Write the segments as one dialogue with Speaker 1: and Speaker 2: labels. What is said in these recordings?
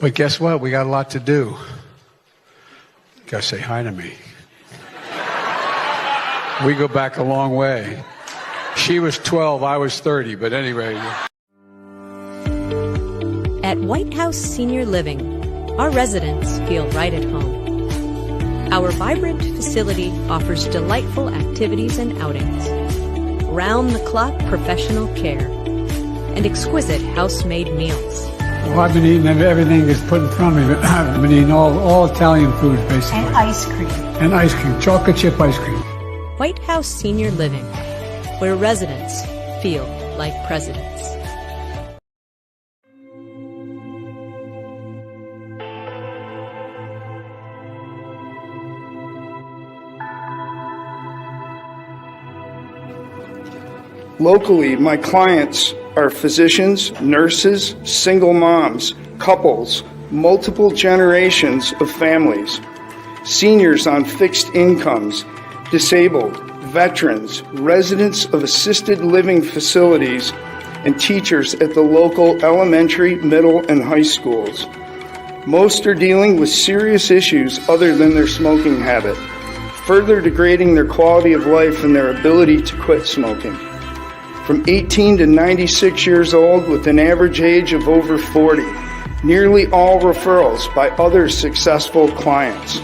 Speaker 1: But guess what? We got a lot to do. Gotta say hi to me. We go back a long way. She was 12, I was 30, but anyway.
Speaker 2: At White House Senior Living, our residents feel right at home. Our vibrant facility offers delightful activities and outings, round-the-clock professional care, and exquisite house-made meals.
Speaker 1: Well, I've been eating everything that's put in front of me. I've been eating all Italian foods, basically.
Speaker 3: And ice cream.
Speaker 1: And ice cream, chocolate chip ice cream.
Speaker 2: White House Senior Living, where residents feel like presidents.
Speaker 4: Locally, my clients are physicians, nurses, single moms, couples, multiple generations of families, seniors on fixed incomes, disabled, veterans, residents of assisted living facilities, and teachers at the local elementary, middle, and high schools. Most are dealing with serious issues other than their smoking habit, further degrading their quality of life and their ability to quit smoking. From 18 to 96 years old with an average age of over 40, nearly all referrals by other successful clients.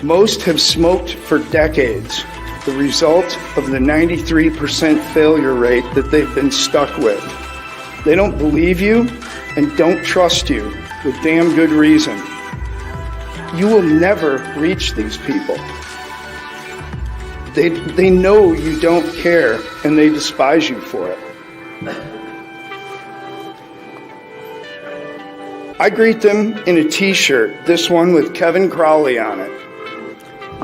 Speaker 4: Most have smoked for decades, the result of the 93% failure rate that they've been stuck with. They don't believe you and don't trust you with damn good reason. You will never reach these people. They know you don't care and they despise you for it. I greet them in a t-shirt, this one with Kevin Crowley on it,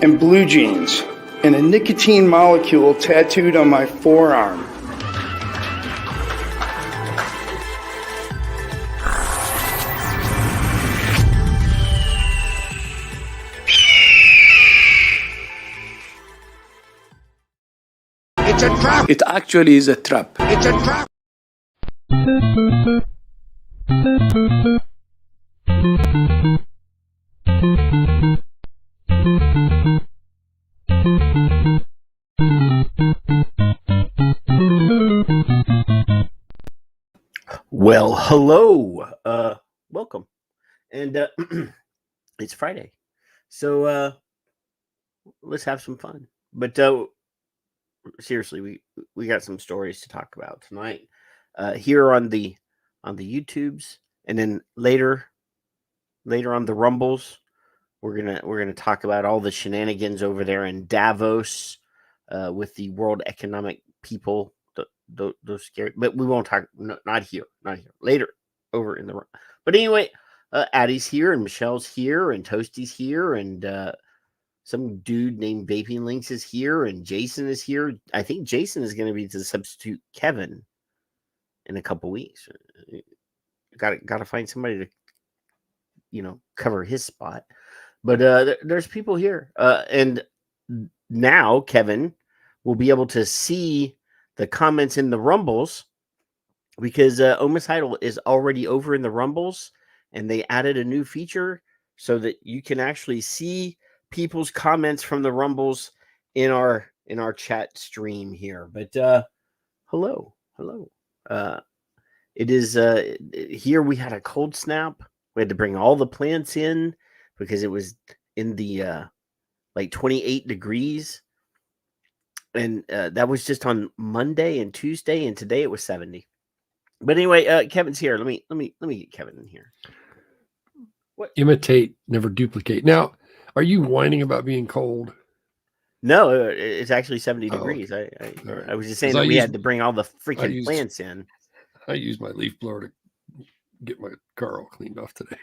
Speaker 4: and blue jeans, and a nicotine molecule tattooed on my forearm.
Speaker 5: It's a trap.
Speaker 6: It actually is a trap.
Speaker 5: It's a trap.
Speaker 7: Well, hello. Welcome. And it's Friday. So let's have some fun. But seriously, we got some stories to talk about tonight here on the YouTubes, and then later on the Rumbles, we're gonna talk about all the shenanigans over there in Davos with the World Economic people. Those scary, but we won't talk. Not here. Later over in the. But anyway, Addie's here, and Michelle's here, and Toasty's here, and some dude named Vaping Links is here, and Jason is here. I think Jason is going to be to substitute Kevin in a couple weeks. Got to find somebody to, cover his spot. But there's people here, and now Kevin will be able to see the comments in the Rumbles because Omicidal is already over in the Rumbles, and they added a new feature so that you can actually see people's comments from the Rumbles in our chat stream here. But hello. It is here we had a cold snap. We had to bring all the plants in because it was in the like 28 degrees, and that was just on Monday and Tuesday, and today it was 70. But anyway, Kevin's here. Let me get Kevin in here.
Speaker 8: What? Imitate, never duplicate. Now, are you whining about being cold?
Speaker 7: No, it's actually 70 degrees.
Speaker 8: Okay.
Speaker 7: I was just saying that we had to bring all the freaking plants in.
Speaker 8: I used my leaf blower to get my car all cleaned off today.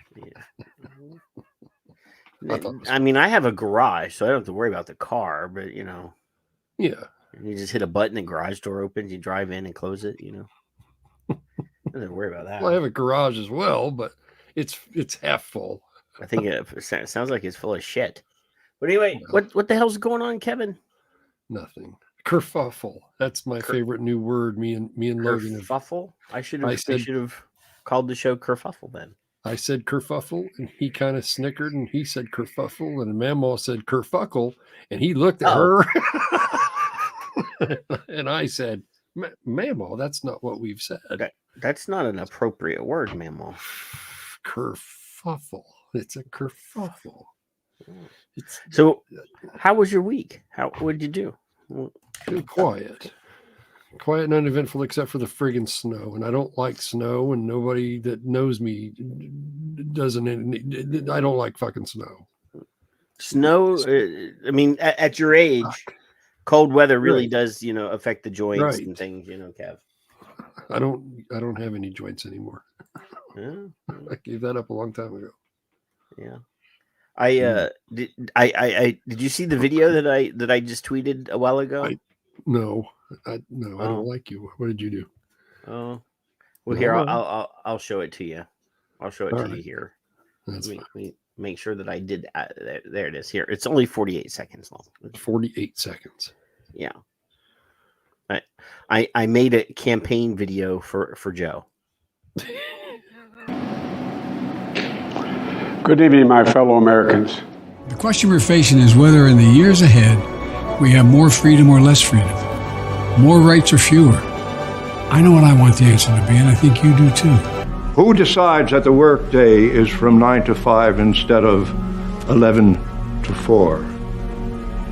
Speaker 7: Yeah. I mean, I have a garage, so I don't have to worry about the car, but
Speaker 8: Yeah.
Speaker 7: You just hit a button, the garage door opens, you drive in and close it, I don't have to worry about that.
Speaker 8: Well, I have a garage as well, but it's half full.
Speaker 7: I think it sounds like it's full of shit. But anyway, what the hell's going on, Kevin?
Speaker 8: Nothing. Kerfuffle. That's my favorite new word. Me and Logan.
Speaker 7: Kerfuffle? I should have called the show Kerfuffle then.
Speaker 8: I said kerfuffle, and he kind of snickered, and he said kerfuffle, and Mamaw said kerfuckle, and he looked at her, and I said, Mamaw, that's not what we've said.
Speaker 7: That's not an appropriate word, Mamaw.
Speaker 8: Kerfuffle. It's a kerfuffle.
Speaker 7: So, how was your week? What did you do?
Speaker 8: Quiet and uneventful, except for the friggin' snow. And I don't like snow, and nobody that knows me doesn't. I don't like fucking snow.
Speaker 7: Snow. I mean, at your age, cold weather really does, affect the joints and things. Kev.
Speaker 8: I don't have any joints anymore.
Speaker 7: Yeah.
Speaker 8: I gave that up a long time ago.
Speaker 7: Yeah. Did you see the video that I just tweeted a while ago?
Speaker 8: No, I don't like you. What did you do?
Speaker 7: Oh, well, here I'll show it to you. I'll show it to you here.
Speaker 8: That's
Speaker 7: make sure that I did. There it is. Here, it's only 48 seconds long.
Speaker 8: 48 seconds.
Speaker 7: Yeah. I made a campaign video for Joe.
Speaker 3: Good evening, my fellow Americans.
Speaker 1: The question we're facing is whether in the years ahead we have more freedom or less freedom, more rights or fewer. I know what I want the answer to be, and I think you do too.
Speaker 6: Who decides that the workday is from 9 to 5 instead of 11 to 4?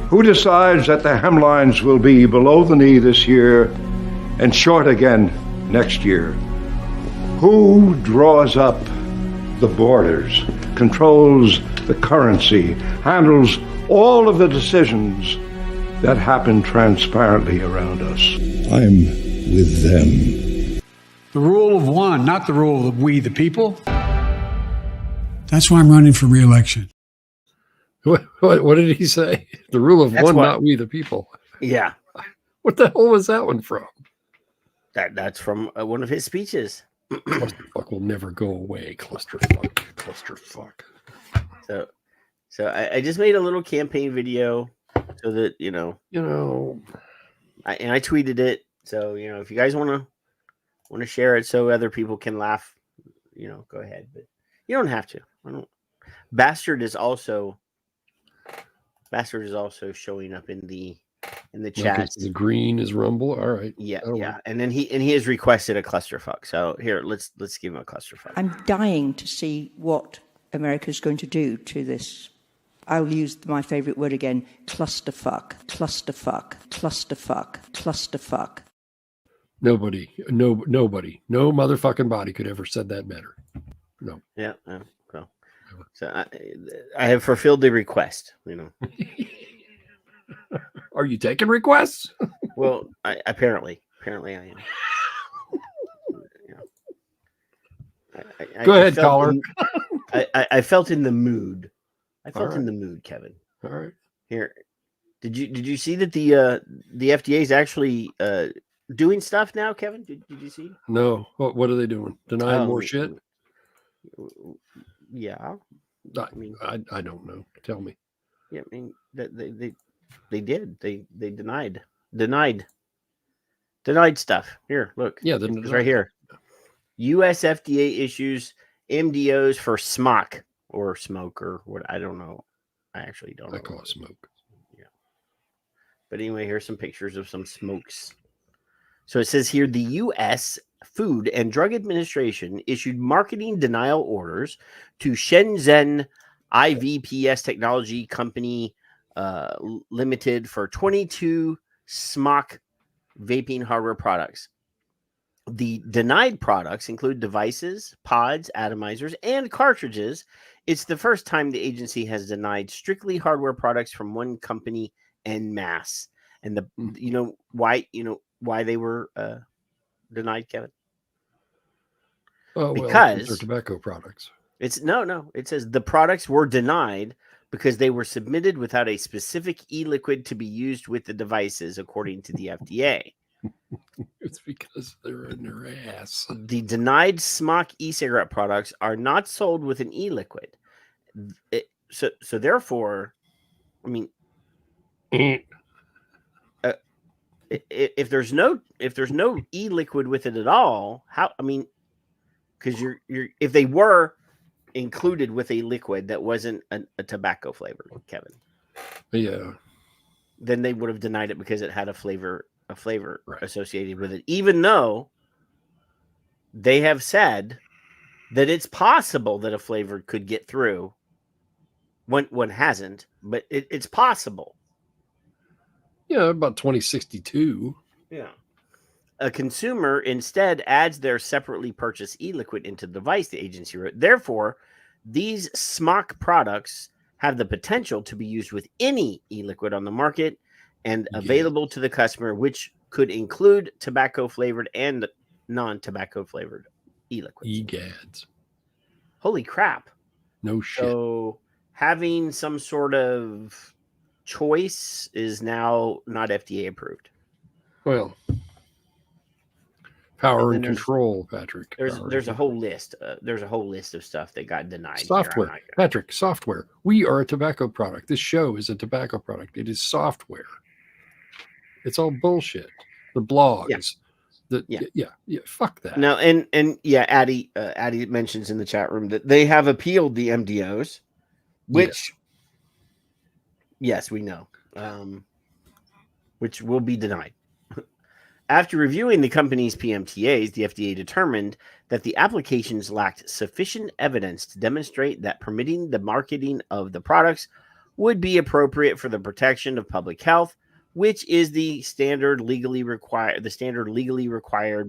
Speaker 6: Who decides that the hemlines will be below the knee this year and short again next year? Who draws up the borders, controls the currency, handles all of the decisions that happen transparently around us? I'm with them.
Speaker 1: The rule of one, not the rule of we, the people. That's why I'm running for re-election.
Speaker 8: What did he say? The rule of one, not we, the people.
Speaker 7: Yeah.
Speaker 8: What the hell was that one from?
Speaker 7: That's from one of his speeches.
Speaker 8: Clusterfuck will never go away. Clusterfuck.
Speaker 7: So I just made a little campaign video so that I tweeted it. So if you guys want to share it so other people can laugh, go ahead. But you don't have to. Bastard is also showing up in the chat.
Speaker 8: Okay, so the green is Rumble. All right.
Speaker 7: Yeah. And then he has requested a clusterfuck. So here, let's give him a clusterfuck.
Speaker 9: I'm dying to see what America's going to do to this. I'll use my favorite word again: clusterfuck, clusterfuck, clusterfuck, clusterfuck.
Speaker 8: Nobody, no motherfucking body could ever said that better. No.
Speaker 7: Yeah. Well, so I have fulfilled the request.
Speaker 8: Are you taking requests?
Speaker 7: Well, apparently I am.
Speaker 8: Go ahead, caller.
Speaker 7: I felt in the mood. In the mood, Kevin.
Speaker 8: All right.
Speaker 7: Here, did you see that the FDA is actually doing stuff now, Kevin? Did you see?
Speaker 8: No. What are they doing? Denying more shit?
Speaker 7: Yeah.
Speaker 8: I don't know. Tell me.
Speaker 7: Yeah, I mean they did. They denied stuff. Here, look.
Speaker 8: Yeah,
Speaker 7: it's right here. U.S. FDA issues MDOs for SMOK or smoke or what? I don't know. I actually don't know.
Speaker 8: I call it smoke.
Speaker 7: Yeah. But anyway, here's some pictures of some smokes. So it says here the U.S. Food and Drug Administration issued marketing denial orders to Shenzhen IVPS Technology Company Limited for 22 SMOK vaping hardware products. The denied products include devices, pods, atomizers, and cartridges. It's the first time the agency has denied strictly hardware products from one company en masse. And why they were denied, Kevin?
Speaker 8: Oh,
Speaker 7: because
Speaker 8: they're tobacco products.
Speaker 7: It's no. It says the products were denied because they were submitted without a specific e-liquid to be used with the devices, according to the FDA.
Speaker 8: It's because they're in their ass.
Speaker 7: The denied SMOK e-cigarette products are not sold with an e-liquid. So therefore, I mean, if there's no e-liquid with it at all, how? I mean, because you're if they were included with a liquid that wasn't a tobacco flavor, Kevin,
Speaker 8: Yeah.
Speaker 7: then they would have denied it because it had a flavor
Speaker 8: Right.
Speaker 7: associated with it, even though they have said that it's possible that a flavor could get through when one hasn't, but it's possible.
Speaker 8: Yeah, about 2062.
Speaker 7: Yeah. A consumer instead adds their separately purchased e-liquid into the device, the agency wrote. Therefore, these SMOK products have the potential to be used with any e-liquid on the market and available to the customer, which could include tobacco-flavored and non-tobacco-flavored e-liquids.
Speaker 8: EGADs.
Speaker 7: Holy crap.
Speaker 8: No shit.
Speaker 7: So having some sort of choice is now not FDA approved.
Speaker 8: Well, power and control, Patrick.
Speaker 7: There's a whole list. There's a whole list of stuff that got denied.
Speaker 8: Software, Patrick. Software. We are a tobacco product. This show is a tobacco product. It is software. It's all bullshit. The blogs. Yeah. Fuck that.
Speaker 7: No, and Addie mentions in the chat room that they have appealed the MDOs, which yes, we know, which will be denied. After reviewing the company's PMTAs, the FDA determined that the applications lacked sufficient evidence to demonstrate that permitting the marketing of the products would be appropriate for the protection of public health, which is the standard legally required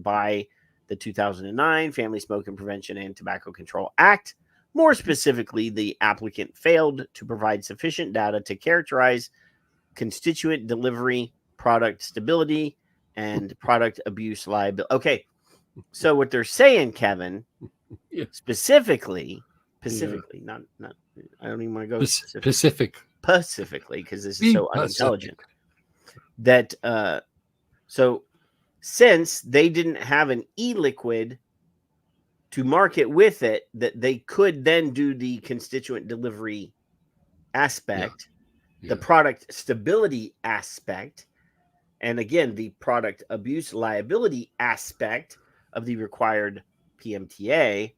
Speaker 7: by the 2009 Family Smoking Prevention and Tobacco Control Act. More specifically, the applicant failed to provide sufficient data to characterize constituent delivery, product stability, and product abuse liability. Okay, so what they're saying, Kevin, specifically, not. I don't even want to go specifically because this is so unintelligent. That so since they didn't have an e-liquid to market with it, that they could then do the constituent delivery aspect, the product stability aspect, and again, the product abuse liability aspect of the required PMTA.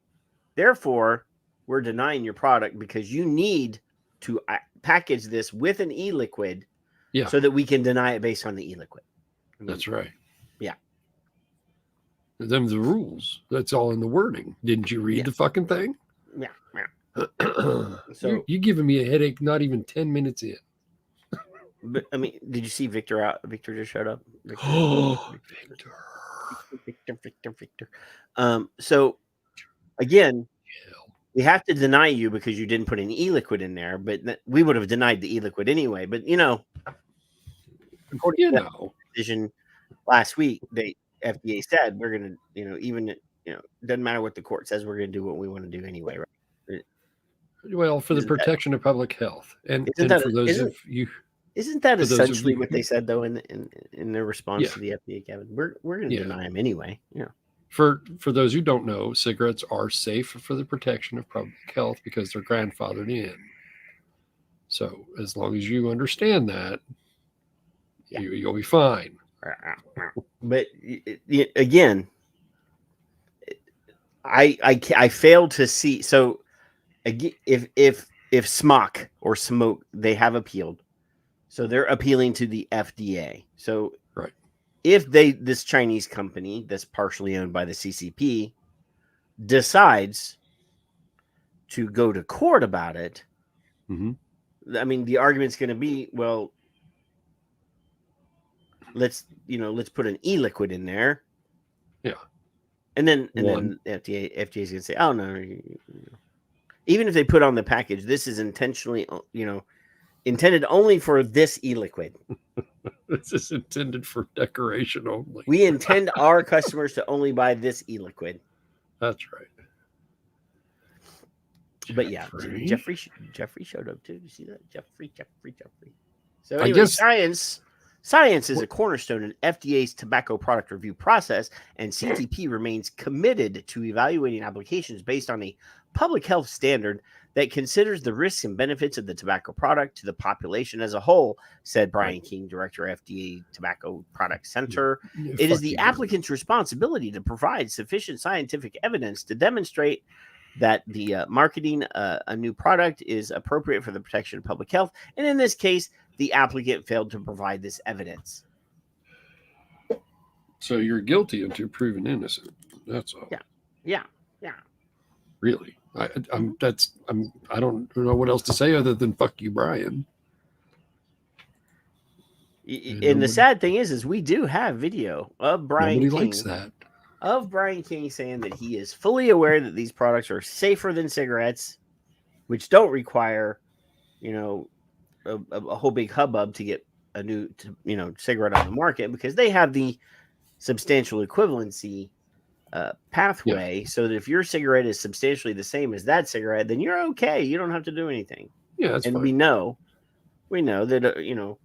Speaker 7: Therefore, we're denying your product because you need to package this with an e-liquid so that we can deny it based on the e-liquid.
Speaker 8: That's right.
Speaker 7: Yeah.
Speaker 8: Them's the rules. That's all in the wording. Didn't you read the fucking thing?
Speaker 7: Yeah.
Speaker 8: So you're giving me a headache not even 10 minutes in.
Speaker 7: But I mean, did you see Victor out? Victor just showed up. Victor. So again, we have to deny you because you didn't put an e-liquid in there, but we would have denied the e-liquid anyway. But according to that decision last week, the FDA said we're going to, even doesn't matter what the court says, we're going to do what we want to do anyway, right?
Speaker 8: Well, for the protection of public health, and for those of you.
Speaker 7: Isn't that essentially what they said though in their response to the FDA, Kevin? We're going to deny them anyway. Yeah.
Speaker 8: For those who don't know, cigarettes are safe for the protection of public health because they're grandfathered in. So as long as you understand that, you'll be fine.
Speaker 7: But again, I failed to see. So if SMOK or SMOK, they have appealed. So they're appealing to the FDA. So if this Chinese company that's partially owned by the CCP decides to go to court about it, I mean, the argument's going to be, well, let's put an e-liquid in there.
Speaker 8: Yeah.
Speaker 7: And then the FDA is going to say, oh no, even if they put on the package, this is intentionally, intended only for this e-liquid.
Speaker 8: This is intended for decoration only.
Speaker 7: We intend our customers to only buy this e-liquid.
Speaker 8: That's right.
Speaker 7: But Jeffrey showed up too. You see that? Jeffrey. So anyway, science is a cornerstone in FDA's tobacco product review process, and CTP remains committed to evaluating applications based on a public health standard that considers the risks and benefits of the tobacco product to the population as a whole, said Brian King, Director of FDA Tobacco Product Center. It is the applicant's responsibility to provide sufficient scientific evidence to demonstrate that the marketing a new product is appropriate for the protection of public health. And in this case, the applicant failed to provide this evidence.
Speaker 8: So you're guilty until proven innocent. That's all.
Speaker 7: Yeah.
Speaker 8: Really. I don't know what else to say other than fuck you, Brian.
Speaker 7: And the sad thing is we do have video of Brian King.
Speaker 8: Nobody likes that.
Speaker 7: Of Brian King saying that he is fully aware that these products are safer than cigarettes, which don't require, a whole big hubbub to get a new, cigarette on the market, because they have the substantial equivalency pathway. Yeah. So that if your cigarette is substantially the same as that cigarette, then you're okay. You don't have to do anything.
Speaker 8: Yeah, that's
Speaker 7: and
Speaker 8: fine.
Speaker 7: we know that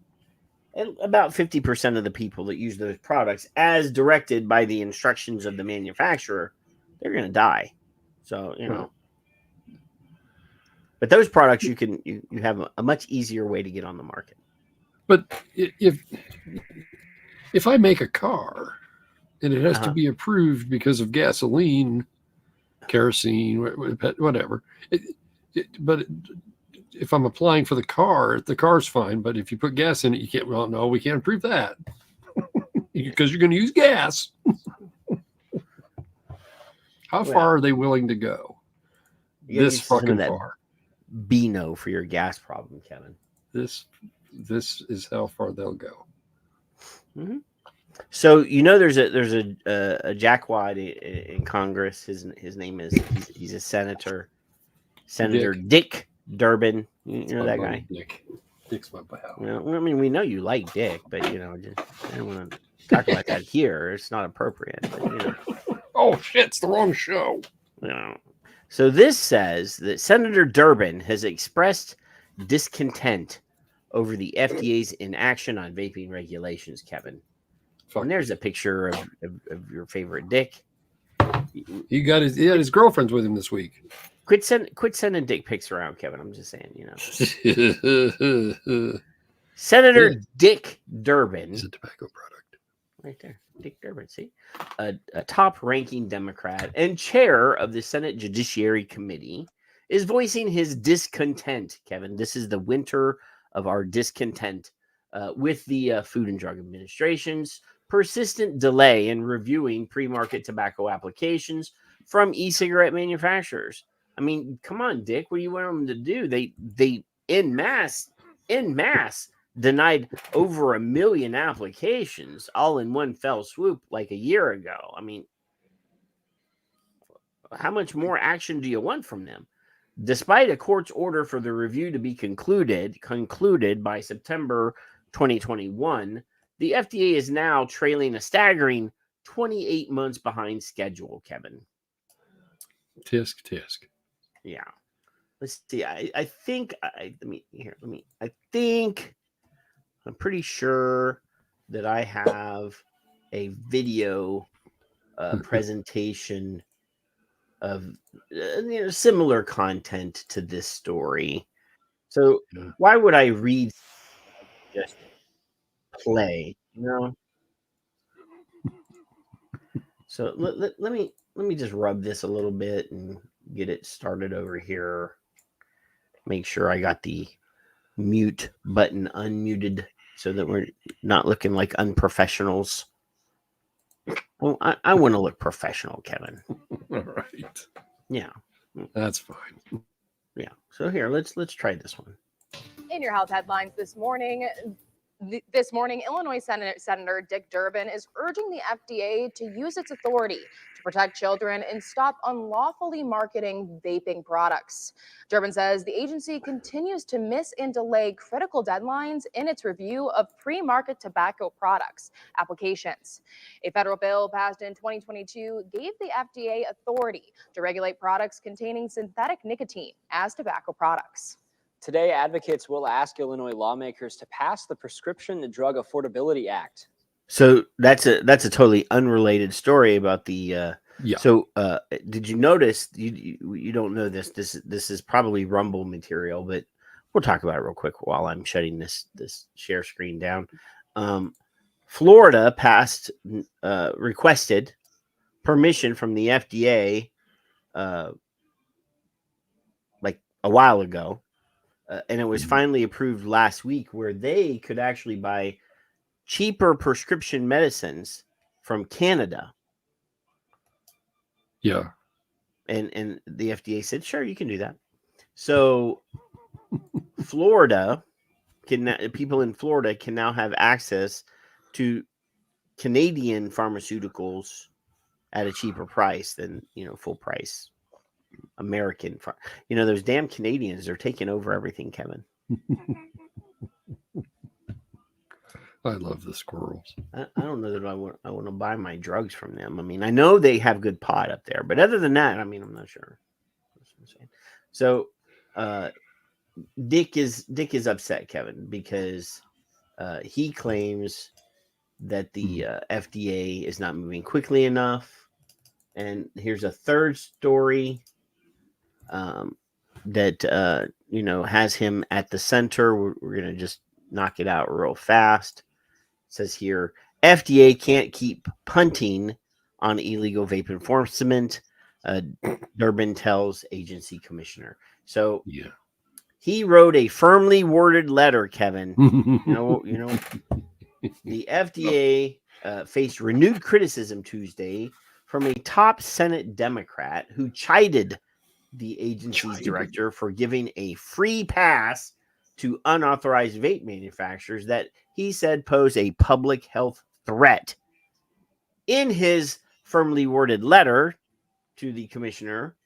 Speaker 7: about 50% of the people that use those products as directed by the instructions of the manufacturer, they're going to die. So, but those products you have a much easier way to get on the market.
Speaker 8: But if I make a car and it has to be approved because of gasoline, kerosene, whatever, but if I'm applying for the car's fine. But if you put gas in it, you can't. Well, no, we can't approve that because you're going to use gas. How far are they willing to go? This fucking far.
Speaker 7: Beano for your gas problem, Kevin.
Speaker 8: This is how far they'll go.
Speaker 7: Mm-hmm. So there's a jackwad in Congress. His name is he's a senator, Senator Dick Durbin. You know that guy?
Speaker 8: Dick's my pal.
Speaker 7: Well, I mean, we know you like Dick, but I don't want to talk about that here. It's not appropriate. But,
Speaker 8: Oh shit! It's the wrong show.
Speaker 7: So this says that Senator Durbin has expressed discontent over the FDA's inaction on vaping regulations, Kevin. And there's a picture of your favorite Dick.
Speaker 8: He had his girlfriends with him this week.
Speaker 7: Quit sending dick pics around, Kevin. I'm just saying, Senator Dick Durbin
Speaker 8: is a tobacco product.
Speaker 7: Right there. Dick Durbin, see? A top-ranking Democrat and chair of the Senate Judiciary Committee is voicing his discontent, Kevin. This is the winter of our discontent with the Food and Drug Administration's persistent delay in reviewing pre-market tobacco applications from e-cigarette manufacturers. I mean, come on, Dick. What do you want them to do? They en masse denied over 1 million applications all in one fell swoop like a year ago. I mean, how much more action do you want from them? Despite a court's order for the review to be concluded by September 2021, the FDA is now trailing a staggering 28 months behind schedule, Kevin.
Speaker 8: Tisk.
Speaker 7: Yeah. Let's see. I think I'm pretty sure that I have a video presentation of similar content to this story. So why would I read just play? So let me just rub this a little bit and get it started over here. Make sure I got the mute button unmuted so that we're not looking like unprofessionals. Well, I want to look professional, Kevin.
Speaker 8: All right.
Speaker 7: Yeah.
Speaker 8: That's fine.
Speaker 7: Yeah. So here, let's try this one.
Speaker 10: In your health headlines this morning, Illinois Senator Dick Durbin is urging the FDA to use its authority to protect children and stop unlawfully marketing vaping products. Durbin says the agency continues to miss and delay critical deadlines in its review of pre-market tobacco products applications. A federal bill passed in 2022 gave the FDA authority to regulate products containing synthetic nicotine as tobacco products.
Speaker 11: Today, advocates will ask Illinois lawmakers to pass the Prescription Drug Affordability Act.
Speaker 7: So that's a totally unrelated story about the.
Speaker 8: Yeah.
Speaker 7: So did you notice? You don't know this. This is probably Rumble material, but we'll talk about it real quick while I'm shutting this share screen down. Florida requested permission from the FDA a while ago, and it was finally approved last week, where they could actually buy cheaper prescription medicines from Canada.
Speaker 8: Yeah.
Speaker 7: And the FDA said, sure, you can do that. So Florida people in Florida can now have access to Canadian pharmaceuticals at a cheaper price than, full price American. Those damn Canadians are taking over everything, Kevin.
Speaker 8: I love the squirrels.
Speaker 7: I don't know that I want to buy my drugs from them. I mean, I know they have good pot up there, but other than that, I mean, I'm not sure. So, Dick is upset, Kevin, because he claims that the FDA is not moving quickly enough. And here's a third story that has him at the center. We're gonna just knock it out real fast. It says here, FDA can't keep punting on illegal vape enforcement. Durbin tells agency commissioner. So
Speaker 8: yeah,
Speaker 7: he wrote a firmly worded letter, Kevin. The FDA faced renewed criticism Tuesday from a top Senate Democrat who chided the agency's director for giving a free pass to unauthorized vape manufacturers that he said pose a public health threat. In his firmly worded letter to the commissioner,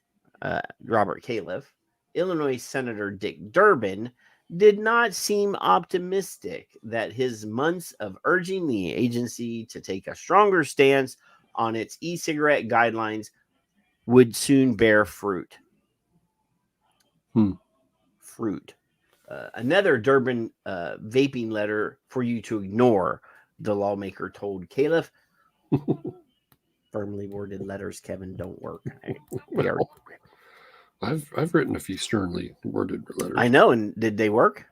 Speaker 7: Robert Califf, Illinois Senator Dick Durbin did not seem optimistic that his months of urging the agency to take a stronger stance on its e-cigarette guidelines would soon bear fruit. Another Durbin vaping letter for you to ignore, the lawmaker told Califf. Firmly worded letters, Kevin, don't work.
Speaker 8: I've written a few sternly worded letters.
Speaker 7: I know, and did they work?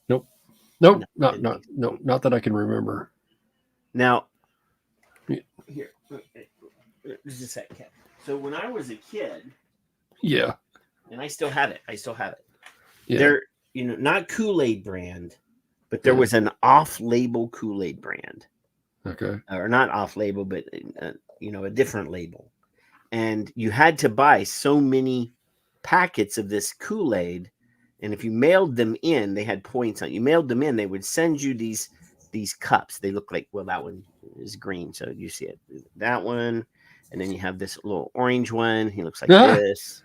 Speaker 8: Nope, not that I can remember.
Speaker 7: Now, here, just a sec, Kevin. So when I was a kid,
Speaker 8: yeah,
Speaker 7: and I still have it.
Speaker 8: Yeah.
Speaker 7: There, not Kool-Aid brand, but there was an off-label Kool-Aid brand.
Speaker 8: Okay.
Speaker 7: Or not off-label, but a different label. And you had to buy so many packets of this Kool-Aid, and if you mailed them in, they had points on. You mailed them in, they would send you these cups. They look like, well, that one is green, so you see it. That one, and then you have this little orange one. He looks like this.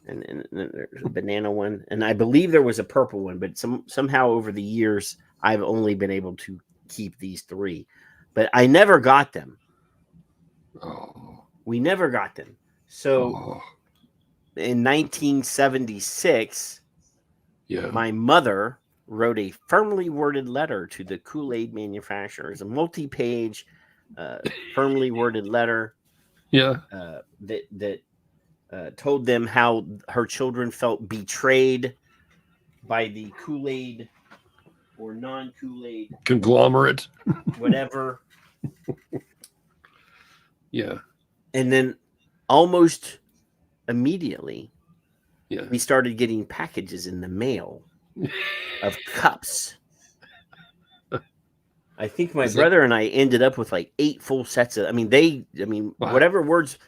Speaker 7: And then there's a banana one, and I believe there was a purple one, but somehow over the years I've only been able to keep these three, but I never got them. We never got them. So in 1976, my mother wrote a firmly worded letter to the Kool-Aid manufacturers, a multi-page firmly worded letter. That told them how her children felt betrayed by the Kool-Aid or non-Kool-Aid
Speaker 8: conglomerate,
Speaker 7: whatever.
Speaker 8: Yeah.
Speaker 7: And then almost immediately, we started getting packages in the mail of cups. I think my brother and I ended up with like 8 full sets of, wow. Whatever words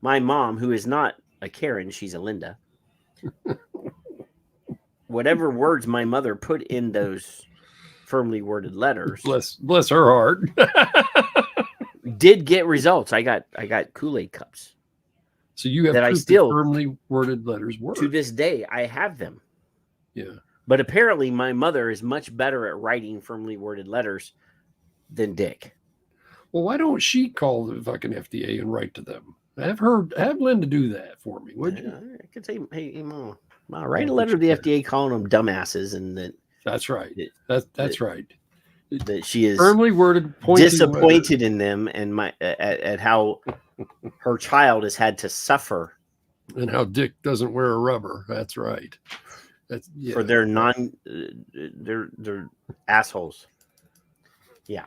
Speaker 7: my mom, who is not a Karen, she's a Linda. Whatever words my mother put in those firmly worded letters,
Speaker 8: bless her heart,
Speaker 7: did get results. I got Kool-Aid cups.
Speaker 8: So you have
Speaker 7: that I still
Speaker 8: firmly worded letters work.
Speaker 7: To this day, I have them.
Speaker 8: Yeah.
Speaker 7: But apparently my mother is much better at writing firmly worded letters than Dick.
Speaker 8: Well, why don't she call the fucking FDA and write to them? Have Linda do that for me, would you?
Speaker 7: I could say, hey, Mom, write a letter to the FDA calling them dumbasses, and
Speaker 8: that's right. That's right.
Speaker 7: That she is
Speaker 8: firmly worded,
Speaker 7: disappointed in them, and at how her child has had to suffer,
Speaker 8: and how Dick doesn't wear a rubber. That's right. That's
Speaker 7: for their they're assholes. Yeah.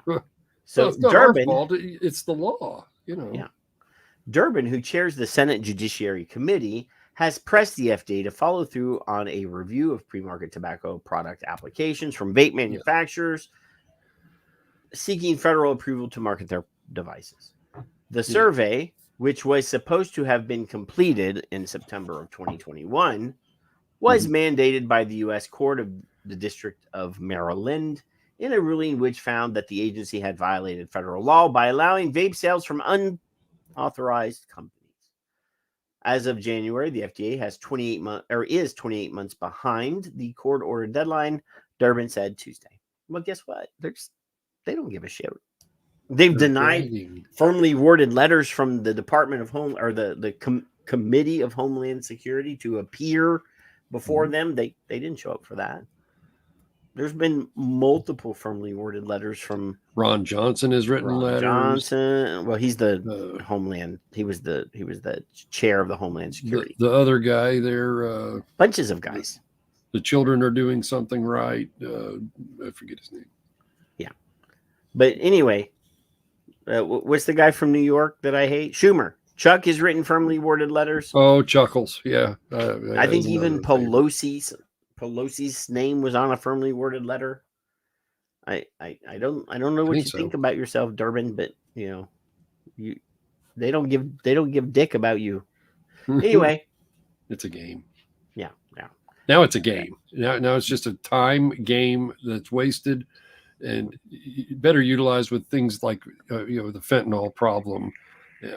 Speaker 7: So
Speaker 8: it's not
Speaker 7: Durbin,
Speaker 8: our fault. It's the law,
Speaker 7: Yeah. Durbin, who chairs the Senate Judiciary Committee, has pressed the FDA to follow through on a review of pre-market tobacco product applications from vape manufacturers seeking federal approval to market their devices. The survey, which was supposed to have been completed in September of 2021, was mandated by the U.S. Court of the District of Maryland in a ruling which found that the agency had violated federal law by allowing vape sales from unauthorized companies. As of January, the FDA has 28 months behind the court-ordered deadline, Durbin said Tuesday. Well, guess what? They don't give a shit. They've denied firmly worded letters from the Department of Home or the Committee of Homeland Security to appear before them. They didn't show up for that. There's been multiple firmly worded letters from
Speaker 8: Ron Johnson has written letters.
Speaker 7: Johnson. Well, he's the Homeland. He was the chair of the Homeland Security.
Speaker 8: The other guy there.
Speaker 7: Bunches of guys.
Speaker 8: The children are doing something right. I forget his name.
Speaker 7: Yeah, but anyway, what's the guy from New York that I hate? Schumer. Chuck has written firmly worded letters.
Speaker 8: Oh, Chuckles. Yeah,
Speaker 7: I think even Pelosi's name was on a firmly worded letter. I don't know what you think about yourself, Durbin, but they don't give dick about you. Anyway,
Speaker 8: it's a game.
Speaker 7: Yeah.
Speaker 8: Now it's a game. Now it's just a time game that's wasted and better utilized with things like the fentanyl problem,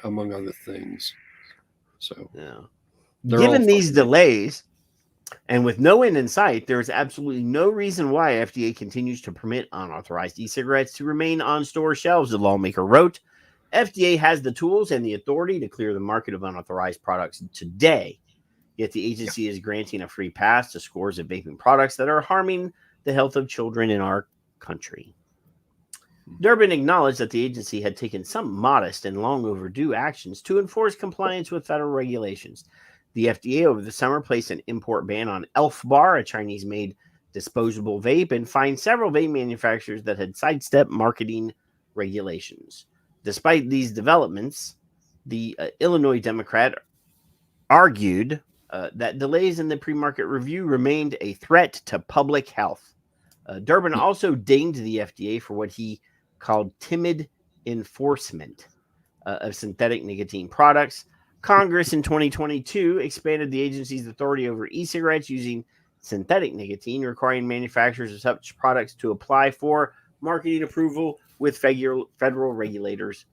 Speaker 8: among other things. So
Speaker 7: given these delays, and with no end in sight, there is absolutely no reason why FDA continues to permit unauthorized e-cigarettes to remain on store shelves, the lawmaker wrote. FDA has the tools and the authority to clear the market of unauthorized products today, yet the agency is granting a free pass to scores of vaping products that are harming the health of children in our country. Durbin acknowledged that the agency had taken some modest and long overdue actions to enforce compliance with federal regulations. The FDA over the summer placed an import ban on Elf Bar, a Chinese-made disposable vape, and fined several vape manufacturers that had sidestepped marketing regulations. Despite these developments, the Illinois Democrat argued that delays in the pre-market review remained a threat to public health. Durbin also dinged the FDA for what he called timid enforcement of synthetic nicotine products. Congress in 2022 expanded the agency's authority over e-cigarettes using synthetic nicotine, requiring manufacturers of such products to apply for marketing approval with federal regulators.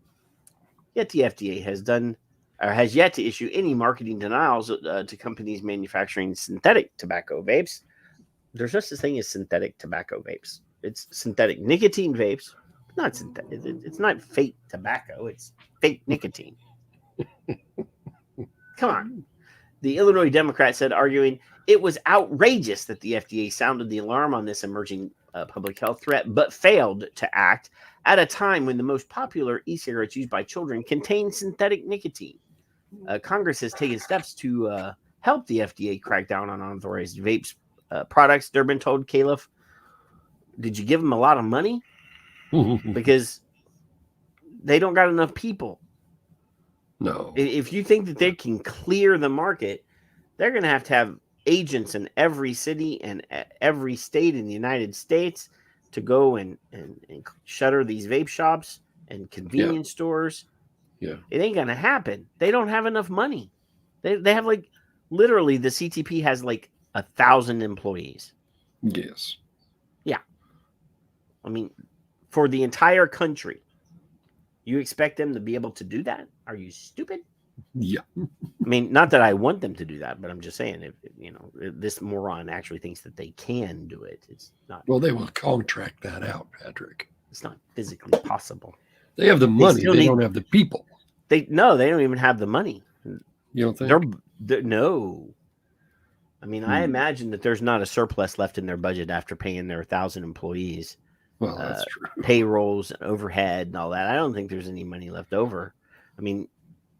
Speaker 7: Yet the FDA has yet to issue any marketing denials to companies manufacturing synthetic tobacco vapes. There's just this thing as synthetic tobacco vapes. It's synthetic nicotine vapes. Not synthetic. It's not fake tobacco. It's fake nicotine. Come on. The Illinois Democrat said, arguing it was outrageous that the FDA sounded the alarm on this emerging public health threat, but failed to act at a time when the most popular e-cigarettes used by children contain synthetic nicotine. Congress has taken steps to help the FDA crack down on unauthorized vapes products. Durbin told Califf, did you give them a lot of money? Because they don't got enough people.
Speaker 8: No.
Speaker 7: If you think that they can clear the market, they're going to have agents in every city and every state in the United States to go and shutter these vape shops and convenience stores.
Speaker 8: Yeah.
Speaker 7: It ain't going to happen. They don't have enough money. They have literally the CTP has 1,000 employees.
Speaker 8: Yes.
Speaker 7: Yeah. I mean, for the entire country. You expect them to be able to do that? Are you stupid?
Speaker 8: Yeah.
Speaker 7: I mean, not that I want them to do that, but I'm just saying, if this moron actually thinks that they can do it, it's not.
Speaker 8: Well, they will contract that out, Patrick.
Speaker 7: It's not physically possible.
Speaker 8: They have the money. They don't have the people.
Speaker 7: They don't even have the money.
Speaker 8: You don't think?
Speaker 7: No. I mean, I imagine that there's not a surplus left in their budget after paying their 1,000 employees.
Speaker 8: Well, that's true.
Speaker 7: Payrolls and overhead and all that. I don't think there's any money left over. I mean,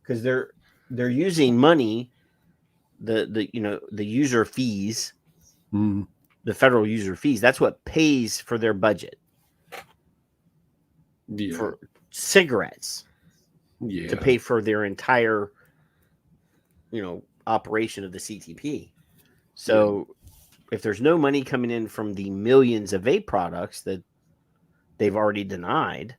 Speaker 7: because they're using money, the user fees, the federal user fees. That's what pays for their budget for cigarettes. To pay for their entire, operation of the CTP. So if there's no money coming in from the millions of vape products that they've already denied,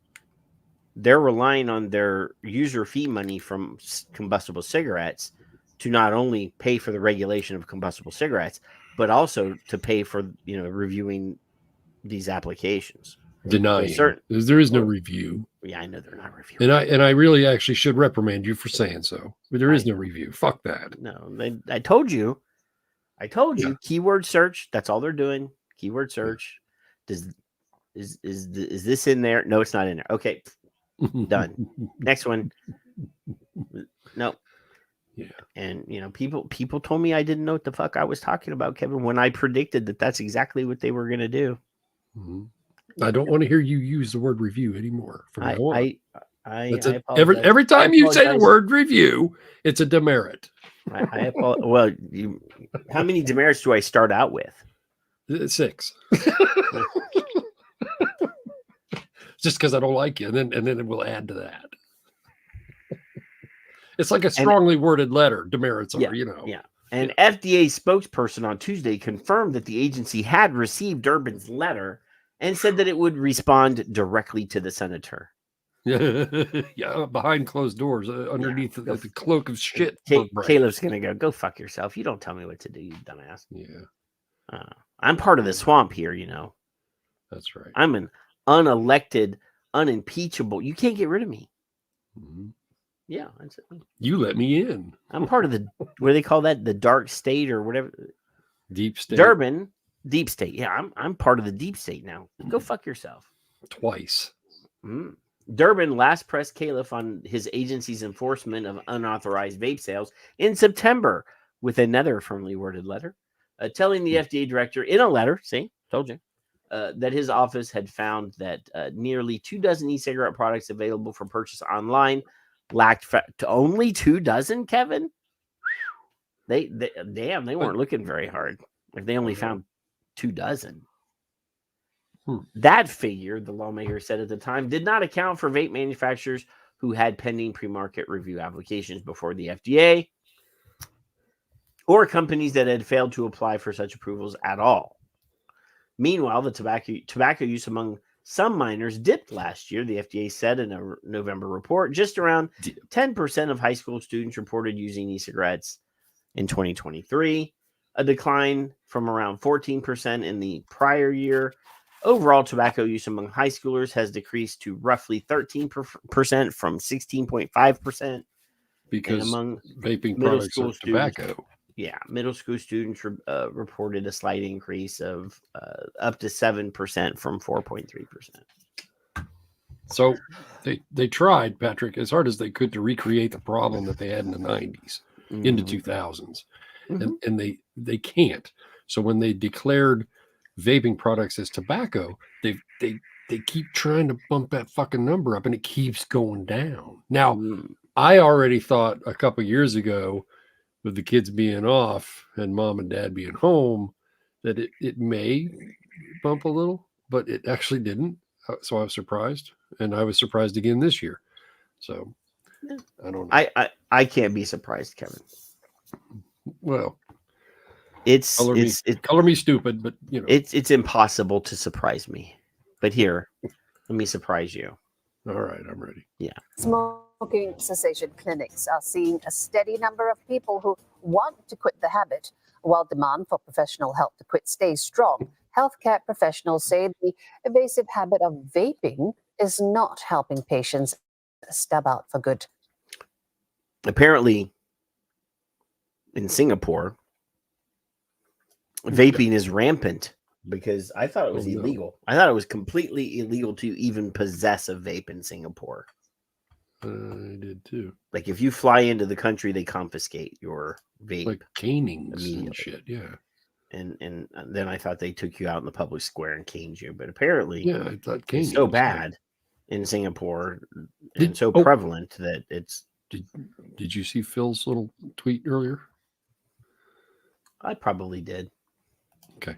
Speaker 7: they're relying on their user fee money from combustible cigarettes to not only pay for the regulation of combustible cigarettes, but also to pay for, reviewing these applications.
Speaker 8: Denying. There is no review.
Speaker 7: Yeah, I know they're not reviewing.
Speaker 8: And I really actually should reprimand you for saying so. But there is no review. Fuck that.
Speaker 7: No, I told you. Keyword search. That's all they're doing. Keyword search. Is this in there? No, it's not in there. Okay, done. Next one. No.
Speaker 8: Yeah.
Speaker 7: And people told me I didn't know what the fuck I was talking about, Kevin, when I predicted that that's exactly what they were going to do.
Speaker 8: Mm-hmm. I don't want to hear you use the word review anymore from now on. Every time you say the word review, it's a demerit.
Speaker 7: I apologize. Well, how many demerits do I start out with?
Speaker 8: 6. Just because I don't like you, and then it will add to that. It's like a strongly worded letter. Demerits are,
Speaker 7: Yeah. An FDA spokesperson on Tuesday confirmed that the agency had received Durbin's letter and said that it would respond directly to the senator.
Speaker 8: Yeah, behind closed doors, underneath the cloak of shit.
Speaker 7: Caleb's gonna go fuck yourself. You don't tell me what to do, you dumbass.
Speaker 8: Yeah,
Speaker 7: I'm part of the swamp here.
Speaker 8: That's right.
Speaker 7: I'm an unelected, unimpeachable. You can't get rid of me.
Speaker 8: Mm-hmm.
Speaker 7: Yeah, that's it.
Speaker 8: You let me in.
Speaker 7: I'm part of the what do they call that? The dark state or whatever.
Speaker 8: Deep state.
Speaker 7: Durbin, deep state. Yeah, I'm part of the deep state now. Go fuck yourself.
Speaker 8: Twice.
Speaker 7: Mm. Durbin last pressed Caliph on his agency's enforcement of unauthorized vape sales in September with another firmly worded letter, telling the FDA director in a letter, told you, that his office had found that nearly 24 e-cigarette products available for purchase online lacked only 24, Kevin. They weren't looking very hard. If they only found 24. That figure, the lawmaker said at the time, did not account for vape manufacturers who had pending pre-market review applications before the FDA or companies that had failed to apply for such approvals at all. Meanwhile, the tobacco use among some minors dipped last year, the FDA said in a November report. Just around 10% of high school students reported using e-cigarettes in 2023, a decline from around 14% in the prior year. Overall, tobacco use among high schoolers has decreased to roughly 13% from 16.5%.
Speaker 8: Because
Speaker 7: among
Speaker 8: vaping products are tobacco.
Speaker 7: Yeah, middle school students reported a slight increase of up to 7% from 4.3%.
Speaker 8: So they tried, Patrick, as hard as they could to recreate the problem that they had in the 90s into 2000s. And they can't. So when they declared vaping products as tobacco, they keep trying to bump that fucking number up, and it keeps going down. Now, I already thought a couple years ago, with the kids being off and mom and dad being home, that it may bump a little, but it actually didn't. So I was surprised, and I was surprised again this year. So I don't know.
Speaker 7: I can't be surprised, Kevin.
Speaker 8: Well,
Speaker 7: color
Speaker 8: me stupid, but
Speaker 7: it's impossible to surprise me. But here, let me surprise you.
Speaker 8: All right, I'm ready.
Speaker 7: Yeah.
Speaker 12: Smoking cessation clinics are seeing a steady number of people who want to quit the habit, while demand for professional help to quit stays strong. Healthcare professionals say the evasive habit of vaping is not helping patients stub out for good.
Speaker 7: Apparently, in Singapore, vaping is rampant because I thought it was illegal. I thought it was completely illegal to even possess a vape in Singapore.
Speaker 8: I did too.
Speaker 7: Like if you fly into the country, they confiscate your vape.
Speaker 8: Like canings and shit, yeah.
Speaker 7: And then I thought they took you out in the public square and caned you. But apparently,
Speaker 8: I thought
Speaker 7: it's so bad in Singapore and so prevalent that it's.
Speaker 8: Did you see Phil's little tweet earlier?
Speaker 7: I probably did.
Speaker 8: Okay.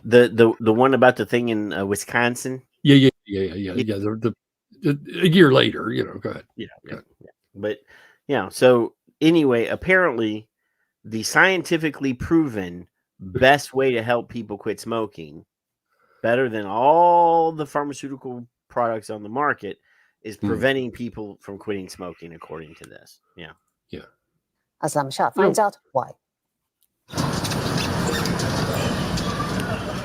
Speaker 7: the one about the thing in Wisconsin.
Speaker 8: Yeah. A year later, go ahead.
Speaker 7: Yeah. But so anyway, apparently, the scientifically proven best way to help people quit smoking, better than all the pharmaceutical products on the market, is preventing people from quitting smoking, according to this. Yeah.
Speaker 8: Yeah.
Speaker 12: Aslam Shah finds out why.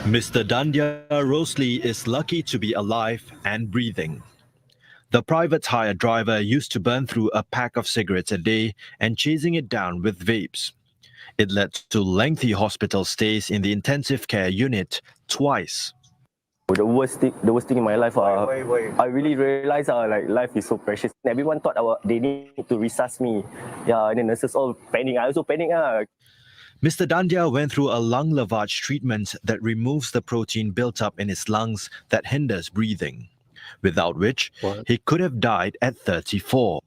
Speaker 13: Mr. Dandya Rosalie is lucky to be alive and breathing. The private hire driver used to burn through a pack of cigarettes a day and chasing it down with vapes. It led to lengthy hospital stays in the intensive care unit twice.
Speaker 14: The worst thing in my life, I really realized like life is so precious. Everyone thought they need to resuscitate me. Yeah, and the nurses all panic. I also panic.
Speaker 13: Mr. Dandya went through a lung lavage treatment that removes the protein built up in his lungs that hinders breathing, without which he could have died at 34.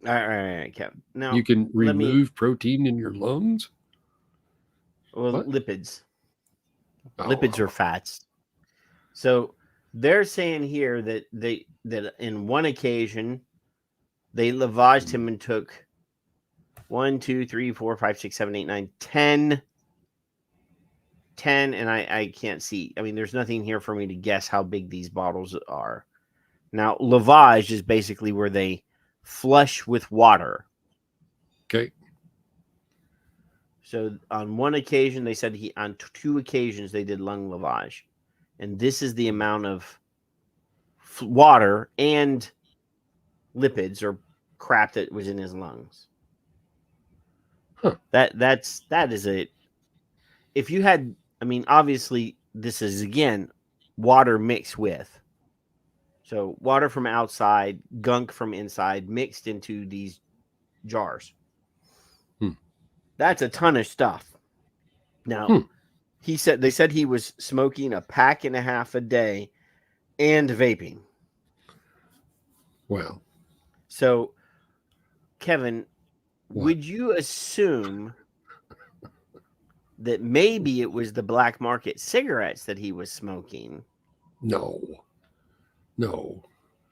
Speaker 7: All right, Kevin. Now
Speaker 8: you can remove protein in your lungs?
Speaker 7: Well, lipids. Lipids are fats. So they're saying here that that in one occasion they lavaged him and took 1, 2, 3, 4, 5, 6, 7, 8, 9, 10, and I can't see. I mean, there's nothing here for me to guess how big these bottles are. Now, lavage is basically where they flush with water.
Speaker 8: Okay.
Speaker 7: So on one occasion, they said on 2 occasions they did lung lavage. And this is the amount of water and lipids or crap that was in his lungs.
Speaker 8: Huh.
Speaker 7: That is it. If you had, I mean, obviously this is again water mixed with. So water from outside, gunk from inside, mixed into these jars. That's a ton of stuff. Now, they said he was smoking a pack and a half a day and vaping.
Speaker 8: Wow.
Speaker 7: So, Kevin, would you assume that maybe it was the black market cigarettes that he was smoking?
Speaker 8: No. So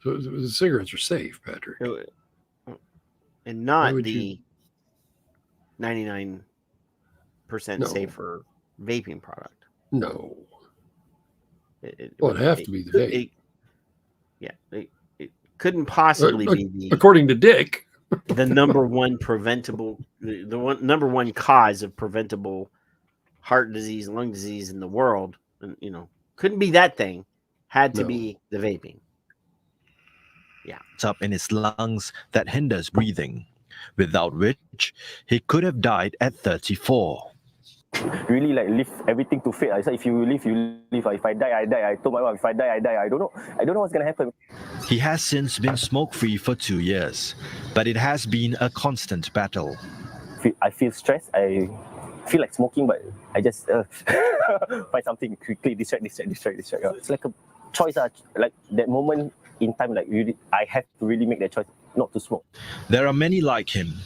Speaker 8: the cigarettes are safe, Patrick.
Speaker 7: And not the 99% safer vaping product.
Speaker 8: No. It'd have to be the vape.
Speaker 7: It couldn't possibly be
Speaker 8: according to Dick,
Speaker 7: the number one number one cause of preventable heart disease, lung disease in the world. And, couldn't be that thing. Had to be the vaping. Yeah.
Speaker 13: It's up in his lungs that hinders breathing, without which he could have died at 34.
Speaker 14: Really leave everything to fate. I said, if you live, you live. If I die, I die. I told my wife, if I die, I die. I don't know what's gonna happen.
Speaker 13: He has since been smoke-free for 2 years, but it has been a constant battle.
Speaker 14: I feel stressed. I feel like smoking, but I just find something quickly, distract. It's like a choice. Like that moment in time, I have to really make that choice not to smoke.
Speaker 13: There are many like him.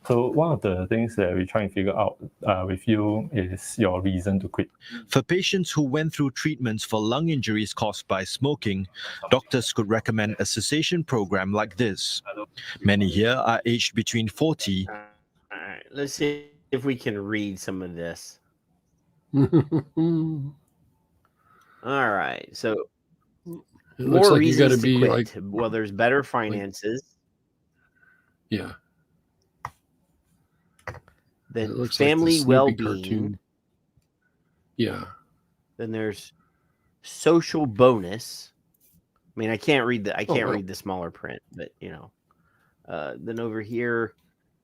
Speaker 15: So one of the things that we try and figure out with you is your reason to quit.
Speaker 13: For patients who went through treatments for lung injuries caused by smoking, doctors could recommend a cessation program like this. Many here are aged between 40.
Speaker 7: All right, let's see if we can read some of this. All right, so
Speaker 8: it looks
Speaker 7: more
Speaker 8: like you got to be
Speaker 7: quit.
Speaker 8: like,
Speaker 7: well, there's better finances.
Speaker 8: Yeah.
Speaker 7: Then family
Speaker 8: like
Speaker 7: well-being.
Speaker 8: Cartoon. Yeah.
Speaker 7: Then there's social bonus. I mean, I can't read read the smaller print, but then over here,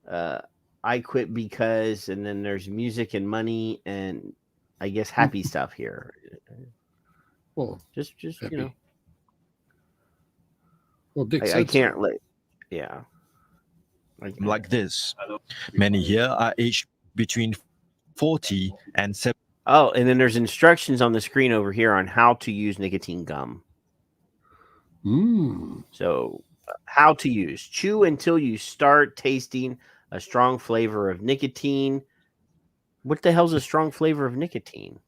Speaker 7: I quit because, and then there's music and money and I guess happy stuff here.
Speaker 8: Well,
Speaker 7: just happy.
Speaker 8: Well, Dick
Speaker 7: I can't let. Yeah.
Speaker 13: Like this. Many here are aged between 40 and 70.
Speaker 7: Oh, and then there's instructions on the screen over here on how to use nicotine gum. So, how to use. Chew until you start tasting a strong flavor of nicotine. What the hell's a strong flavor of nicotine?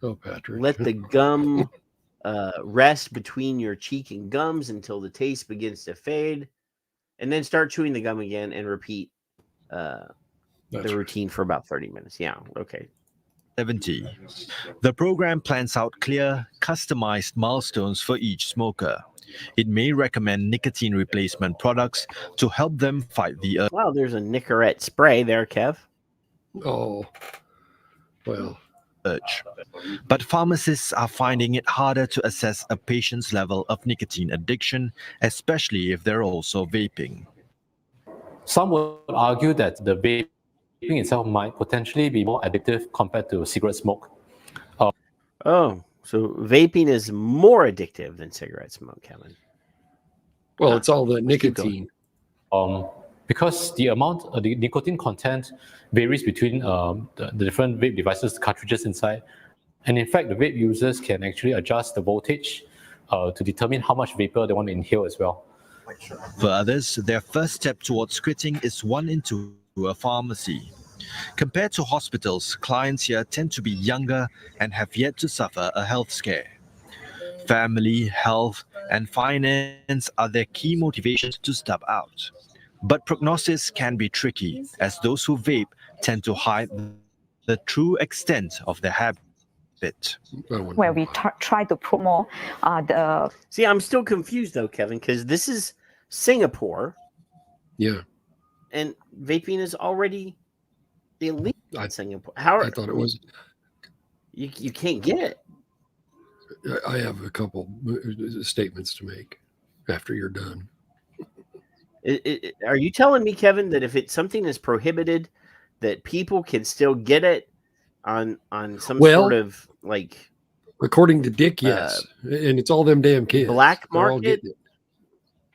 Speaker 8: Oh, Patrick.
Speaker 7: Let the gum rest between your cheek and gums until the taste begins to fade, and then start chewing the gum again and repeat the routine for about 30 minutes. Yeah, okay.
Speaker 13: 70. The program plans out clear, customized milestones for each smoker. It may recommend nicotine replacement products to help them fight the urge.
Speaker 7: Wow, there's a Nicorette spray there, Kev.
Speaker 8: Oh, well.
Speaker 13: But pharmacists are finding it harder to assess a patient's level of nicotine addiction, especially if they're also vaping.
Speaker 15: Some would argue that the vaping itself might potentially be more addictive compared to cigarette smoke.
Speaker 7: Oh, so vaping is more addictive than cigarette smoke, Kevin.
Speaker 8: Well, it's all the nicotine.
Speaker 15: Because the amount of the nicotine content varies between the different vape devices, the cartridges inside. And in fact, the vape users can actually adjust the voltage to determine how much vapor they want to inhale as well.
Speaker 13: For others, their first step towards quitting is one into a pharmacy. Compared to hospitals, clients here tend to be younger and have yet to suffer a health scare. Family, health, and finance are their key motivations to step out. But prognosis can be tricky, as those who vape tend to hide the true extent of their habit.
Speaker 16: Where we try to promote the...
Speaker 7: See, I'm still confused though, Kevin, because this is Singapore.
Speaker 8: Yeah.
Speaker 7: And vaping is already illegal in Singapore.
Speaker 8: I thought it was.
Speaker 7: You can't get it.
Speaker 8: I have a couple statements to make after you're done.
Speaker 7: Are you telling me, Kevin, that if it's something that's prohibited, that people can still get it on some sort of like?
Speaker 8: According to Dick, yes, and it's all them damn kids.
Speaker 7: Black market.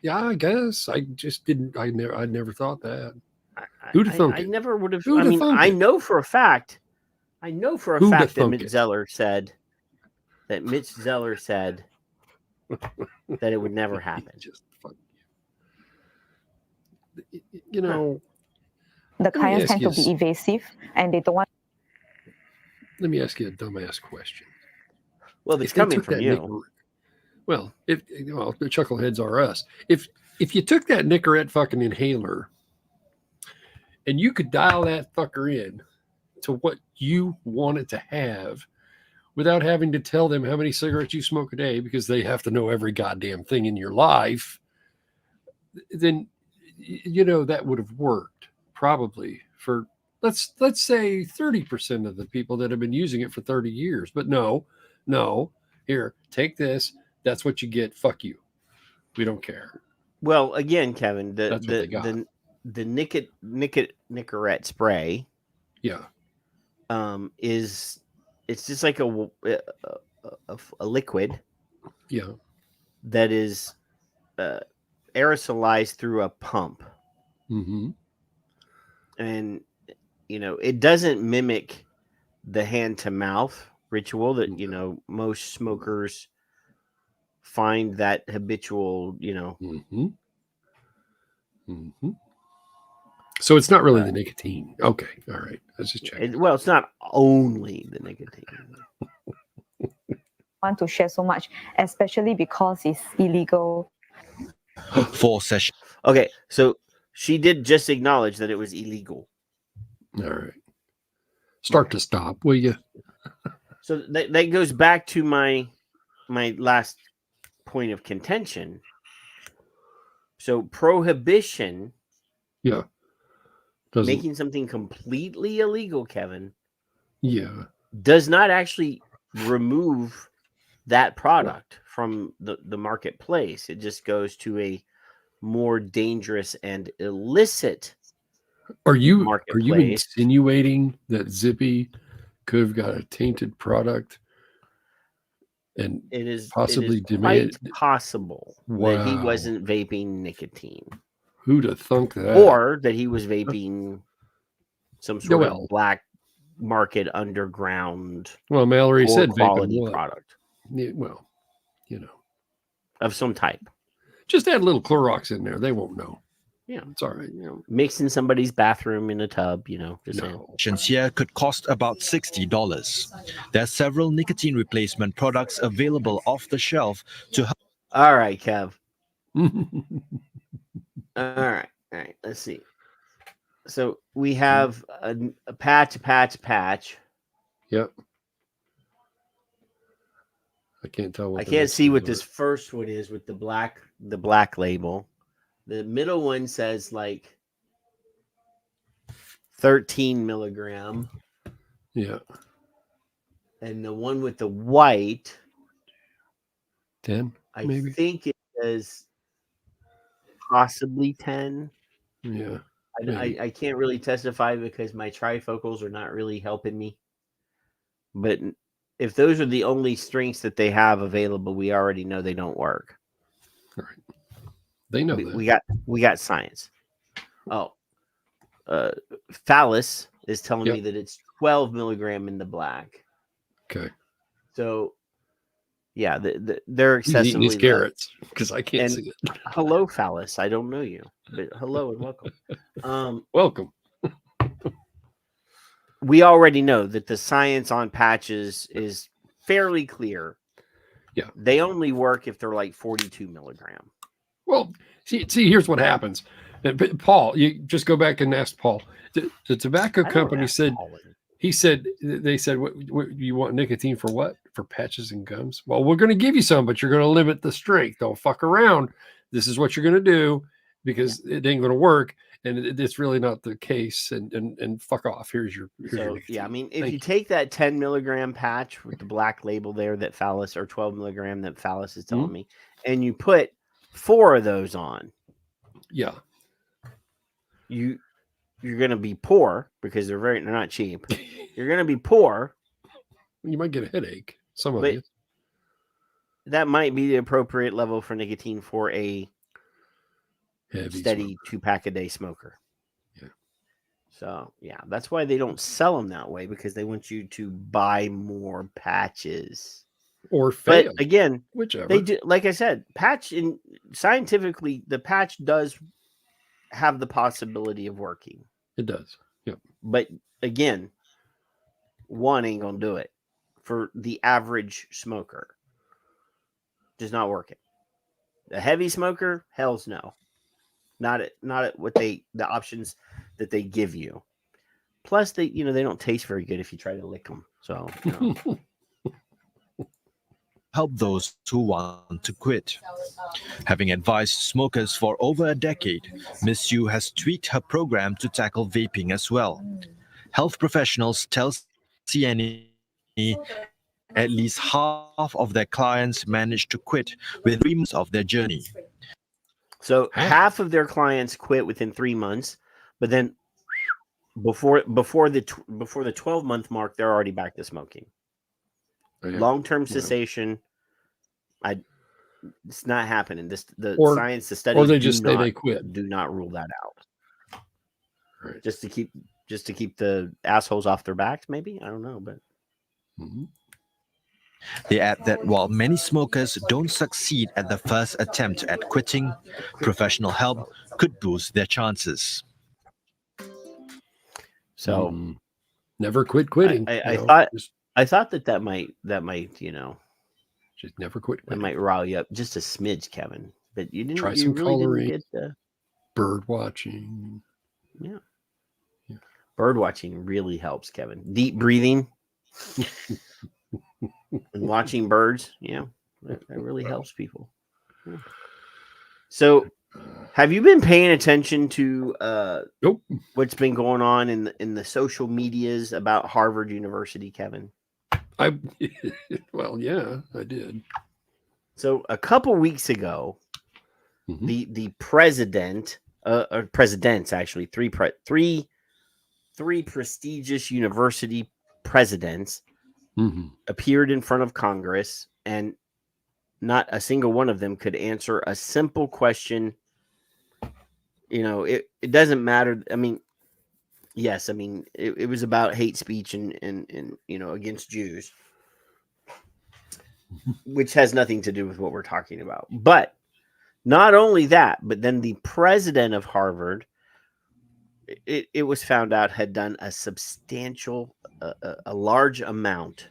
Speaker 8: Yeah, I guess. I just didn't. I never thought that. Who'd have thunk it?
Speaker 7: I never would have. I mean, I know for a fact. I know for a fact that Mitch Zeller said that that it would never happen.
Speaker 8: You know,
Speaker 16: the clients tend to be evasive and they don't want.
Speaker 8: Let me ask you a dumbass question.
Speaker 7: Well, it's coming from you.
Speaker 8: Well, the chuckleheads are us. If you took that Nicorette fucking inhaler and you could dial that fucker in to what you wanted to have without having to tell them how many cigarettes you smoke a day because they have to know every goddamn thing in your life, then that would have worked probably for let's say 30% of the people that have been using it for 30 years. But no, here, take this. That's what you get. Fuck you. We don't care.
Speaker 7: Well, again, Kevin, the Nicorette spray, it's just like a liquid, that is aerosolized through a pump, and it doesn't mimic the hand to mouth ritual that most smokers find that habitual,
Speaker 8: So it's not really the nicotine. Okay. All right. Let's just check.
Speaker 7: Well, it's not only the nicotine.
Speaker 16: Want to share so much, especially because it's illegal.
Speaker 13: For session.
Speaker 7: Okay. So she did just acknowledge that it was illegal.
Speaker 8: All right. Start to stop, will you?
Speaker 7: So that goes back to my last point of contention. So prohibition, making something completely illegal, Kevin, does not actually remove that product from the marketplace. It just goes to a more dangerous and illicit marketplace.
Speaker 8: Are you insinuating that Zippy could have got a tainted product? And
Speaker 7: it is
Speaker 8: possibly
Speaker 7: quite possible that he wasn't vaping nicotine.
Speaker 8: Who'd have thunk that?
Speaker 7: Or that he was vaping some sort of black market underground.
Speaker 8: Well, Mallory said
Speaker 7: quality
Speaker 8: vaping
Speaker 7: product.
Speaker 8: Yeah, well,
Speaker 7: of some type.
Speaker 8: Just add a little Clorox in there. They won't know.
Speaker 7: Yeah,
Speaker 8: it's all right.
Speaker 7: Mix in somebody's bathroom in a tub, just saying.
Speaker 13: Options here could cost about $60. There are several nicotine replacement products available off the shelf to help.
Speaker 7: All right, Kev. All right. Let's see. So we have a patch.
Speaker 8: Yep. I can't tell what
Speaker 7: I can't see what this first one is with the black label. The middle one says like 13 milligram.
Speaker 8: Yeah.
Speaker 7: And the one with the white
Speaker 8: 10, maybe.
Speaker 7: I think it says possibly 10.
Speaker 8: Yeah.
Speaker 7: I can't really testify because my trifocals are not really helping me. But if those are the only strengths that they have available, we already know they don't work.
Speaker 8: All right. They know that.
Speaker 7: We got science. Oh, Phallus is telling me that it's 12 milligram in the black.
Speaker 8: Okay.
Speaker 7: So, yeah, they're excessively
Speaker 8: eating these carrots because I can't see it.
Speaker 7: Hello, Phallus. I don't know you, but hello and welcome.
Speaker 8: Welcome.
Speaker 7: We already know that the science on patches is fairly clear.
Speaker 8: Yeah.
Speaker 7: They only work if they're like 42 milligram.
Speaker 8: Well, see, here's what happens. Paul, you just go back and ask Paul. The tobacco company said, they said, what you want nicotine for what? For patches and gums? Well, we're going to give you some, but you're going to limit the strength. Don't fuck around. This is what you're going to do because it ain't going to work. And it's really not the case. And fuck off. Here's your nicotine.
Speaker 7: Yeah, I mean, if you take that 10 milligram patch with the black label there that Phallus, or 12 milligram that Phallus is telling me, and you put 4 of those on.
Speaker 8: Yeah.
Speaker 7: You're going to be poor because they're not cheap. You're going to be poor.
Speaker 8: You might get a headache. Some of you.
Speaker 7: That might be the appropriate level for nicotine for a
Speaker 8: heavy
Speaker 7: steady 2-pack a day smoker.
Speaker 8: Yeah.
Speaker 7: So, yeah, that's why they don't sell them that way, because they want you to buy more patches.
Speaker 8: Or fail.
Speaker 7: But again,
Speaker 8: whichever.
Speaker 7: They do, like I said, scientifically, the patch does have the possibility of working.
Speaker 8: It does. Yep.
Speaker 7: But again, one ain't gonna do it for the average smoker. Just not working. The heavy smoker, hell's no. Not at what the options that they give you. Plus, they don't taste very good if you try to lick them. So.
Speaker 13: Help those who want to quit. Having advised smokers for over a decade, Ms. Yu has tweaked her program to tackle vaping as well. Health professionals tell CNE at least half of their clients manage to quit within 3 months of their journey.
Speaker 7: So half of their clients quit within 3 months, but then before the 12-month mark, they're already back to smoking. Long-term cessation, it's not happening. The studies,
Speaker 8: or they just say they quit.
Speaker 7: Do not rule that out. Right. Just to keep the assholes off their backs, maybe. I don't know, but
Speaker 13: they add that while many smokers don't succeed at the first attempt at quitting, professional help could boost their chances.
Speaker 7: So,
Speaker 8: never quit quitting.
Speaker 7: I thought that might
Speaker 8: just never quit.
Speaker 7: That might rile you up just a smidge, Kevin. But you didn't.
Speaker 8: Try
Speaker 7: you
Speaker 8: some
Speaker 7: really
Speaker 8: coloring,
Speaker 7: didn't get the
Speaker 8: bird watching.
Speaker 7: Yeah. Bird watching really helps, Kevin. Deep breathing and watching birds. Yeah, that really helps people. Yeah. So, have you been paying attention to what's been going on in the social medias about Harvard University, Kevin?
Speaker 8: Well, yeah, I did.
Speaker 7: So a couple weeks ago, the president, or presidents actually, three prestigious university presidents appeared in front of Congress, and not a single one of them could answer a simple question. It doesn't matter. I mean, yes, I mean it was about hate speech and against Jews, which has nothing to do with what we're talking about. But Not only that, but then the president of Harvard, it was found out, had done a substantial, a large amount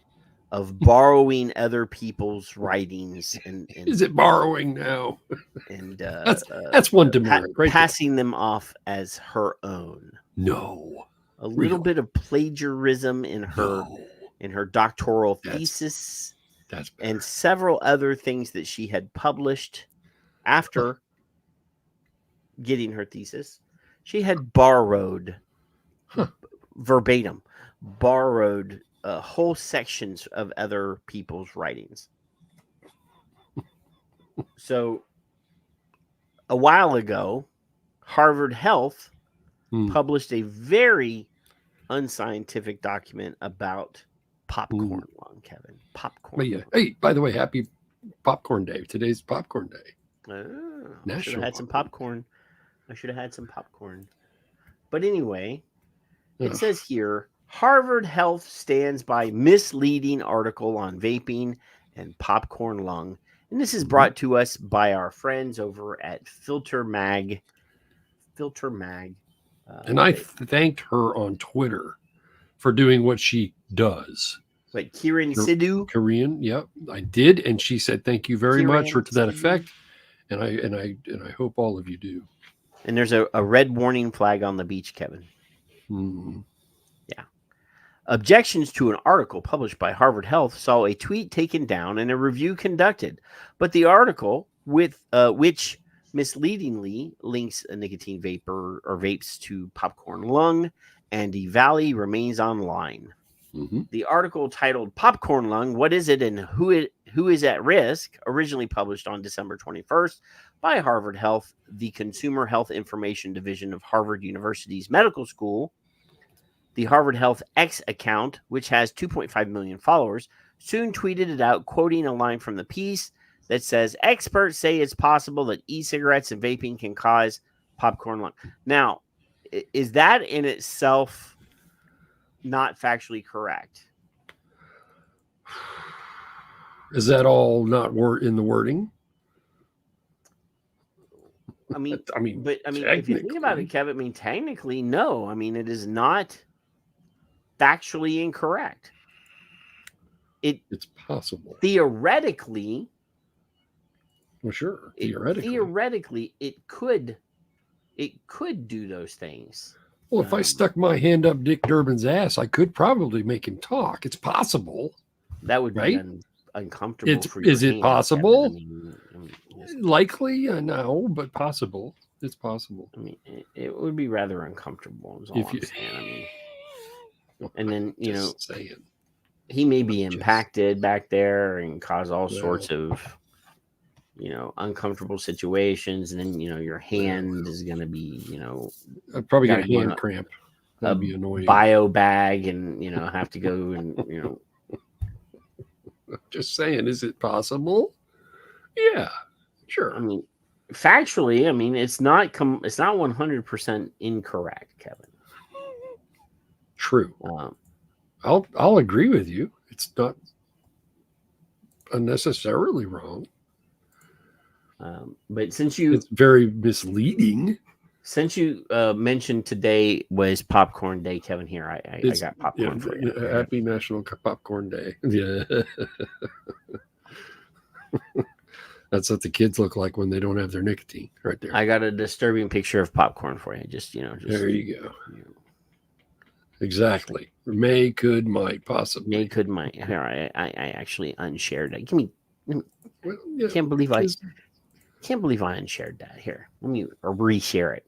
Speaker 7: of borrowing other people's writings. And
Speaker 8: Is it borrowing now?
Speaker 7: And
Speaker 8: that's one demerit, right?
Speaker 7: Passing them off as her own.
Speaker 8: No.
Speaker 7: A little bit of plagiarism in her doctoral thesis. And several other things that she had published after getting her thesis. She had borrowed verbatim, borrowed whole sections of other people's writings. So a while ago, Harvard Health published a very unscientific document about popcorn lung, Kevin. Popcorn.
Speaker 8: Yeah. Hey, by the way, happy Popcorn Day. Today's Popcorn Day.
Speaker 7: I should have had some popcorn. But anyway, it says here, Harvard Health stands by misleading article on vaping and popcorn lung. And this is brought to us by our friends over at Filter Mag.
Speaker 8: And I thanked her on Twitter for doing what she does.
Speaker 7: Like Kiran Sidhu?
Speaker 8: Korean, yep, I did. And she said, thank you very much, or to that effect. And I hope all of you do.
Speaker 7: And there's a red warning flag on the beach, Kevin. Yeah. Objections to an article published by Harvard Health saw a tweet taken down and a review conducted. But the article, with which misleadingly links a nicotine vapor or vapes to popcorn lung and Valley, remains online. The article titled Popcorn Lung, What is it and who is at risk, originally published on December 21st by Harvard Health, the Consumer Health Information Division of Harvard University's Medical School. The Harvard Health X account, which has 2.5 million followers, soon tweeted it out, quoting a line from the piece that says, experts say it's possible that e-cigarettes and vaping can cause popcorn lung. Now, is that in itself not factually correct?
Speaker 8: Is that all not in the wording?
Speaker 7: I mean, if you think about it, Kevin, technically, no. It is not factually incorrect.
Speaker 8: It's possible.
Speaker 7: Theoretically.
Speaker 8: Well, sure.
Speaker 7: Theoretically, it could do those things.
Speaker 8: Well, if I stuck my hand up Dick Durbin's ass, I could probably make him talk. It's possible.
Speaker 7: That would be uncomfortable.
Speaker 8: Is it possible? Likely, no, but possible. It's possible.
Speaker 7: It would be rather uncomfortable. Is all I'm saying. And then he may be impacted back there and cause all sorts of uncomfortable situations, and then your hand is going to be
Speaker 8: I'd probably get a hand cramp. That'd be annoying.
Speaker 7: Bio bag, and have to go and
Speaker 8: Just saying, is it possible? Yeah, sure.
Speaker 7: Factually, it's not 100% incorrect, Kevin.
Speaker 8: True. I'll agree with you. It's not unnecessarily wrong.
Speaker 7: But since
Speaker 8: it's very misleading.
Speaker 7: Since you mentioned today was Popcorn Day, Kevin, here I got popcorn for you.
Speaker 8: Happy National Popcorn Day. Yeah. That's what the kids look like when they don't have their nicotine, right there.
Speaker 7: I got a disturbing picture of popcorn for you. Just
Speaker 8: there you go. Exactly. May, could, might, possibly.
Speaker 7: May, could, might. Here, I actually unshared it. Give me. Can't believe I unshared that. Here, let me reshare it.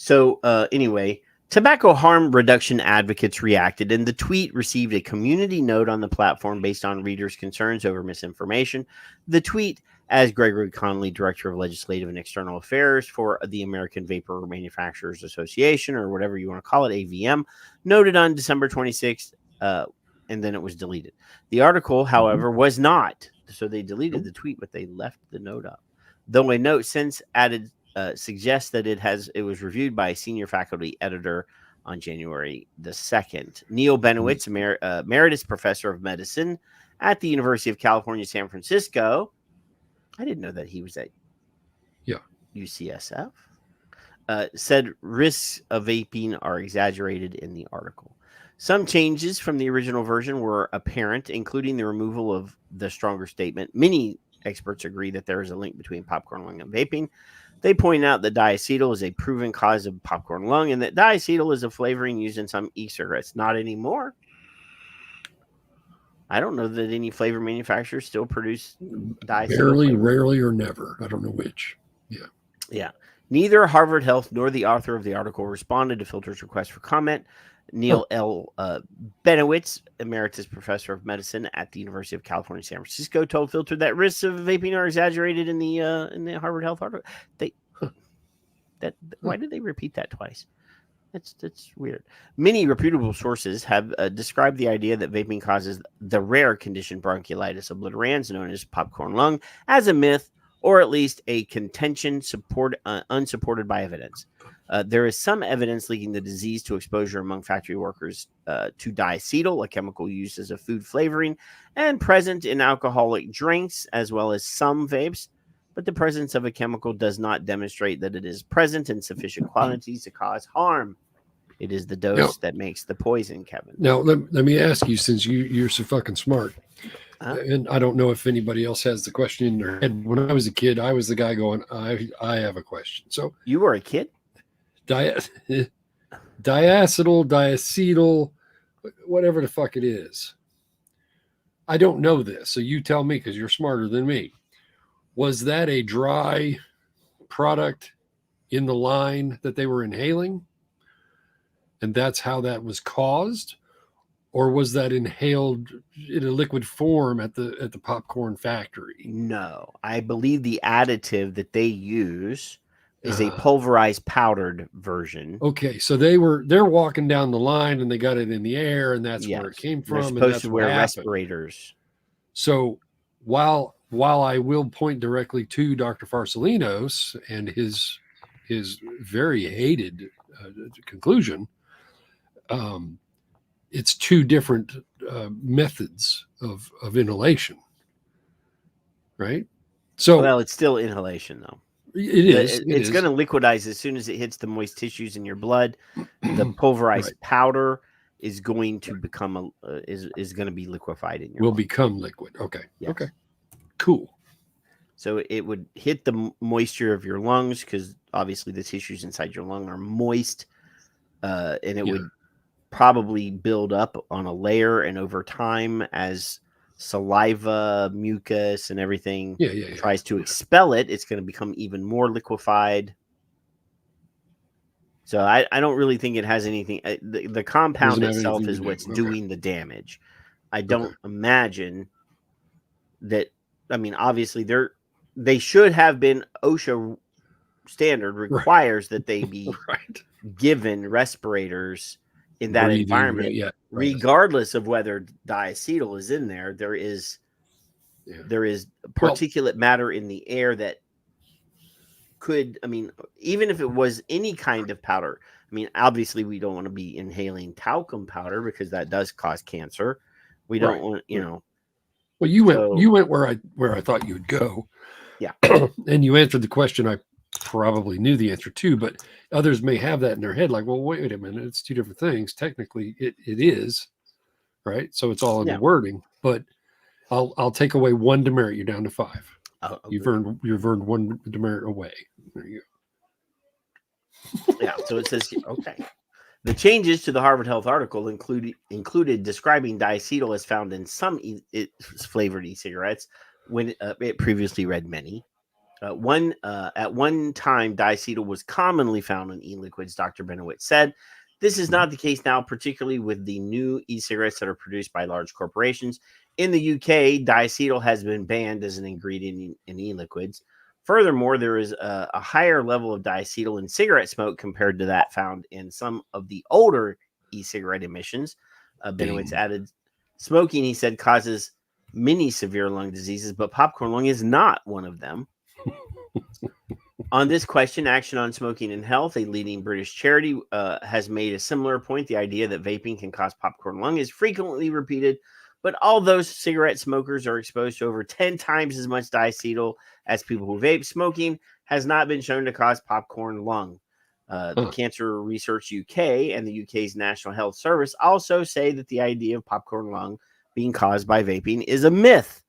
Speaker 7: So anyway, tobacco harm reduction advocates reacted, and the tweet received a community note on the platform based on readers' concerns over misinformation. The tweet, as Gregory Connolly, Director of Legislative and External Affairs for the American Vapor Manufacturers Association, or whatever you want to call it, AVM, noted on December 26th, and then it was deleted. The article, however, was not. So they deleted the tweet, but they left the note up. Though a note since added suggests that it was reviewed by a senior faculty editor on January the 2nd. Neil Benowitz, emeritus professor of medicine at the University of California, San Francisco. I didn't know that he was at UCSF, said risks of vaping are exaggerated in the article. Some changes from the original version were apparent, including the removal of the stronger statement. Many experts agree that there is a link between popcorn lung and vaping. They point out that diacetyl is a proven cause of popcorn lung and that diacetyl is a flavoring used in some e-cigarettes. Not anymore. I don't know that any flavor manufacturers still produce diacetyl.
Speaker 8: Barely, rarely, or never. I don't know which. Yeah.
Speaker 7: Yeah. Neither Harvard Health nor the author of the article responded to Filter's request for comment. Neil L. Benowitz, emeritus professor of medicine at the University of California, San Francisco, told Filter that risks of vaping are exaggerated in the Harvard Health article. Why did they repeat that twice? That's weird. Many reputable sources have described the idea that vaping causes the rare condition bronchiolitis obliterans, known as popcorn lung, as a myth, or at least a contention unsupported by evidence. There is some evidence linking the disease to exposure among factory workers to diacetyl, a chemical used as a food flavoring and present in alcoholic drinks, as well as some vapes. But the presence of a chemical does not demonstrate that it is present in sufficient quantities to cause harm. It is the dose that makes the poison, Kevin.
Speaker 8: Now, let me ask you, since you're so fucking smart, and I don't know if anybody else has the question in their head. When I was a kid, I was the guy going, I have a question. So
Speaker 7: you were a kid?
Speaker 8: Diacetyl, whatever the fuck it is. I don't know this, so you tell me because you're smarter than me. Was that a dry product in the line that they were inhaling? And that's how that was caused? Or was that inhaled in a liquid form at the popcorn factory?
Speaker 7: No, I believe the additive that they use is a pulverized powdered version.
Speaker 8: Okay, so they're walking down the line and they got it in the air, and that's where it came from.
Speaker 7: They're supposed to wear respirators.
Speaker 8: So while I will point directly to Dr. Farsalinos and his very hated conclusion, it's two different methods of inhalation, right? So,
Speaker 7: well, it's still inhalation, though.
Speaker 8: It is.
Speaker 7: It's going to liquidize as soon as it hits the moist tissues in your blood. The pulverized powder is going to become is going to be liquefied in your.
Speaker 8: Will become liquid. Okay.
Speaker 7: Yes.
Speaker 8: Okay. Cool.
Speaker 7: So it would hit the moisture of your lungs because obviously the tissues inside your lung are moist, and it would probably build up on a layer, and over time as saliva, mucus, and everything tries to expel it, it's going to become even more liquefied. So I don't really think it has anything. The compound itself is what's doing the damage. I don't imagine that. I mean, obviously they should have been OSHA standard requires that they be given respirators in that environment, regardless of whether diacetyl is in there. There is particulate matter in the air that could, I mean, even if it was any kind of powder, I mean, obviously we don't want to be inhaling talcum powder because that does cause cancer. We don't want,
Speaker 8: Well, you went where I thought you would go.
Speaker 7: Yeah.
Speaker 8: And you answered the question I probably knew the answer to, but others may have that in their head, like, well, wait a minute, it's two different things. Technically, it is, right? So it's all in the wording. But I'll take away one demerit. You're down to 5. You've earned one demerit away. There you
Speaker 7: go. Yeah. So it says, okay. The changes to the Harvard Health article included describing diacetyl as found in some flavored e-cigarettes when it previously read many. At one time, diacetyl was commonly found in e-liquids, Dr. Benowitz said. This is not the case now, particularly with the new e-cigarettes that are produced by large corporations. In the UK, diacetyl has been banned as an ingredient in e-liquids. Furthermore, there is a higher level of diacetyl in cigarette smoke compared to that found in some of the older e-cigarette emissions. Benowitz added, smoking, he said, causes many severe lung diseases, but popcorn lung is not one of them. On this question, Action on Smoking and Health, a leading British charity, has made a similar point. The idea that vaping can cause popcorn lung is frequently repeated But although cigarette smokers are exposed to over 10 times as much diacetyl as people who vape, smoking has not been shown to cause popcorn lung. The Cancer Research UK and the UK's National Health Service also say that the idea of popcorn lung being caused by vaping is a myth.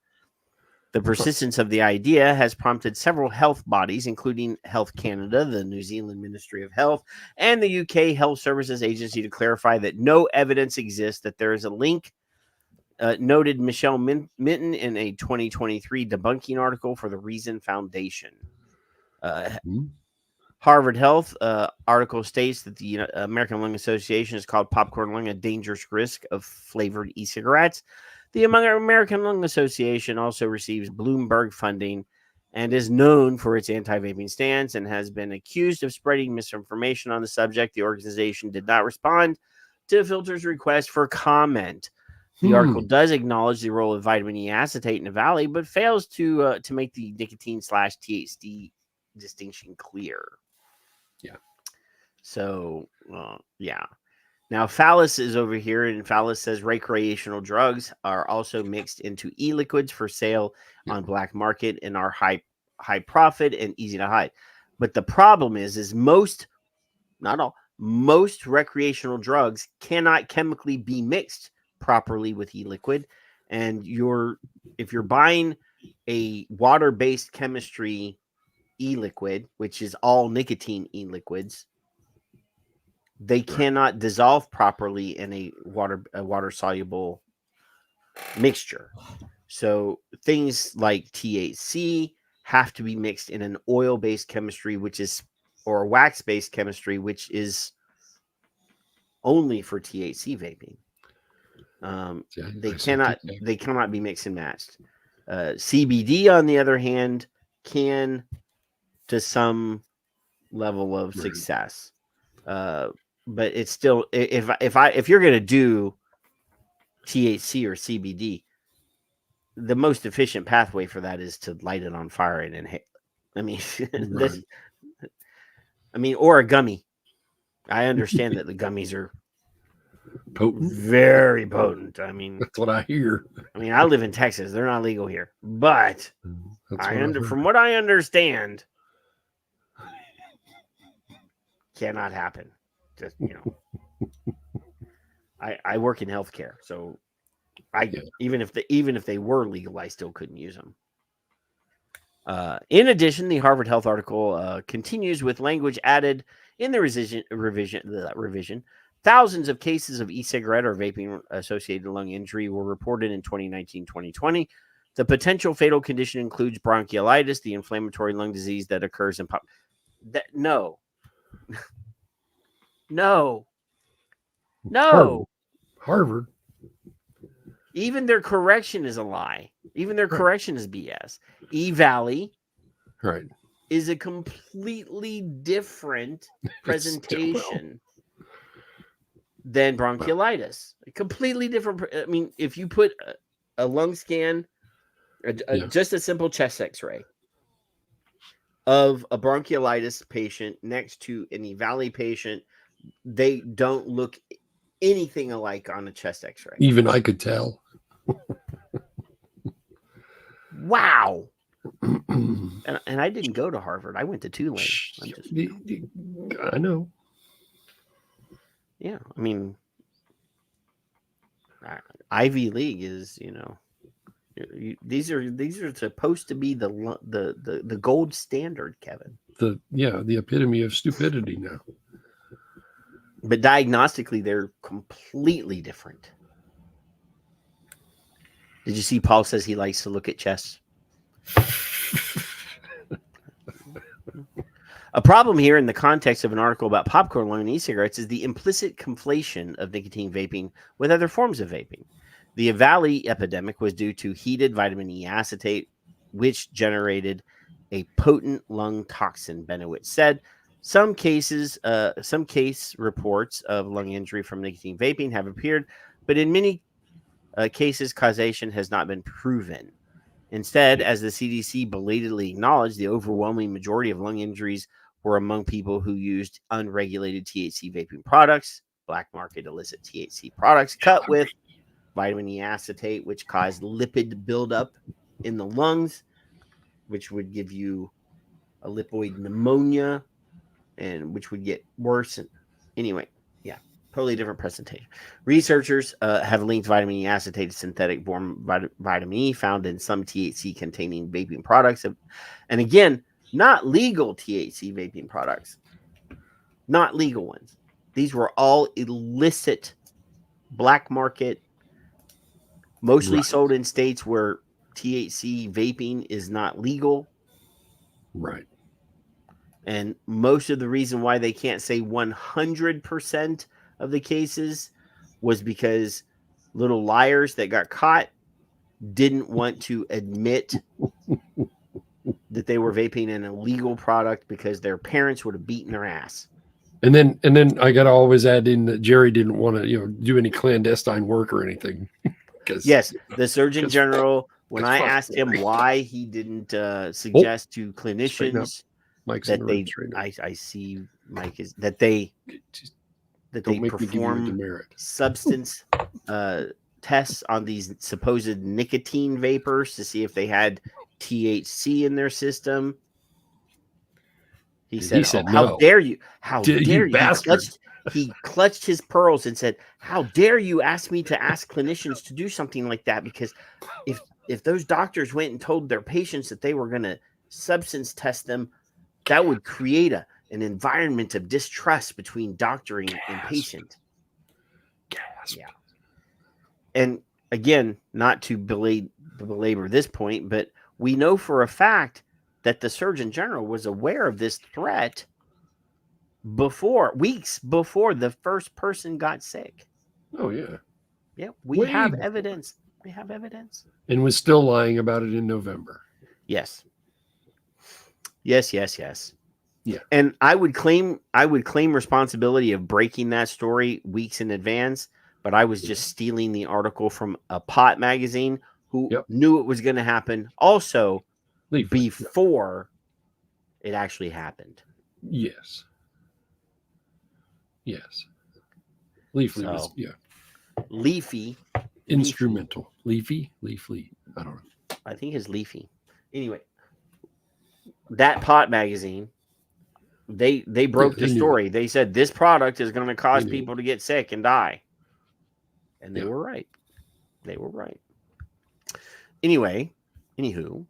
Speaker 7: The persistence of the idea has prompted several health bodies, including Health Canada, the New Zealand Ministry of Health, and the UK Health Services Agency, to clarify that no evidence exists that there is a link. Noted Michelle Minton in a 2023 debunking article for the Reason Foundation. Harvard Health article states that the American Lung Association has called popcorn lung a dangerous risk of flavored e-cigarettes. The American Lung Association also receives Bloomberg funding and is known for its anti-vaping stance and has been accused of spreading misinformation on the subject. The organization did not respond to Filter's request for comment. The article does acknowledge the role of vitamin E acetate in the valley, but fails to make the nicotine/THC distinction clear.
Speaker 8: Yeah.
Speaker 7: So, yeah. Now, Phallus is over here, and Phallus says recreational drugs are also mixed into e-liquids for sale on black market and are high profit and easy to hide. But the problem is most, not all, most recreational drugs cannot chemically be mixed properly with e-liquid. And if you're buying a water-based chemistry e-liquid, which is all nicotine e-liquids, they cannot dissolve properly in a water soluble mixture. So things like THC have to be mixed in an oil-based chemistry, or a wax-based chemistry, which is only for THC vaping. They cannot be mixed and matched. CBD, on the other hand, can to some level of success. But it's still, if you're going to do THC or CBD, the most efficient pathway for that is to light it on fire and inhale. I mean, or a gummy. I understand that the gummies are
Speaker 8: potent,
Speaker 7: very potent. I mean,
Speaker 8: that's what I hear.
Speaker 7: I mean, I live in Texas; they're not legal here, but from what I understand, cannot happen. Just, I work in healthcare, so even if they were legal, I still couldn't use them. In addition, the Harvard Health article continues with language added in the revision. Thousands of cases of e-cigarette or vaping associated lung injury were reported in 2019-2020. The potential fatal condition includes bronchiolitis, the inflammatory lung disease that occurs in No.
Speaker 8: Harvard.
Speaker 7: Even their correction is a lie. Even their correction is BS. E-Valley is a completely different presentation than bronchiolitis. A completely different. I mean, if you put a lung scan, just a simple chest x-ray of a bronchiolitis patient next to an E-Valley patient, they don't look anything alike on a chest x-ray.
Speaker 8: Even I could tell.
Speaker 7: Wow. And I didn't go to Harvard. I went to Tulane.
Speaker 8: I know.
Speaker 7: Yeah, I mean, Ivy League is, these are supposed to be the gold standard, Kevin.
Speaker 8: The epitome of stupidity now.
Speaker 7: But diagnostically, they're completely different. Did you see Paul says he likes to look at chests? A problem here in the context of an article about popcorn lung and e-cigarettes is the implicit conflation of nicotine vaping with other forms of vaping. The Valley epidemic was due to heated vitamin E acetate, which generated a potent lung toxin, Benowitz said. Some case reports of lung injury from nicotine vaping have appeared, but in many cases, causation has not been proven. Instead, as the CDC belatedly acknowledged, the overwhelming majority of lung injuries were among people who used unregulated THC vaping products, black market illicit THC products cut with vitamin E acetate, which caused lipid buildup in the lungs, which would give you a lipoid pneumonia, and which would get worse. And anyway, yeah, totally different presentation. Researchers have linked vitamin E acetate to synthetic form vitamin E found in some THC containing vaping products. And again, not legal THC vaping products, not legal ones. These were all illicit, black market, mostly sold in states where THC vaping is not legal.
Speaker 8: Right.
Speaker 7: And most of the reason why they can't say 100% of the cases was because little liars that got caught didn't want to admit that they were vaping an illegal product because their parents would have beaten their ass.
Speaker 8: And then I got to always add in that Jerry didn't want to, do any clandestine work or anything.
Speaker 7: Yes, the Surgeon General, when I asked him why he didn't suggest to clinicians that they, I see Mike is that they perform substance tests on these supposed nicotine vapors to see if they had THC in their system. He said, "How
Speaker 8: no.
Speaker 7: dare you? How dare you?"
Speaker 8: Bastard.
Speaker 7: He clutched his pearls and said, "How dare you ask me to ask clinicians to do something like that? Because if those doctors went and told their patients that they were going to substance test them, that would create an environment of distrust between doctor and patient." Yeah. And again, not to belabor this point, but we know for a fact that the Surgeon General was aware of this threat weeks before the first person got sick.
Speaker 8: Oh, yeah.
Speaker 7: Yeah, we have evidence. We have evidence.
Speaker 8: And was still lying about it in November.
Speaker 7: Yes. Yes.
Speaker 8: Yeah.
Speaker 7: And I would claim responsibility of breaking that story weeks in advance, but I was just stealing the article from a pot magazine who knew it was going to happen also before it actually happened.
Speaker 8: Yes. Leafly was,
Speaker 7: Leafy.
Speaker 8: Instrumental. Leafy? I don't know.
Speaker 7: I think it's Leafy. Anyway, that pot magazine, they broke the story. They said this product is going to cause people to get sick and die. And they were right. They were right. Anyway, the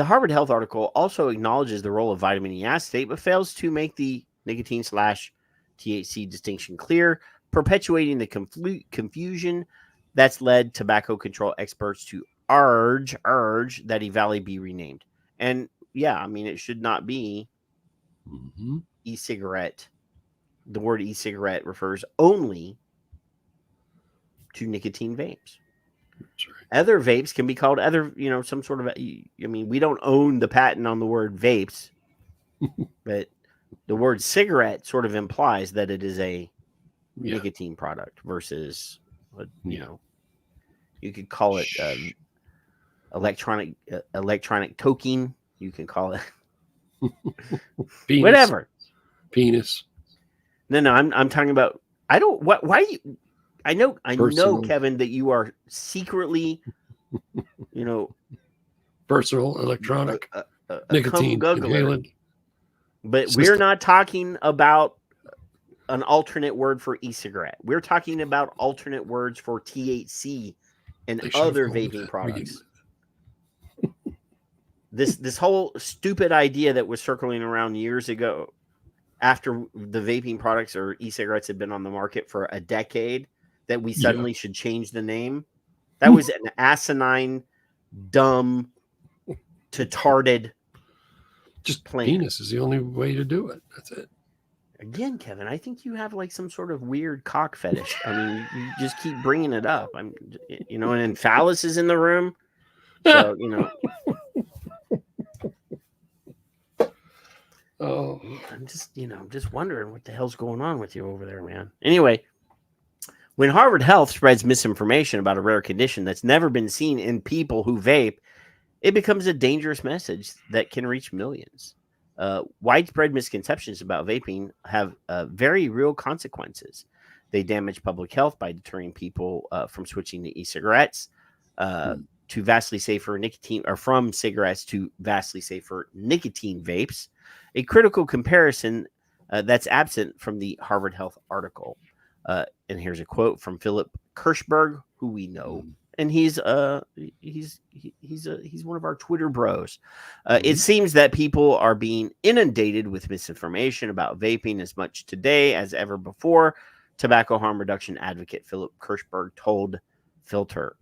Speaker 7: Harvard Health article also acknowledges the role of vitamin E acetate, but fails to make the nicotine/THC distinction clear, perpetuating the confusion that's led tobacco control experts to urge that EVALI be renamed. And yeah, I mean, it should not be e-cigarette. The word e-cigarette refers only to nicotine vapes. Other vapes can be called other, some sort of, I mean, we don't own the patent on the word vapes, but the word cigarette sort of implies that it is a nicotine product versus, you could call it electronic toking. You can call it whatever.
Speaker 8: Penis.
Speaker 7: No, I'm talking about. I don't. Why? I know, Kevin, that you are secretly,
Speaker 8: personal electronic nicotine inhalant.
Speaker 7: But we're not talking about an alternate word for e-cigarette. We're talking about alternate words for THC and other vaping products. This whole stupid idea that was circling around years ago, after the vaping products or e-cigarettes had been on the market for a decade, that we suddenly should change the name. That was an asinine, dumb, retarded
Speaker 8: just
Speaker 7: plan.
Speaker 8: Penis is the only way to do it. That's it.
Speaker 7: Again, Kevin, I think you have like some sort of weird cock fetish. I mean, you just keep bringing it up. And then Phallus is in the room. So,
Speaker 8: Oh,
Speaker 7: I'm just wondering what the hell's going on with you over there, man. Anyway, when Harvard Health spreads misinformation about a rare condition that's never been seen in people who vape, it becomes a dangerous message that can reach millions. Widespread misconceptions about vaping have very real consequences. They damage public health by deterring people from switching to e-cigarettes to vastly safer nicotine, or from cigarettes to vastly safer nicotine vapes. A critical comparison that's absent from the Harvard Health article. And here's a quote from Philip Kirschberg, who we know, and he's one of our Twitter bros. It seems that people are being inundated with misinformation about vaping as much today as ever before. Tobacco harm reduction advocate Philip Kirschberg told Filter.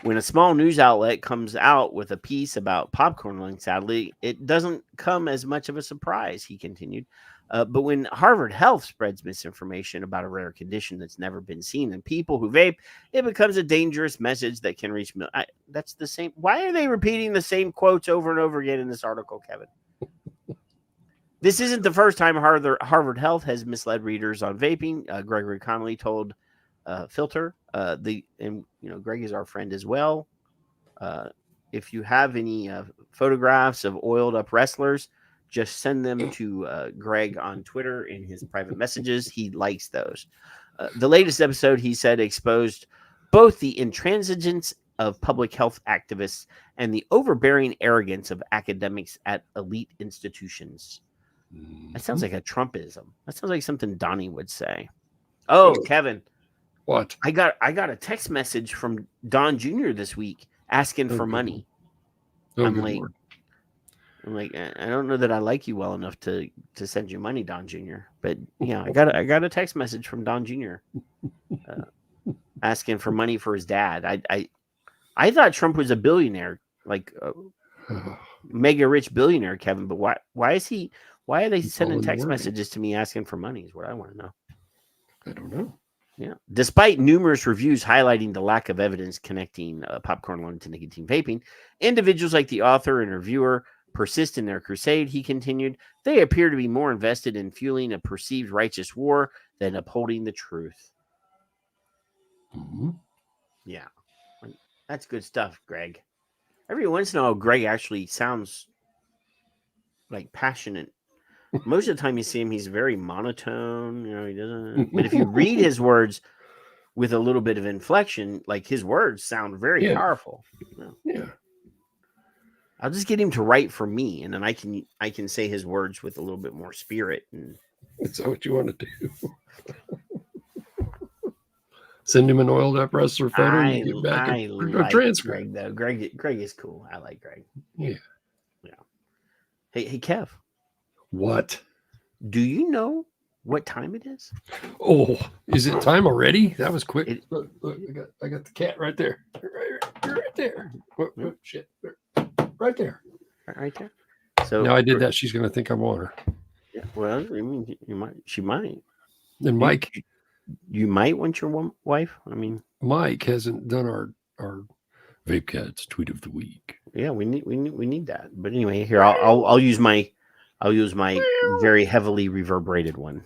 Speaker 7: When a small news outlet comes out with a piece about popcorn lung, sadly, it doesn't come as much of a surprise, he continued. But when Harvard Health spreads misinformation about a rare condition that's never been seen in people who vape, it becomes a dangerous message that can reach that's the same. Why are they repeating the same quotes over and over again in this article, Kevin? This isn't the first time Harvard Health has misled readers on vaping. Gregory Connolly told Filter, Greg is our friend as well. If you have any photographs of oiled up wrestlers, just send them to Greg on Twitter in his private messages. He likes those. The latest episode, he said, exposed both the intransigence of public health activists and the overbearing arrogance of academics at elite institutions. That sounds like a Trumpism. That sounds like something Donnie would say. Oh, Kevin.
Speaker 8: What?
Speaker 7: I got a text message from Don Jr. this week asking for money. I'm like, I don't know that I like you well enough to send you money, Don Jr. But yeah, I got a text message from Don Jr. Asking for money for his dad. I thought Trump was a billionaire, like mega rich billionaire, Kevin. But why are they sending text messages to me asking for money? Is what I want to know.
Speaker 8: I don't know.
Speaker 7: Yeah. Despite numerous reviews highlighting the lack of evidence connecting popcorn lung to nicotine vaping, individuals like the author and reviewer persist in their crusade, he continued. They appear to be more invested in fueling a perceived righteous war than upholding the truth. Yeah. That's good stuff, Greg. Every once in a while, Greg actually sounds like passionate. Most of the time you see him, he's very monotone. He doesn't. But if you read his words with a little bit of inflection, like his words sound very powerful.
Speaker 8: Yeah.
Speaker 7: I'll just get him to write for me, and then I can say his words with a little bit more spirit. And
Speaker 8: is that what you want to do? Send him an oiled up wrestler photo and get back a transcript.
Speaker 7: Greg, though. Greg is cool. I like Greg.
Speaker 8: Yeah.
Speaker 7: Hey, Kev.
Speaker 8: What?
Speaker 7: Do you know what time it is?
Speaker 8: Oh, is it time already? That was quick. Look, I got the cat right there. Right there. Whoop, shit. Right there.
Speaker 7: Right there. So
Speaker 8: now I did that. She's going to think I want her.
Speaker 7: Yeah. Well, I mean, she might.
Speaker 8: And Mike,
Speaker 7: you might want your wife. I mean,
Speaker 8: Mike hasn't done our Vape Cats tweet of the week.
Speaker 7: Yeah, we need that. But anyway, here I'll use my very heavily reverberated one.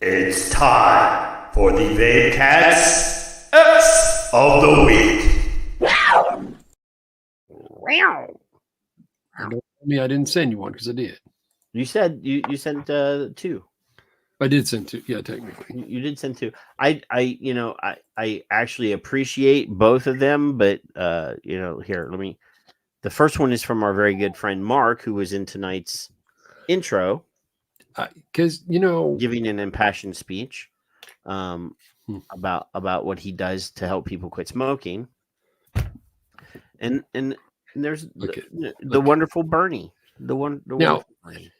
Speaker 17: It's time for the Vape Cats S of the week.
Speaker 8: Don't tell me I didn't send you one because I did.
Speaker 7: You said you sent two.
Speaker 8: I did send two. Yeah, technically,
Speaker 7: you did send two. I actually appreciate both of them, but here, let me. The first one is from our very good friend Mark, who was in tonight's intro,
Speaker 8: because
Speaker 7: giving an impassioned speech about what he does to help people quit smoking, and there's the wonderful Bernie,
Speaker 8: now. Bernie.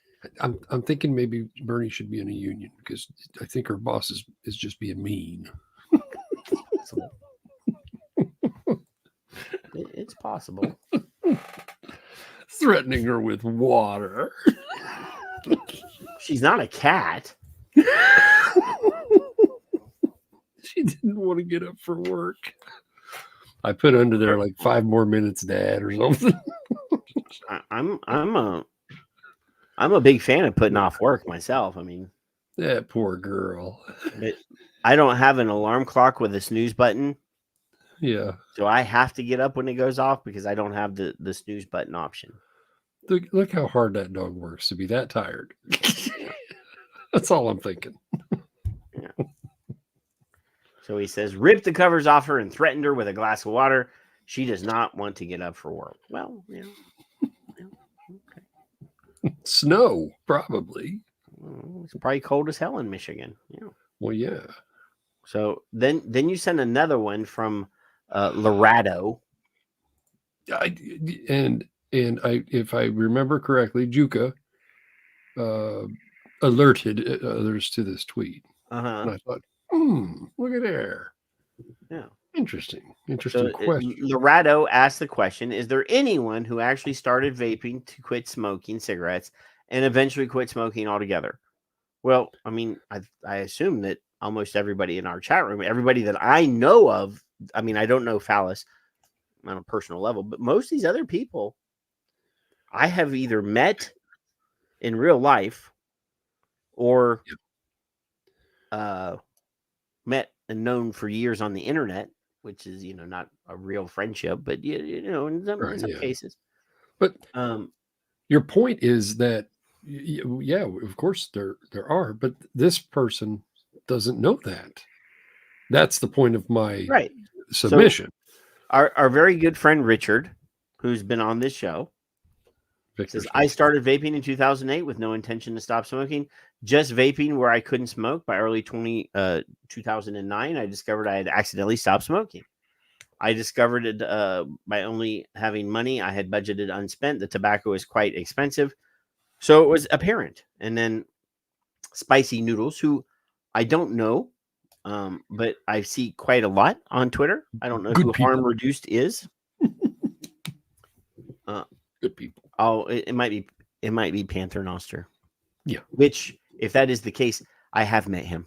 Speaker 8: I'm thinking maybe Bernie should be in a union because I think her boss is just being mean.
Speaker 7: It's possible.
Speaker 8: Threatening her with water.
Speaker 7: She's not a cat.
Speaker 8: She didn't want to get up for work. I put under there like 5 more minutes, Dad, or something.
Speaker 7: I'm a big fan of putting off work myself. I mean,
Speaker 8: that poor girl.
Speaker 7: But I don't have an alarm clock with a snooze button.
Speaker 8: Yeah.
Speaker 7: So I have to get up when it goes off because I don't have the snooze button option.
Speaker 8: Look how hard that dog works to be that tired. That's all I'm thinking.
Speaker 7: Yeah. So he says, ripped the covers off her and threatened her with a glass of water. She does not want to get up for work. Well,
Speaker 8: okay. Snow, probably.
Speaker 7: Well, it's probably cold as hell in Michigan. Yeah.
Speaker 8: Well, yeah.
Speaker 7: So then you send another one from Laredo.
Speaker 8: If I remember correctly, Juka alerted others to this tweet. And I thought, look at there.
Speaker 7: Yeah.
Speaker 8: Interesting
Speaker 7: So,
Speaker 8: question.
Speaker 7: Laredo asked the question, is there anyone who actually started vaping to quit smoking cigarettes and eventually quit smoking altogether? Well, I mean, I assume that almost everybody in our chat room, everybody that I know of, I mean, I don't know Phallus on a personal level, but most of these other people I have either met in real life or met and known for years on the internet, which is, not a real friendship, but in some cases.
Speaker 8: But your point is that, yeah, of course there are, but this person doesn't know that. That's the point of my submission.
Speaker 7: So our very good friend Richard, who's been on this show, says, I started vaping in 2008 with no intention to stop smoking, just vaping where I couldn't smoke. By early 2009, I discovered I had accidentally stopped smoking. I discovered it by only having money I had budgeted unspent. The tobacco is quite expensive. So it was apparent. And then Spicy Noodles, who I don't know, but I see quite a lot on Twitter. I don't know who Harm Reduced is.
Speaker 8: Good people.
Speaker 7: Oh, it might be Panther Noster.
Speaker 8: Yeah.
Speaker 7: Which, if that is the case, I have met him.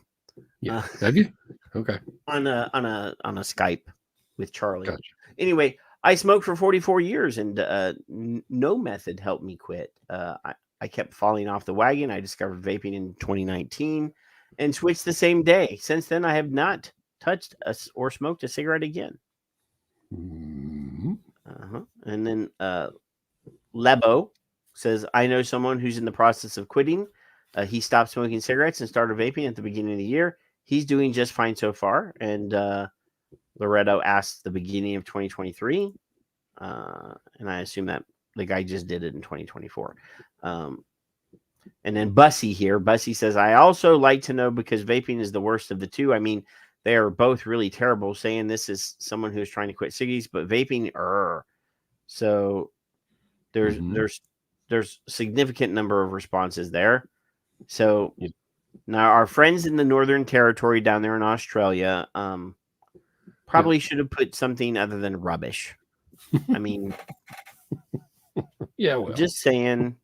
Speaker 8: Yeah. Have you? Okay.
Speaker 7: On a Skype with Charlie.
Speaker 8: Gotcha.
Speaker 7: Anyway, I smoked for 44 years and no method helped me quit. I kept falling off the wagon. I discovered vaping in 2019 and switched the same day. Since then, I have not touched or smoked a cigarette again.
Speaker 8: Mm-hmm.
Speaker 7: And then Lebo says, I know someone who's in the process of quitting. He stopped smoking cigarettes and started vaping at the beginning of the year. He's doing just fine so far. And Loretto asked the beginning of 2023. And I assume that the guy just did it in 2024. And then Bussy here. Bussy says, I also like to know, because vaping is the worst of the two. I mean, they are both really terrible, saying this is someone who's trying to quit ciggies, but vaping, So there's significant number of responses there. So now our friends in the Northern Territory down there in Australia probably should have put something other than rubbish. I mean,
Speaker 8: yeah, well.
Speaker 7: Just saying,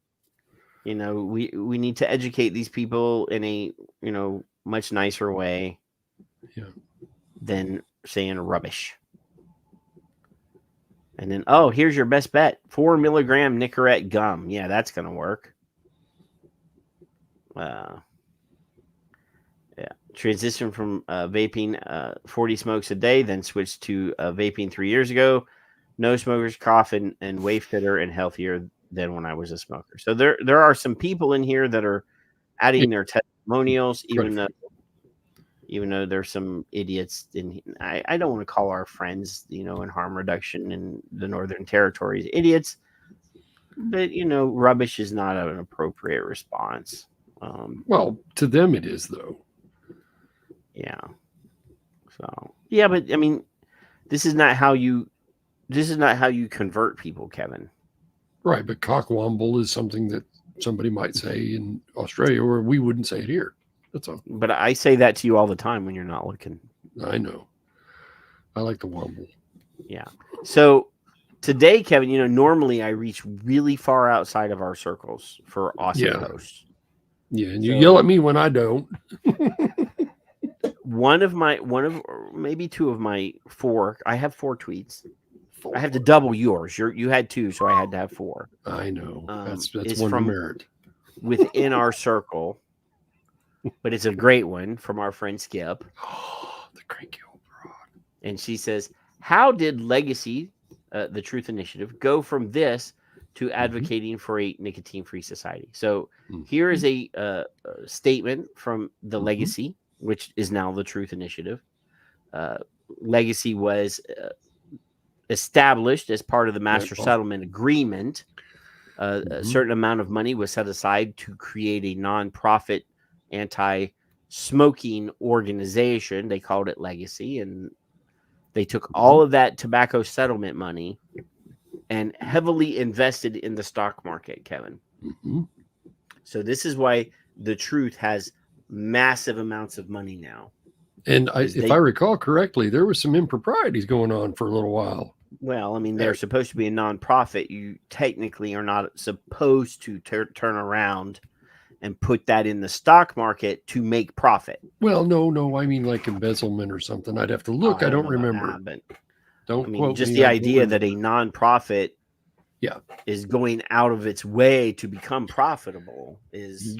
Speaker 7: we need to educate these people in a much nicer way than saying rubbish. And then, here's your best bet. 4 milligram Nicorette gum. Yeah, that's going to work. Transition from vaping 40 smokes a day, then switched to vaping 3 years ago. No smokers, cough, and way fitter and healthier than when I was a smoker. So there are some people in here that are adding their testimonials, even though there's some idiots in. I don't want to call our friends, in harm reduction in the Northern Territories idiots, but rubbish is not an appropriate response.
Speaker 8: Well, to them it is, though.
Speaker 7: Yeah. So yeah, but I mean, this is not how you convert people, Kevin.
Speaker 8: Right, but cockwomble is something that somebody might say in Australia, or we wouldn't say it here. That's all.
Speaker 7: But I say that to you all the time when you're not looking.
Speaker 8: I know. I like the womble.
Speaker 7: Yeah. So today, Kevin, normally I reach really far outside of our circles for awesome hosts.
Speaker 8: Yeah, and you yell at me when I don't.
Speaker 7: One of maybe two of my 4. I have 4 tweets. I have to double yours. You had 2, so I had to have 4.
Speaker 8: I know. That's one from merit
Speaker 7: within our circle. But it's a great one from our friend Skip.
Speaker 8: Oh, the cranky old broad.
Speaker 7: And she says, how did Legacy, the Truth Initiative, go from this to advocating for a nicotine-free society? So here is a statement from the Legacy, which is now the Truth Initiative. legacy was established as part of the master settlement agreement. A certain amount of money was set aside to create a nonprofit anti-smoking organization. They called it Legacy, and they took all of that tobacco settlement money and heavily invested in the stock market, Kevin. So this is why the Truth has massive amounts of money now.
Speaker 8: And if I recall correctly, there was some improprieties going on for a little while.
Speaker 7: Well, I mean, they're supposed to be a nonprofit. You technically are not supposed to turn around and put that in the stock market to make profit.
Speaker 8: Well, no. I mean, like embezzlement or something. I'd have to look. I don't remember.
Speaker 7: But
Speaker 8: don't
Speaker 7: I mean,
Speaker 8: quote
Speaker 7: just
Speaker 8: me.
Speaker 7: the idea that a nonprofit
Speaker 8: yeah,
Speaker 7: is going out of its way to become profitable is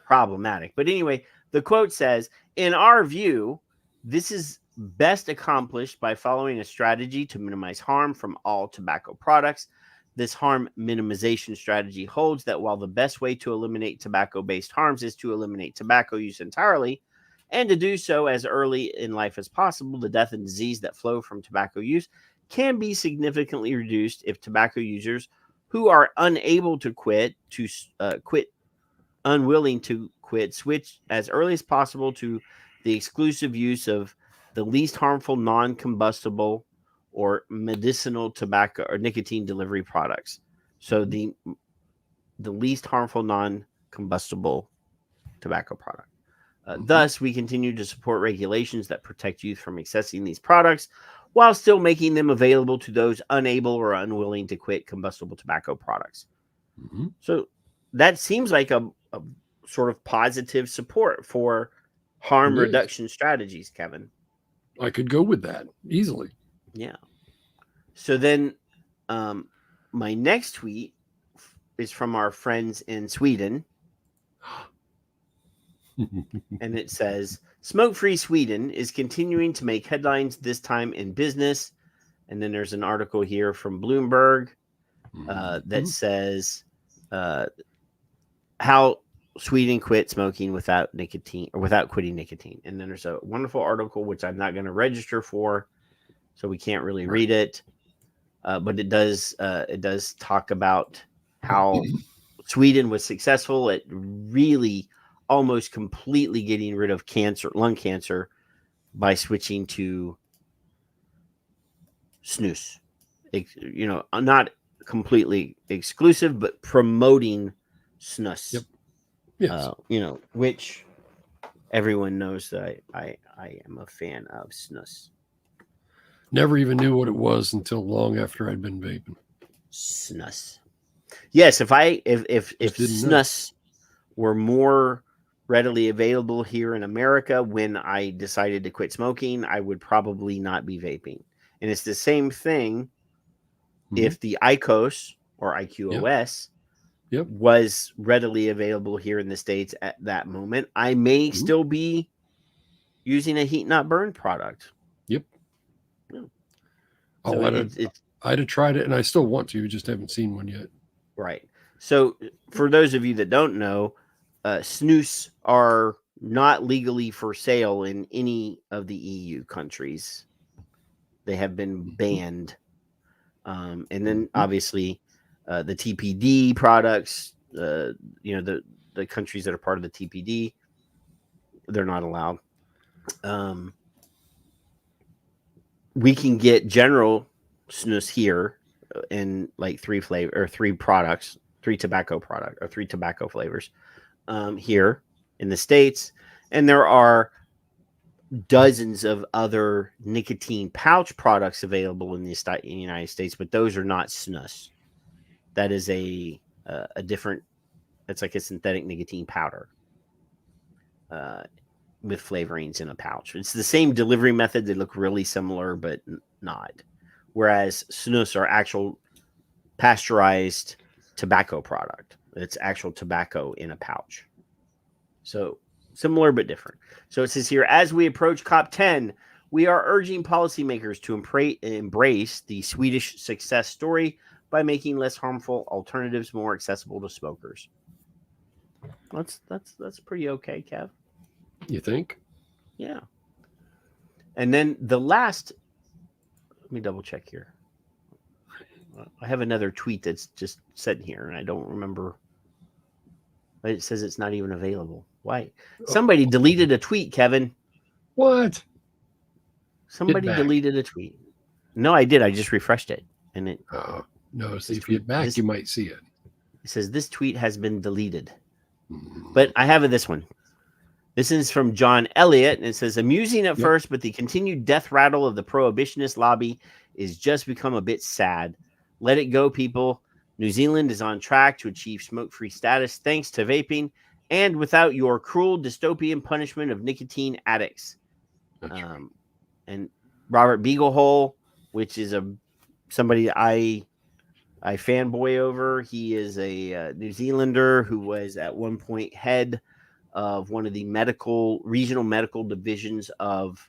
Speaker 7: problematic. But anyway, the quote says, in our view, this is best accomplished by following a strategy to minimize harm from all tobacco products. This harm minimization strategy holds that while the best way to eliminate tobacco-based harms is to eliminate tobacco use entirely, and to do so as early in life as possible, the death and disease that flow from tobacco use can be significantly reduced if tobacco users who are unable to unwilling to quit, switch as early as possible to the exclusive use of the least harmful non-combustible or medicinal tobacco or nicotine delivery products. So the least harmful non-combustible tobacco product. Thus, we continue to support regulations that protect youth from accessing these products while still making them available to those unable or unwilling to quit combustible tobacco products. So that seems like a sort of positive support for harm reduction strategies, Kevin.
Speaker 8: I could go with that easily.
Speaker 7: Yeah. So then my next tweet is from our friends in Sweden. And it says, Smoke-free Sweden is continuing to make headlines, this time in business. And then there's an article here from Bloomberg that says how Sweden quit smoking without nicotine or without quitting nicotine. And then there's a wonderful article, which I'm not going to register for, so we can't really read it. But it does talk about how Sweden was successful at really almost completely getting rid of lung cancer by switching to snus. Not completely exclusive, but promoting snus.
Speaker 8: Yep. Yes.
Speaker 7: Which everyone knows that I am a fan of snus.
Speaker 8: Never even knew what it was until long after I'd been vaping.
Speaker 7: Snus. Yes, if snus were more readily available here in America when I decided to quit smoking, I would probably not be vaping. And it's the same thing if the IQOS or IQOS was readily available here in the States at that moment. I may still be using a heat not burn product.
Speaker 8: Yep.
Speaker 7: Yeah.
Speaker 8: So I'd have tried it, and I still want to, just haven't seen one yet.
Speaker 7: Right. So for those of you that don't know, snus are not legally for sale in any of the EU countries. They have been banned. And then obviously the TPD products, the countries that are part of the TPD, they're not allowed. We can get general snus here in like three tobacco flavors here in the States. And there are dozens of other nicotine pouch products available in the United States, but those are not snus. That is a different, it's like a synthetic nicotine powder with flavorings in a pouch. It's the same delivery method. They look really similar, but not. Whereas snus are actual pasteurized tobacco product. It's actual tobacco in a pouch. So similar but different. So it says here, as we approach COP10, we are urging policymakers to embrace the Swedish success story by making less harmful alternatives more accessible to smokers. That's pretty okay, Kev.
Speaker 8: You think?
Speaker 7: Yeah. And then the last, let me double check here. I have another tweet that's just sitting here, and I don't remember. It says it's not even available. Why? Somebody deleted a tweet, Kevin.
Speaker 8: What?
Speaker 7: Somebody deleted a tweet. No, I did. I just refreshed it, and it.
Speaker 8: Oh no! See, if you get back, you might see it.
Speaker 7: It says this tweet has been deleted, but I have this one. This is from John Elliott, and it says, amusing at first, but the continued death rattle of the prohibitionist lobby is just become a bit sad. Let it go, people. New Zealand is on track to achieve smoke-free status thanks to vaping and without your cruel dystopian punishment of nicotine addicts. And Robert Beaglehole, which is somebody I fanboy over. He is a New Zealander who was at one point head of one of the regional medical divisions of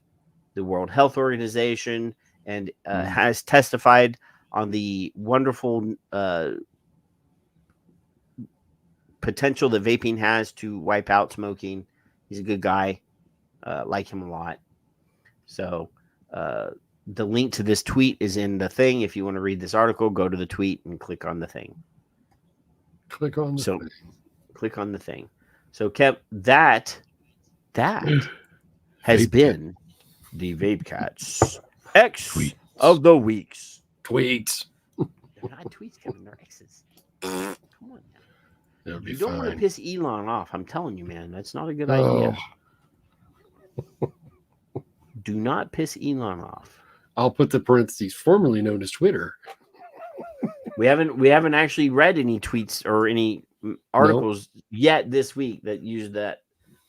Speaker 7: the World Health Organization, and has testified on the wonderful potential that vaping has to wipe out smoking. He's a good guy. Like him a lot. So the link to this tweet is in the thing. If you want to read this article, go to the tweet and click on the thing.
Speaker 8: Click on the thing.
Speaker 7: Click on the thing. So, Kev, that has been the Vape Cats X of the weeks.
Speaker 8: Tweets.
Speaker 7: They're not tweets, Kevin. They're X's. Come on now.
Speaker 8: You
Speaker 7: don't want to piss Elon off. I'm telling you, man. That's not a good idea. Do not piss Elon off.
Speaker 8: I'll put the parentheses formerly known as Twitter.
Speaker 7: We haven't actually read any tweets or any articles yet this week that use that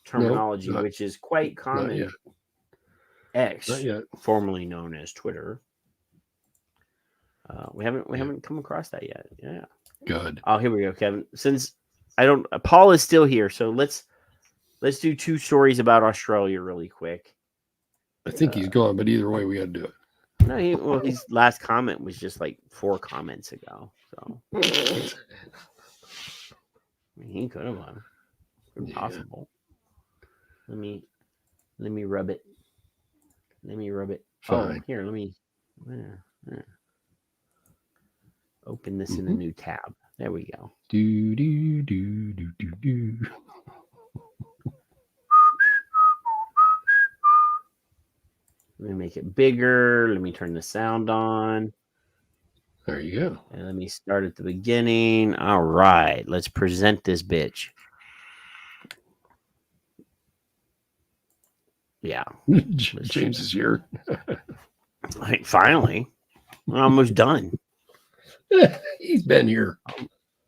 Speaker 7: terminology, which is quite common. X, formerly known as Twitter. We haven't come across that yet. Yeah.
Speaker 8: Good.
Speaker 7: Oh, here we go, Kevin. Since Paul is still here, so let's do two stories about Australia really quick.
Speaker 8: I think he's gone, but either way, we got to do it.
Speaker 7: No, his last comment was just like 4 comments ago. So he could have won. Impossible. Let me rub it. Let me rub it.
Speaker 8: Fine.
Speaker 7: Oh, here, let me open this in a new tab. There we go.
Speaker 8: Do do do do do do.
Speaker 7: Let me make it bigger. Let me turn the sound on.
Speaker 8: There you go.
Speaker 7: And let me start at the beginning. All right. Let's present this bitch. Yeah.
Speaker 8: James is here.
Speaker 7: Finally. We're almost done.
Speaker 8: He's been here.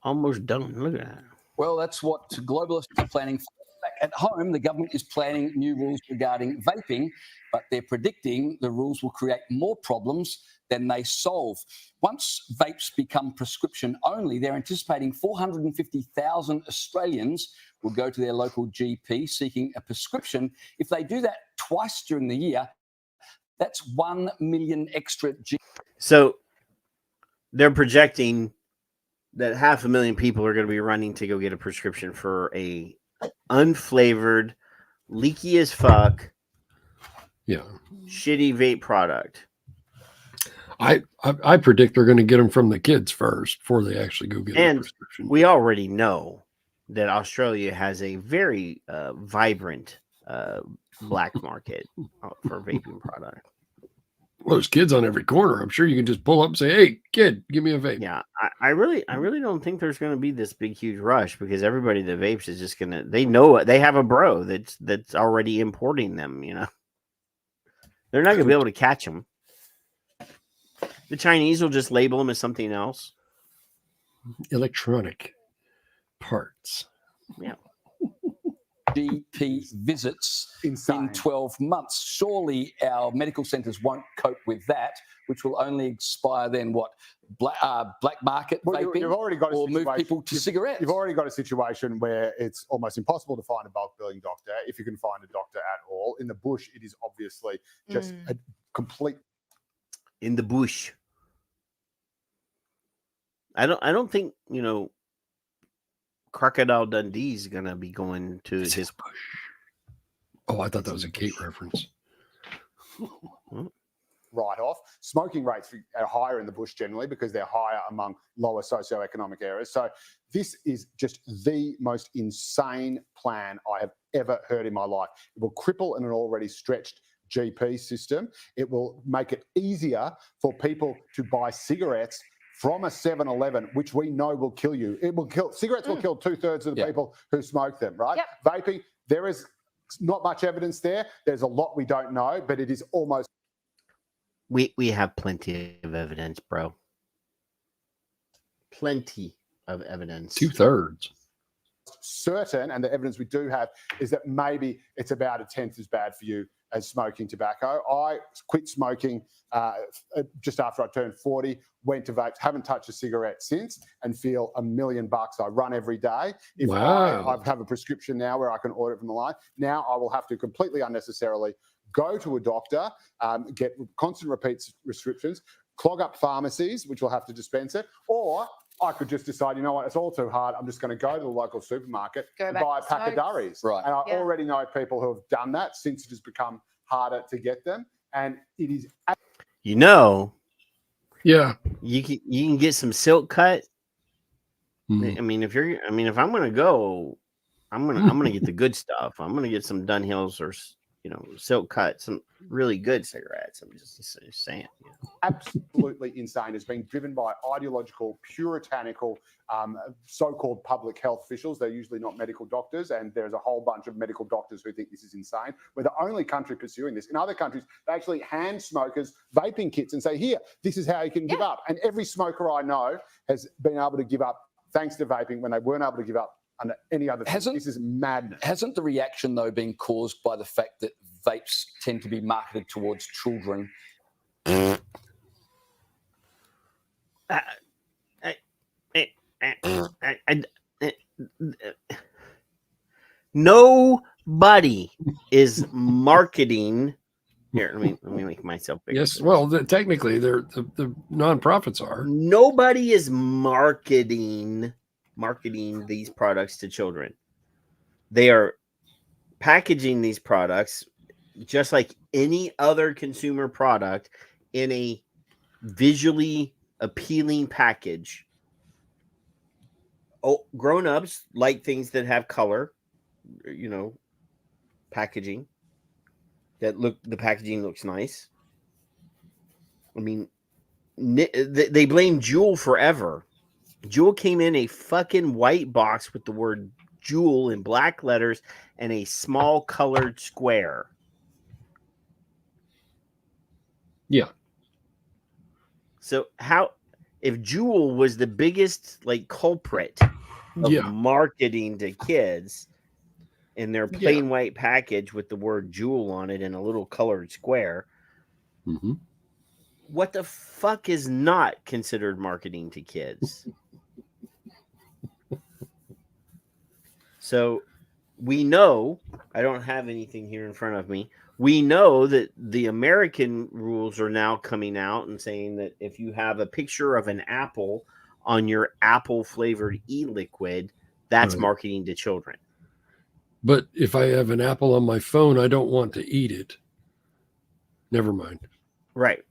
Speaker 7: Almost done. Look at that.
Speaker 18: Well, that's what globalists are planning for. Back at home, the government is planning new rules regarding vaping, but they're predicting the rules will create more problems than they solve. Once vapes become prescription only, they're anticipating 450,000 Australians will go to their local GP seeking a prescription. If they do that twice during the year, that's 1 million extra.
Speaker 7: So they're projecting that 500,000 people are going to be running to go get a prescription for a unflavored, leaky as fuck, shitty vape product.
Speaker 8: I predict they're going to get them from the kids first before they actually go get a prescription.
Speaker 7: We already know that Australia has a very vibrant black market for vaping product.
Speaker 8: Well, there's kids on every corner. I'm sure you can just pull up and say, "Hey, kid, give me a vape."
Speaker 7: Yeah, I really don't think there's going to be this big, huge rush because everybody that vapes is just gonna. They know they have a bro that's already importing them. You know, they're not going to be able to catch them. The Chinese will just label them as something else.
Speaker 8: Electronic parts.
Speaker 7: Yeah.
Speaker 18: GP visits in 12 months. Surely our medical centres won't cope with that, which will only expire then what? Black market vaping?
Speaker 19: You've already got a
Speaker 18: or move people to cigarettes.
Speaker 19: You've already got a situation where it's almost impossible to find a bulk billing doctor, if you can find a doctor at all. In the bush, it is obviously just a complete...
Speaker 7: In the bush. I don't think, Crocodile Dundee's gonna be going to his
Speaker 8: bush. Oh, I thought that was a Kate reference.
Speaker 19: write-off. Smoking rates are higher in the bush generally because they're higher among lower socioeconomic areas. So this is just the most insane plan I have ever heard in my life. It will cripple an already stretched GP system. It will make it easier for people to buy cigarettes from a 7-Eleven, which we know will kill you. It will kill cigarettes. Will kill 2/3 of the people who smoke them. Right?
Speaker 10: Yep.
Speaker 19: Vaping. There is not much evidence there. There's a lot we don't know, but it is almost.
Speaker 7: We have plenty of evidence, bro. Plenty of evidence.
Speaker 8: 2/3.
Speaker 19: Certain, and the evidence we do have is that maybe it's about 1/10 as bad for you as smoking tobacco. I quit smoking just after I turned 40, went to vapes, haven't touched a cigarette since, and feel $1 million. I run every day. If
Speaker 8: Wow.
Speaker 19: I have a prescription now where I can order it from the line, now I will have to completely unnecessarily go to a doctor, get constant repeat prescriptions, clog up pharmacies, which will have to dispense it, or I could just decide, you know what, it's all too hard. I'm just going to go to the local supermarket and buy a pack of durries.
Speaker 18: Right.
Speaker 19: And I already know people who have done that since it has become harder to get them. And it is...
Speaker 7: You know,
Speaker 8: yeah,
Speaker 7: you can get some silk cut. I mean, if I'm gonna go, I'm gonna get the good stuff. I'm gonna get some Dunhills or silk cut, some really good cigarettes. I'm just saying.
Speaker 19: Absolutely insane. It's been driven by ideological, puritanical, so-called public health officials. They're usually not medical doctors, and there's a whole bunch of medical doctors who think this is insane. We're the only country pursuing this. In other countries, they actually hand smokers vaping kits and say, here, this is how you can give up. And every smoker I know has been able to give up thanks to vaping when they weren't able to give up under any other thing. This is madness.
Speaker 18: Hasn't the reaction, though, been caused by the fact that vapes tend to be marketed towards children?
Speaker 7: Nobody is marketing. Here, let me make myself bigger.
Speaker 8: Yes, well, technically, the nonprofits are.
Speaker 7: Nobody is marketing these products to children. They are packaging these products just like any other consumer product in a visually appealing package. Oh, grown-ups like things that have color, packaging. The packaging looks nice. I mean, they blame Juul forever. Juul came in a fucking white box with the word Juul in black letters and a small colored square.
Speaker 8: Yeah.
Speaker 7: So if Juul was the biggest culprit of marketing to kids in their plain white package with the word Juul on it and a little colored square, what the fuck is not considered marketing to kids? So we know, I don't have anything here in front of me. We know that the American rules are now coming out and saying that if you have a picture of an apple on your apple flavored e-liquid, that's marketing to children.
Speaker 8: But if I have an apple on my phone, I don't want to eat it. Never mind.
Speaker 7: Right.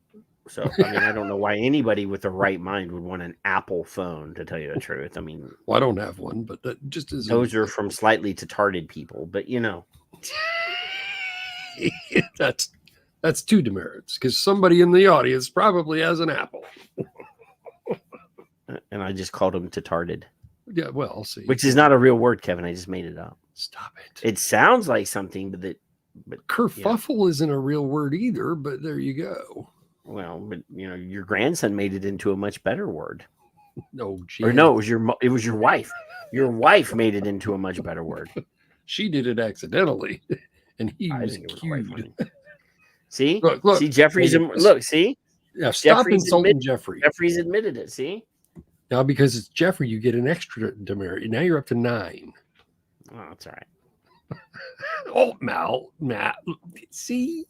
Speaker 7: So, I don't know why anybody with the right mind would want an Apple phone, to tell you the truth.
Speaker 8: Well, I don't have one, but that just is.
Speaker 7: Those are from slightly retarded people, but
Speaker 8: that's two demerits because somebody in the audience probably has an Apple.
Speaker 7: And I just called them retarded.
Speaker 8: Yeah, well, I'll see.
Speaker 7: Which is not a real word, Kevin. I just made it up.
Speaker 8: Stop it.
Speaker 7: It sounds like something, but
Speaker 8: kerfuffle isn't a real word either. But there you go.
Speaker 7: Well, but your grandson made it into a much better word.
Speaker 8: No,
Speaker 7: or no, it was your wife. Your wife made it into a much better word.
Speaker 8: She did it accidentally, and he was cute.
Speaker 7: See,
Speaker 8: look,
Speaker 7: see, Jeffrey's look. See,
Speaker 8: yeah, stop insulting Jeffrey.
Speaker 7: Jeffrey's admitted it. See,
Speaker 8: now because it's Jeffrey, you get an extra demerit. Now you're up to 9.
Speaker 7: Oh, that's all right.
Speaker 8: Oh, Matt, see.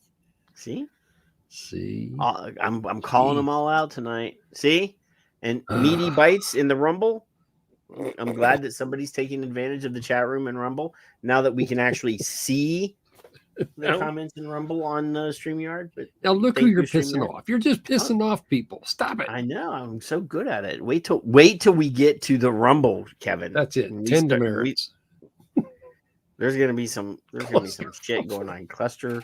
Speaker 7: I'm calling them all out tonight. See? And meaty bites in the Rumble. I'm glad that somebody's taking advantage of the chat room in Rumble now that we can actually see the comments in Rumble on StreamYard. But
Speaker 8: now look who
Speaker 7: thank
Speaker 8: you're
Speaker 7: you,
Speaker 8: pissing
Speaker 7: StreamYard.
Speaker 8: off. You're just pissing off people. Stop it.
Speaker 7: I know. I'm so good at it. Wait till we get to the Rumble, Kevin.
Speaker 8: That's it.
Speaker 7: When we
Speaker 8: 10
Speaker 7: start-
Speaker 8: demerits.
Speaker 7: There's gonna be some shit going on. Cluster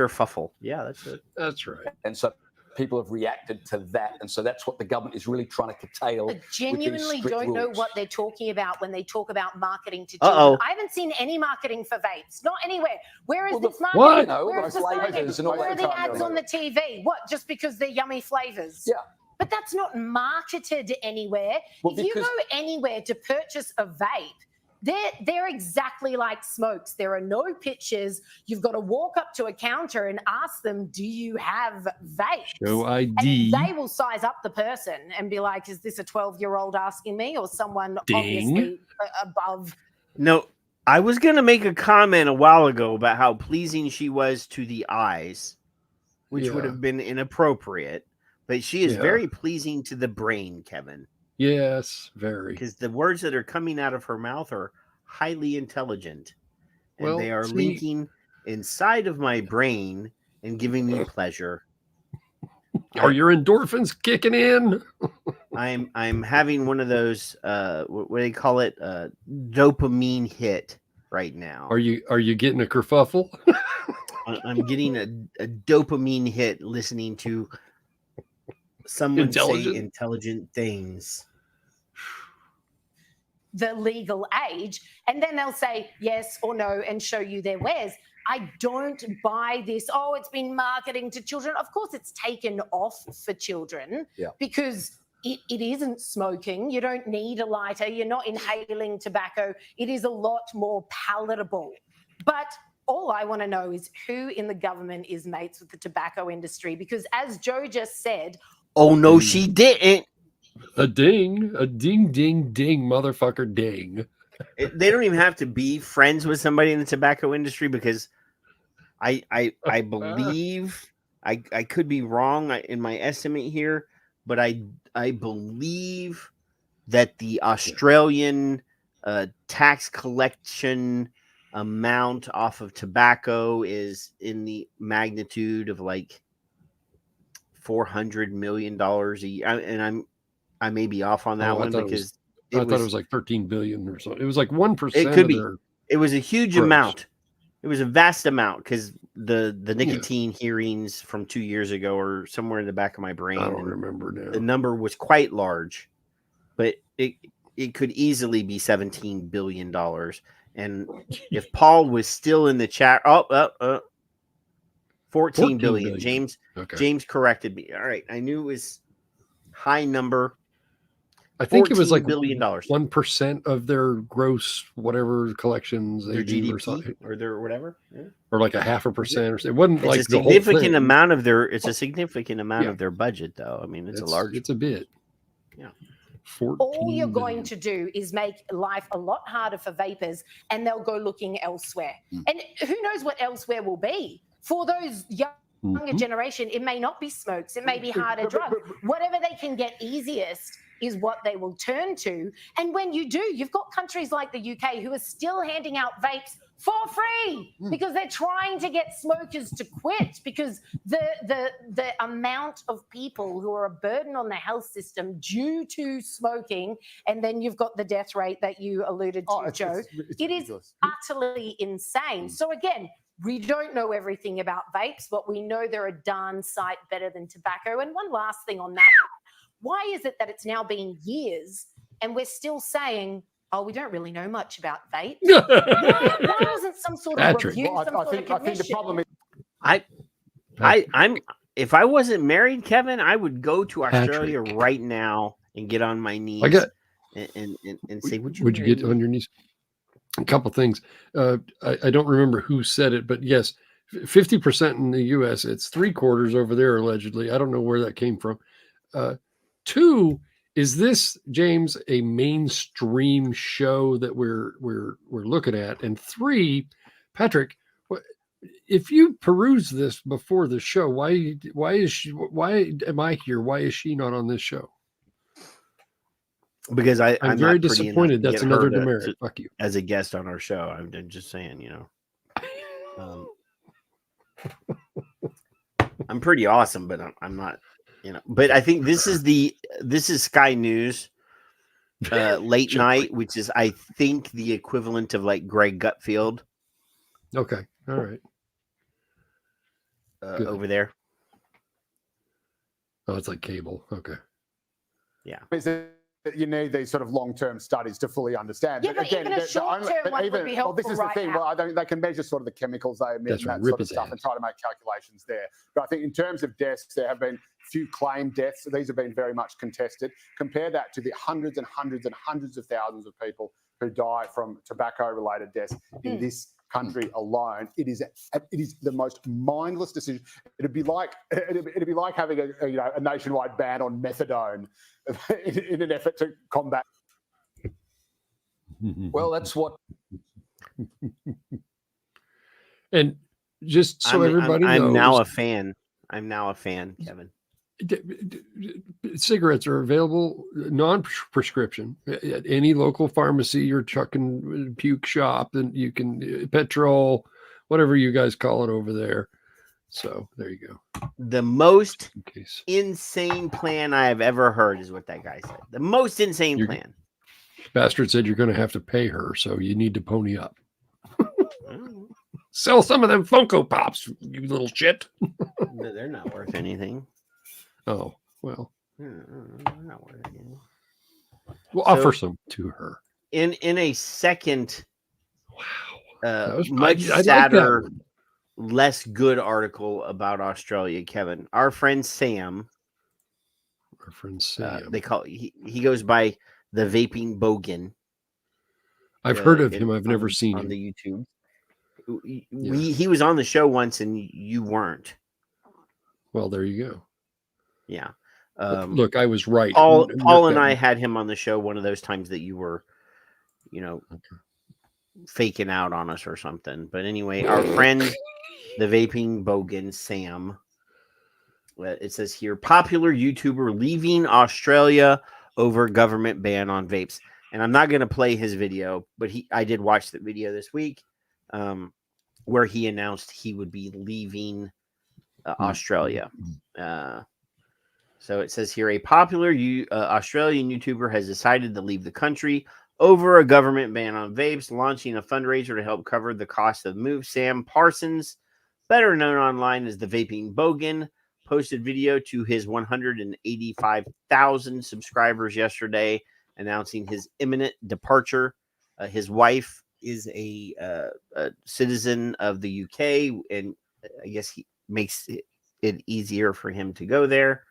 Speaker 7: fuffle. Yeah, that's it.
Speaker 8: That's right.
Speaker 18: And so people have reacted to that. And so that's what the government is really trying to curtail.
Speaker 20: I genuinely don't know what they're talking about when they talk about marketing to
Speaker 7: Uh-oh.
Speaker 20: children. I haven't seen any marketing for vapes. Not anywhere. Where is this marketing?
Speaker 8: What?
Speaker 18: No,
Speaker 20: Where is the
Speaker 18: flavors
Speaker 20: flavors?
Speaker 18: and all
Speaker 20: Where are
Speaker 18: that
Speaker 20: the
Speaker 18: kind of
Speaker 20: ads on the TV? What? Just because they're yummy flavors?
Speaker 18: Yeah.
Speaker 20: But that's not marketed anywhere.
Speaker 18: Well,
Speaker 20: if you
Speaker 18: because-
Speaker 20: go anywhere to purchase a vape, they're exactly like smokes. There are no pictures. You've got to walk up to a counter and ask them, do you have vapes?
Speaker 8: Show
Speaker 20: And
Speaker 8: ID.
Speaker 20: they will size up the person and be like, is this a 12-year-old asking me or someone
Speaker 8: Ding.
Speaker 20: obviously above?
Speaker 7: No, I was gonna make a comment a while ago about how pleasing she was to the eyes, which would
Speaker 8: Yeah.
Speaker 7: have been inappropriate, but she is
Speaker 8: Yeah.
Speaker 7: very pleasing to the brain, Kevin.
Speaker 8: Yes, very.
Speaker 7: Because the words that are coming out of her mouth are highly intelligent, and
Speaker 8: Well,
Speaker 7: they are
Speaker 8: see-
Speaker 7: linking inside of my brain and giving me pleasure.
Speaker 8: Are your endorphins kicking in?
Speaker 7: I'm having one of those what do they call it, dopamine hit right now.
Speaker 8: Are you getting a kerfuffle?
Speaker 7: I'm getting a dopamine hit listening to someone say intelligent things.
Speaker 20: The legal age, and then they'll say yes or no and show you their wares. I don't buy this. Oh, it's been marketing to children. Of course, it's taken off for children because it isn't smoking. You don't need a lighter. You're not inhaling tobacco. It is a lot more palatable. But all I want to know is who in the government is mates with the tobacco industry, because as Joe just said,
Speaker 7: oh no, she didn't.
Speaker 8: A ding, motherfucker, ding.
Speaker 7: They don't even have to be friends with somebody in the tobacco industry, because I believe I could be wrong in my estimate here, but I believe that the Australian tax collection amount off of tobacco is in the magnitude of like $400 million a year, and I may be off on that one because
Speaker 8: I thought it was like 13 billion or something. It was like 1%.
Speaker 7: It could be. It was a huge amount. It was a vast amount because the nicotine hearings from 2 years ago are somewhere in the back of my brain.
Speaker 8: I don't remember now.
Speaker 7: The number was quite large, but it could easily be $17 billion. And if Paul was still in the chat, 14 billion. James corrected me. All right, I knew it was high number.
Speaker 8: I think it was like
Speaker 7: $14 billion.
Speaker 8: 1% of their gross whatever collections they
Speaker 7: Their
Speaker 8: do
Speaker 7: GDP
Speaker 8: or something,
Speaker 7: or their whatever,
Speaker 8: or like 0.5% or so. It wasn't
Speaker 7: it's
Speaker 8: like
Speaker 7: a
Speaker 8: the whole
Speaker 7: significant
Speaker 8: thing.
Speaker 7: amount of their. It's a significant amount of their budget, though. I mean, it's a large.
Speaker 8: It's a bit.
Speaker 7: Yeah.
Speaker 20: all you're going to do is make life a lot harder for vapors, and they'll go looking elsewhere. And who knows what elsewhere will be for those younger generation? It may not be smokes. It may be harder drugs. Whatever they can get easiest is what they will turn to. And when you do, you've got countries like the UK who are still handing out vapes for free because they're trying to get smokers to quit, because the amount of people who are a burden on the health system due to smoking, and then you've got the death rate that you alluded to, Joe. It is utterly insane. So again, we don't know everything about vapes, but we know they're a darn sight better than tobacco. And one last thing on that. Why is it that it's now been years and we're still saying, oh, we don't really know much about vape? why wasn't some sort of review, some sort of commission?
Speaker 19: I think the problem is...
Speaker 7: I'm if I wasn't married, Kevin, I would go to Australia right now and get on my knees and say, would you
Speaker 8: get on your knees? A couple things. I don't remember who said it, but yes, 50% in the US, it's 3/4 over there, allegedly. I don't know where that came from. 2, is this, James, a mainstream show that we're looking at? And 3, Patrick, if you peruse this before the show, why am I here? Why is she not on this show?
Speaker 7: Because I'm
Speaker 8: very
Speaker 7: not pretty
Speaker 8: disappointed.
Speaker 7: enough to
Speaker 8: That's
Speaker 7: get her
Speaker 8: another demerit. Fuck you.
Speaker 7: as a guest on our show. I'm just saying, I'm pretty awesome, but I'm not, but I think this is Sky News late night, which is, I think, the equivalent of like Greg Gutfield.
Speaker 8: Okay. All right.
Speaker 7: Over there.
Speaker 8: Oh, it's like cable. Okay.
Speaker 7: Yeah.
Speaker 19: You need these sort of long-term studies to fully understand.
Speaker 20: Yeah, but even a short-term one would be helpful.
Speaker 19: Well, this is the thing.
Speaker 20: Now.
Speaker 19: Well, they can measure sort of the chemicals they emit and that sort of stuff and try to make calculations there. But I think in terms of deaths, there have been few claimed deaths. So these have been very much contested. Compare that to the hundreds and hundreds and hundreds of thousands of people who die from tobacco-related deaths in this country alone. It is the most mindless decision. It'd be like having a nationwide ban on methadone in an effort to combat.
Speaker 18: Well, that's what.
Speaker 8: And just so everybody knows,
Speaker 7: I'm now a fan. I'm now a fan, Kevin.
Speaker 8: Cigarettes are available non-prescription at any local pharmacy or chuck and puke shop, and you can petrol, whatever you guys call it over there. So there you go.
Speaker 7: The most insane plan I have ever heard is what that guy said. The most insane plan.
Speaker 8: Bastard said you're going to have to pay her, so you need to pony up. Sell some of them Funko Pops, you little shit.
Speaker 7: They're not worth anything.
Speaker 8: Oh, well.
Speaker 7: Not worth anything.
Speaker 8: We'll offer some to her.
Speaker 7: In a second,
Speaker 8: much
Speaker 7: sadder, less good article about Australia, Kevin. Our friend Sam. They call he goes by the Vaping Bogan.
Speaker 8: I've heard of him. I've never seen him
Speaker 7: on the YouTube. He was on the show once, and you weren't.
Speaker 8: Well, there you go.
Speaker 7: Yeah.
Speaker 8: Look, I was right.
Speaker 7: Paul and I had him on the show one of those times that you were, faking out on us or something. But anyway, our friend, the Vaping Bogan, Sam, it says here, popular YouTuber leaving Australia over government ban on vapes. And I'm not going to play his video, but I did watch the video this week where he announced he would be leaving Australia. So it says here, a popular Australian YouTuber has decided to leave the country over a government ban on vapes, launching a fundraiser to help cover the cost of the move. Sam Parsons, better known online as the Vaping Bogan, posted video to his 185,000 subscribers yesterday, announcing his imminent departure. His wife is a citizen of the UK, and I guess he makes it easier for him to go there.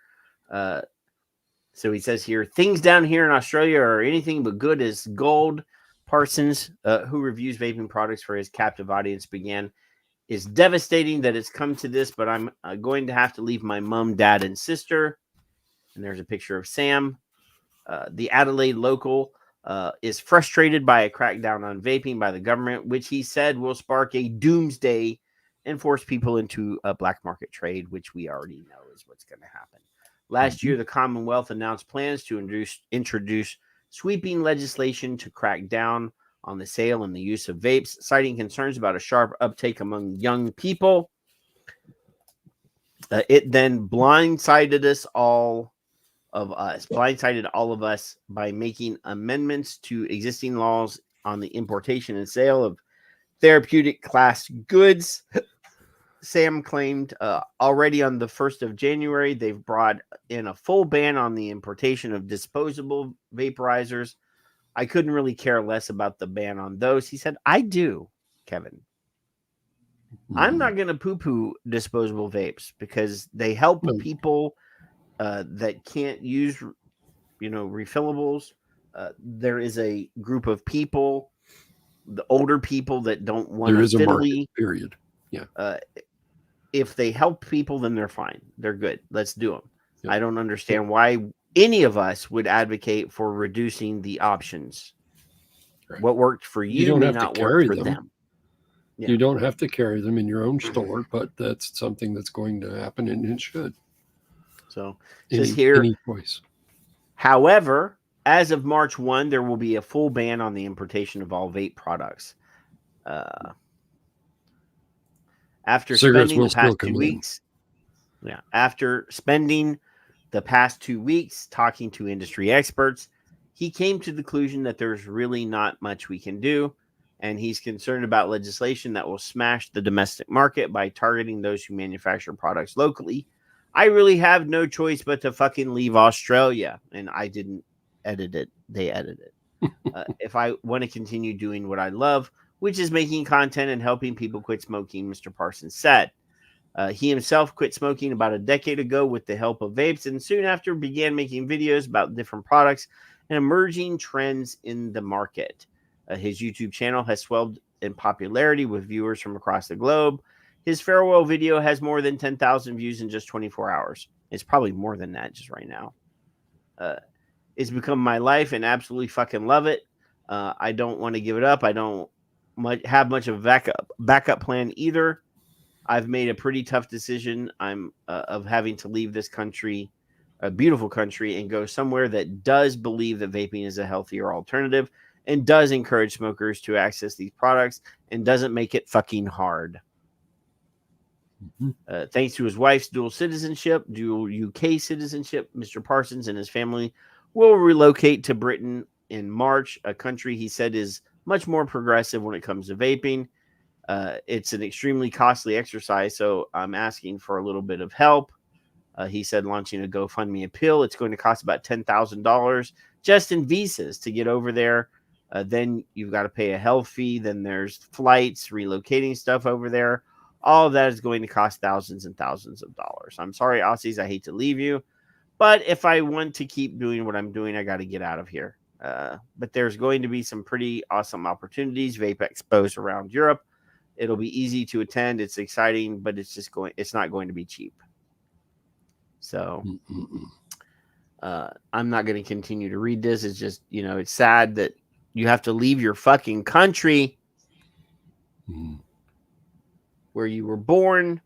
Speaker 7: So he says here, things down here in Australia are anything but good as gold. Parsons, who reviews vaping products for his captive audience, began, is devastating that it's come to this, but I'm going to have to leave my mom, dad, and sister. And there's a picture of Sam. The Adelaide local is frustrated by a crackdown on vaping by the government, which he said will spark a doomsday and force people into a black market trade, which we already know is what's going to happen. Last year, the Commonwealth announced plans to introduce sweeping legislation to crack down on the sale and the use of vapes, citing concerns about a sharp uptake among young people. It then blindsided all of us by making amendments to existing laws on the importation and sale of therapeutic class goods. Sam claimed already on the 1st of January, they've brought in a full ban on the importation of disposable vaporizers. I couldn't really care less about the ban on those. He said, I do, Kevin. I'm not going to poo-poo disposable vapes because they help people that can't use, refillables. There is a group of people, the older people that don't want
Speaker 8: there
Speaker 7: to
Speaker 8: is a market, period. Yeah.
Speaker 7: If they help people, then they're fine. They're good. Let's do them. Yep. I don't understand why any of us would advocate for reducing the options. Right. What worked for you may not work for them. Yeah.
Speaker 8: You don't have to carry them in your own store, but that's something that's going to happen, and it should.
Speaker 7: So it says here,
Speaker 8: any choice.
Speaker 7: However, as of March 1, there will be a full ban on the importation of all vape products.
Speaker 8: Cigarettes
Speaker 7: spending
Speaker 8: will
Speaker 7: the past
Speaker 8: still come
Speaker 7: 2
Speaker 8: in.
Speaker 7: weeks, after spending the past 2 weeks talking to industry experts, he came to the conclusion that there's really not much we can do, and he's concerned about legislation that will smash the domestic market by targeting those who manufacture products locally. I really have no choice but to fucking leave Australia, and I didn't edit it. They edited it. If I want to continue doing what I love, which is making content and helping people quit smoking, Mr. Parsons said. He himself quit smoking about a decade ago with the help of vapes, and soon after began making videos about different products and emerging trends in the market. His YouTube channel has swelled in popularity with viewers from across the globe. His farewell video has more than 10,000 views in just 24 hours. It's probably more than that just right now. It's become my life and absolutely fucking love it. I don't want to give it up. I don't have much of a backup plan either. I've made a pretty tough decision. I'm of having to leave this country, a beautiful country, and go somewhere that does believe that vaping is a healthier alternative and does encourage smokers to access these products and doesn't make it fucking hard. Thanks to his wife's dual UK citizenship, Mr. Parsons and his family will relocate to Britain in March, a country he said is much more progressive when it comes to vaping. It's an extremely costly exercise, so I'm asking for a little bit of help. He said launching a GoFundMe appeal. It's going to cost about $10,000 just in visas to get over there. Then you've got to pay a health fee. Then there's flights, relocating stuff over there. All of that is going to cost thousands and thousands of dollars. I'm sorry, Aussies. I hate to leave you. But if I want to keep doing what I'm doing, I got to get out of here. But there's going to be some pretty awesome opportunities. Vape expos around Europe. It'll be easy to attend. It's exciting, but it's not going to be cheap. So I'm not going to continue to read this. It's just, it's sad that you have to leave your fucking country where you were born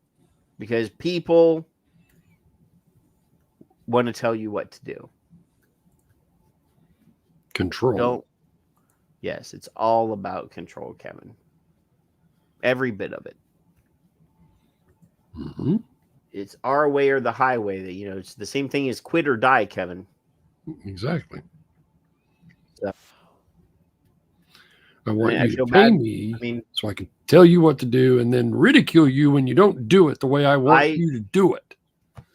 Speaker 7: because people want to tell you what to do.
Speaker 8: Control.
Speaker 7: Yes, it's all about control, Kevin. Every bit of it. It's our way or the highway. That it's the same thing as quit or die, Kevin.
Speaker 8: Exactly.
Speaker 7: So,
Speaker 8: I want you to pay
Speaker 7: bad.
Speaker 8: me so I can tell you what to do and then ridicule you when you don't do it the way I want you to do it.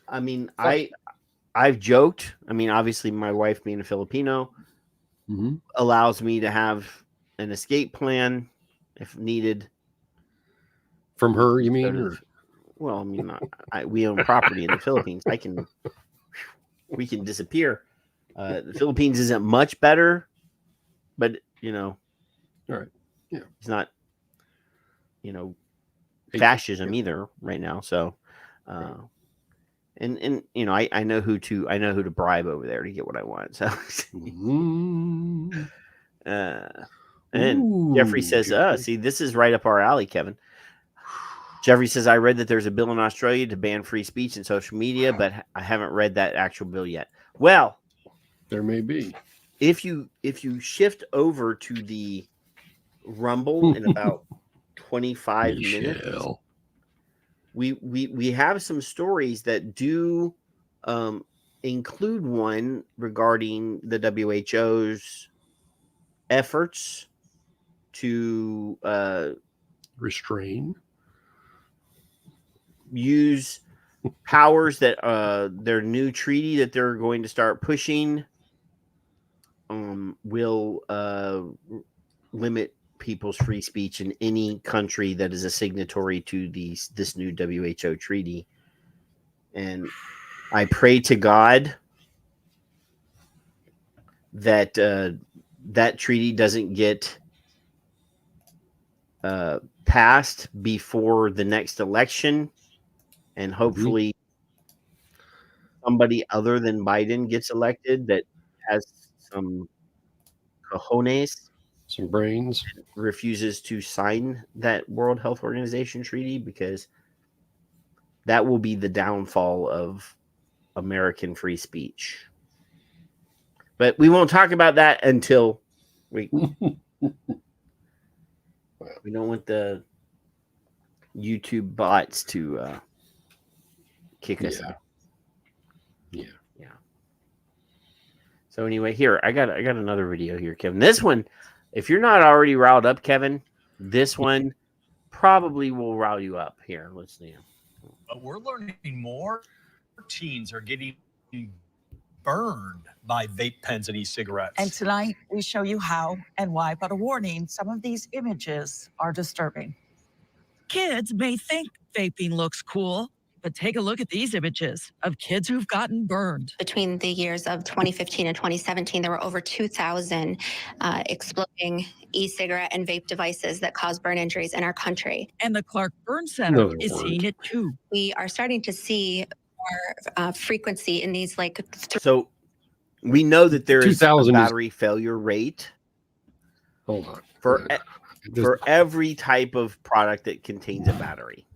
Speaker 7: I mean, I've joked. I mean, obviously, my wife being a Filipino allows me to have an escape plan if needed.
Speaker 8: From her, you mean?
Speaker 7: Well, I mean, we own property in the Philippines. We can disappear. The Philippines isn't much better, but
Speaker 8: all right, yeah,
Speaker 7: it's not, fascism either right now. So, and I know who to bribe over there to get what I want. So, and Jeffrey says, see, this is right up our alley, Kevin. Jeffrey says, I read that there's a bill in Australia to ban free speech in social media, but I haven't read that actual bill yet. Well,
Speaker 8: there may be.
Speaker 7: If you shift over to the Rumble in about 25 minutes, we have some stories that do include one regarding the WHO's efforts to
Speaker 8: restrain,
Speaker 7: use powers that their new treaty that they're going to start pushing will limit people's free speech in any country that is a signatory to this new WHO treaty. And I pray to God that that treaty doesn't get passed before the next election. And hopefully somebody other than Biden gets elected that has some cojones,
Speaker 8: some brains,
Speaker 7: refuses to sign that World Health Organization treaty, because that will be the downfall of American free speech. But we won't talk about that until we don't want YouTube bots to kick us out.
Speaker 8: Yeah.
Speaker 7: So anyway, here I got another video here, Kevin. This one, if you're not already riled up, Kevin, this one probably will rile you up. Here, let's see.
Speaker 21: But we're learning more teens are getting burned by vape pens and e-cigarettes.
Speaker 22: And tonight we show you how and why, but a warning, some of these images are disturbing. Kids may think vaping looks cool, but take a look at these images of kids who've gotten burned.
Speaker 23: Between the years of 2015 and 2017, there were over 2,000 exploding e-cigarette and vape devices that cause burn injuries in our country.
Speaker 22: And the Clark Burn Center is seeing it too.
Speaker 23: We are starting to see more frequency in these
Speaker 7: So we know that there is a
Speaker 8: 2000
Speaker 7: battery failure rate.
Speaker 8: Hold on.
Speaker 7: For every type of product that contains a battery.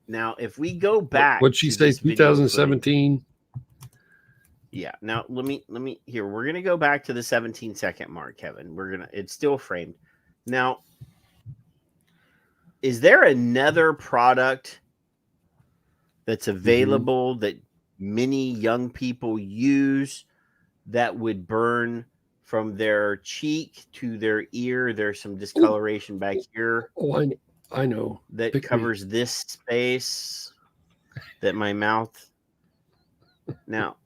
Speaker 7: Now, if we go back,
Speaker 8: what'd she say? 2017.
Speaker 7: Yeah. Now let me here. We're gonna go back to the 17-second mark, Kevin. It's still framed. Now, is there another product that's available that many young people use that would burn from their cheek to their ear? There's some discoloration back here.
Speaker 8: Oh, I know.
Speaker 7: That covers this space that my mouth now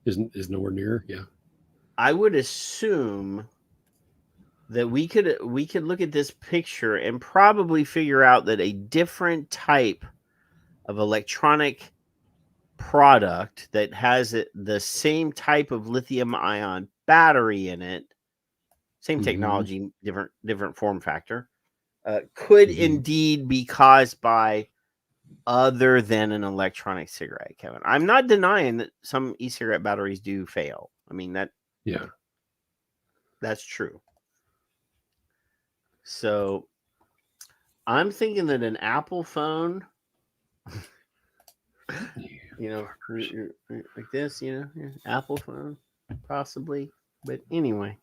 Speaker 8: is nowhere near. Yeah.
Speaker 7: I would assume that we could look at this picture and probably figure out that a different type of electronic product that has the same type of lithium ion battery in it, same technology, different form factor, could indeed be caused by other than an electronic cigarette, Kevin. I'm not denying that some e-cigarette batteries do fail. I mean, that's true. So I'm thinking that an Apple phone, like this, Apple phone, possibly. But anyway.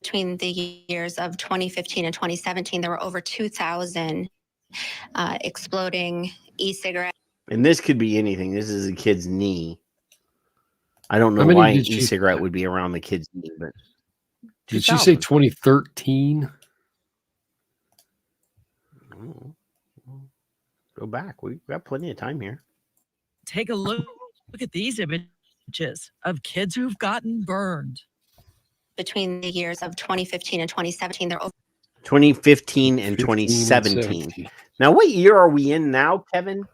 Speaker 23: Between the years of 2015 and 2017, there were over 2,000 exploding e-cigarettes.
Speaker 7: And this could be anything. This is a kid's knee. I don't know why an e-cigarette would be around the kid's knee, but
Speaker 8: did she say 2013?
Speaker 7: Go back. We got plenty of time here.
Speaker 22: Take a look at these images of kids who've gotten burned.
Speaker 23: Between the years of 2015 and 2017, there were
Speaker 7: 2015 and 2017. Now, what year are we in now, Kevin?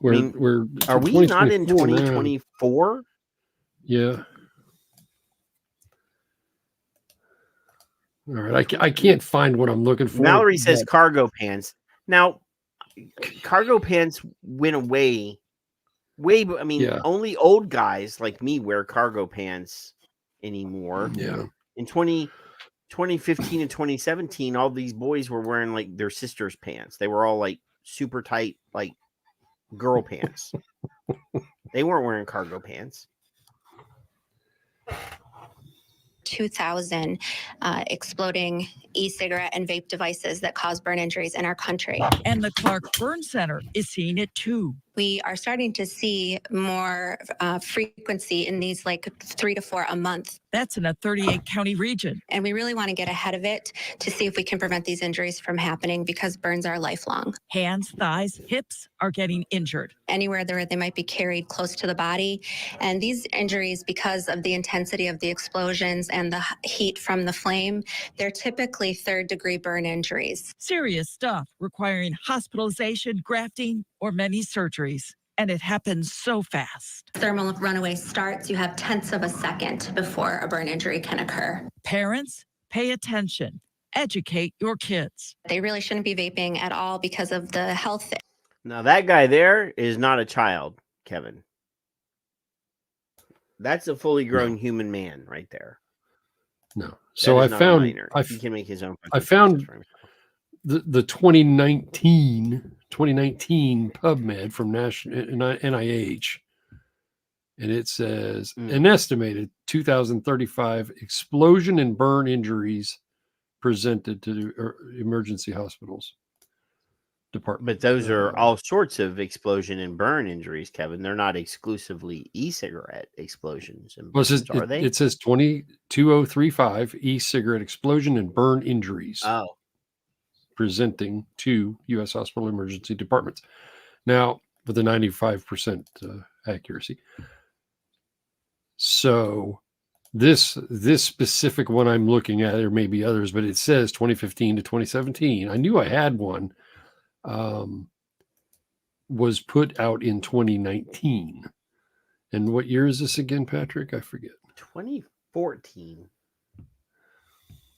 Speaker 7: Are we not in 2024?
Speaker 8: Yeah. All right. I can't find what I'm looking for.
Speaker 7: Mallory says cargo pants. Now, cargo pants went away. Only old guys like me wear cargo pants anymore.
Speaker 8: Yeah.
Speaker 7: In 2015 and 2017, all these boys were wearing like their sister's pants. They were all like super tight, like girl pants. They weren't wearing cargo pants.
Speaker 23: 2,000 exploding e-cigarette and vape devices that cause burn injuries in our country.
Speaker 22: And the Clark Burn Center is seeing it too.
Speaker 23: We are starting to see more frequency in these 3 to 4 a month.
Speaker 22: That's in a 38-county region.
Speaker 23: And we really want to get ahead of it to see if we can prevent these injuries from happening because burns are lifelong.
Speaker 22: Hands, thighs, hips are getting injured.
Speaker 23: Anywhere they might be carried close to the body. And these injuries, because of the intensity of the explosions and the heat from the flame, they're typically third-degree burn injuries.
Speaker 22: Serious stuff requiring hospitalization, grafting, or many surgeries. And it happens so fast.
Speaker 23: Thermal runaway starts, you have tenths of a second before a burn injury can occur.
Speaker 22: Parents, pay attention. Educate your kids.
Speaker 23: They really shouldn't be vaping at all because of the health.
Speaker 7: Now, that guy there is not a child, Kevin. That's a fully grown human man right there.
Speaker 8: No. So I found
Speaker 7: he can make his own.
Speaker 8: I found the 2019 PubMed from NIH, and it says an estimated 2,035 explosion and burn injuries presented to emergency hospitals department.
Speaker 7: But those are all sorts of explosion and burn injuries, Kevin. They're not exclusively e-cigarette explosions and
Speaker 8: Well,
Speaker 7: burns, are they?
Speaker 8: It says 2035 e-cigarette explosion and burn injuries.
Speaker 7: Oh.
Speaker 8: Presenting to U.S. hospital emergency departments. Now, with a 95% accuracy. So this specific one I'm looking at, there may be others, but it says 2015 to 2017. I knew I had one. Was put out in 2019. And what year is this again, Patrick? I forget.
Speaker 7: 2014.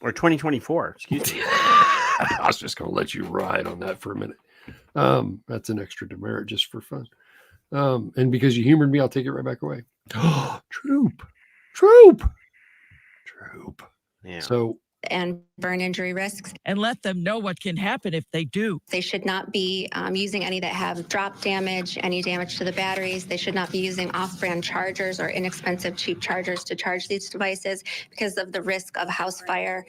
Speaker 7: Or 2024, excuse me.
Speaker 8: I was just going to let you ride on that for a minute. That's an extra demerit just for fun. And because you humored me, I'll take it right back away. Troop.
Speaker 7: Yeah.
Speaker 8: So,
Speaker 23: and burn injury risks.
Speaker 22: And let them know what can happen if they do.
Speaker 23: They should not be using any that have drop damage, any damage to the batteries. They should not be using off-brand chargers or inexpensive, cheap chargers to charge these devices because of the risk of house fire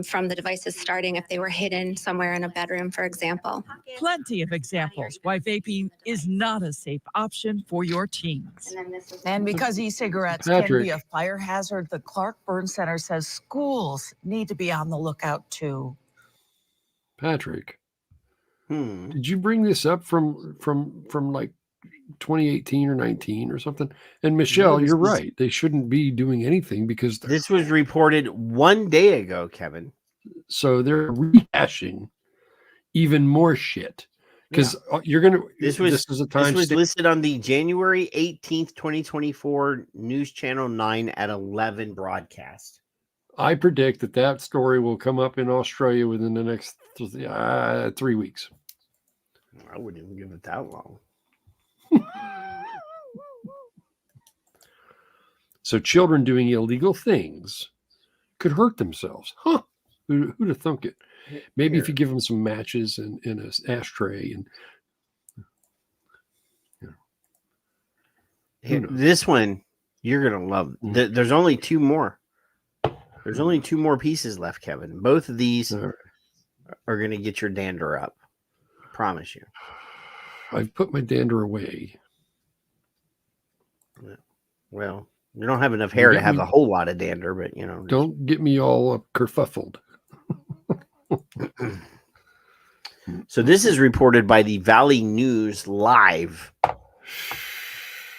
Speaker 23: from the devices starting if they were hidden somewhere in a bedroom, for example.
Speaker 22: Plenty of examples why vaping is not a safe option for your teens. And because e-cigarettes can
Speaker 8: Patrick.
Speaker 22: be a fire hazard, the Clark Burn Center says schools need to be on the lookout too.
Speaker 8: Patrick, did you bring this up from like 2018 or 19 or something? And Michelle,
Speaker 7: No,
Speaker 8: you're right. They shouldn't be doing anything because
Speaker 7: this was reported 1 day ago, Kevin.
Speaker 8: So they're rehashing even more shit because you're gonna.
Speaker 7: This was
Speaker 8: a time.
Speaker 7: listed on the January 18th, 2024 News Channel 9 at 11 broadcast.
Speaker 8: I predict that story will come up in Australia within the next 3 weeks.
Speaker 7: I wouldn't even give it that long.
Speaker 8: So children doing illegal things could hurt themselves. Huh? Who'd have thunk it? Maybe if you give them some matches and an ashtray and
Speaker 7: this one you're gonna love. There's only 2 more. There's only 2 more pieces left, Kevin. Both of these are going to get your dander up. I promise you.
Speaker 8: I've put my dander away.
Speaker 7: Well, you don't have enough hair to have a whole lot of dander, but you know.
Speaker 8: Don't get me all up kerfuffled.
Speaker 7: So this is reported by the Valley News Live.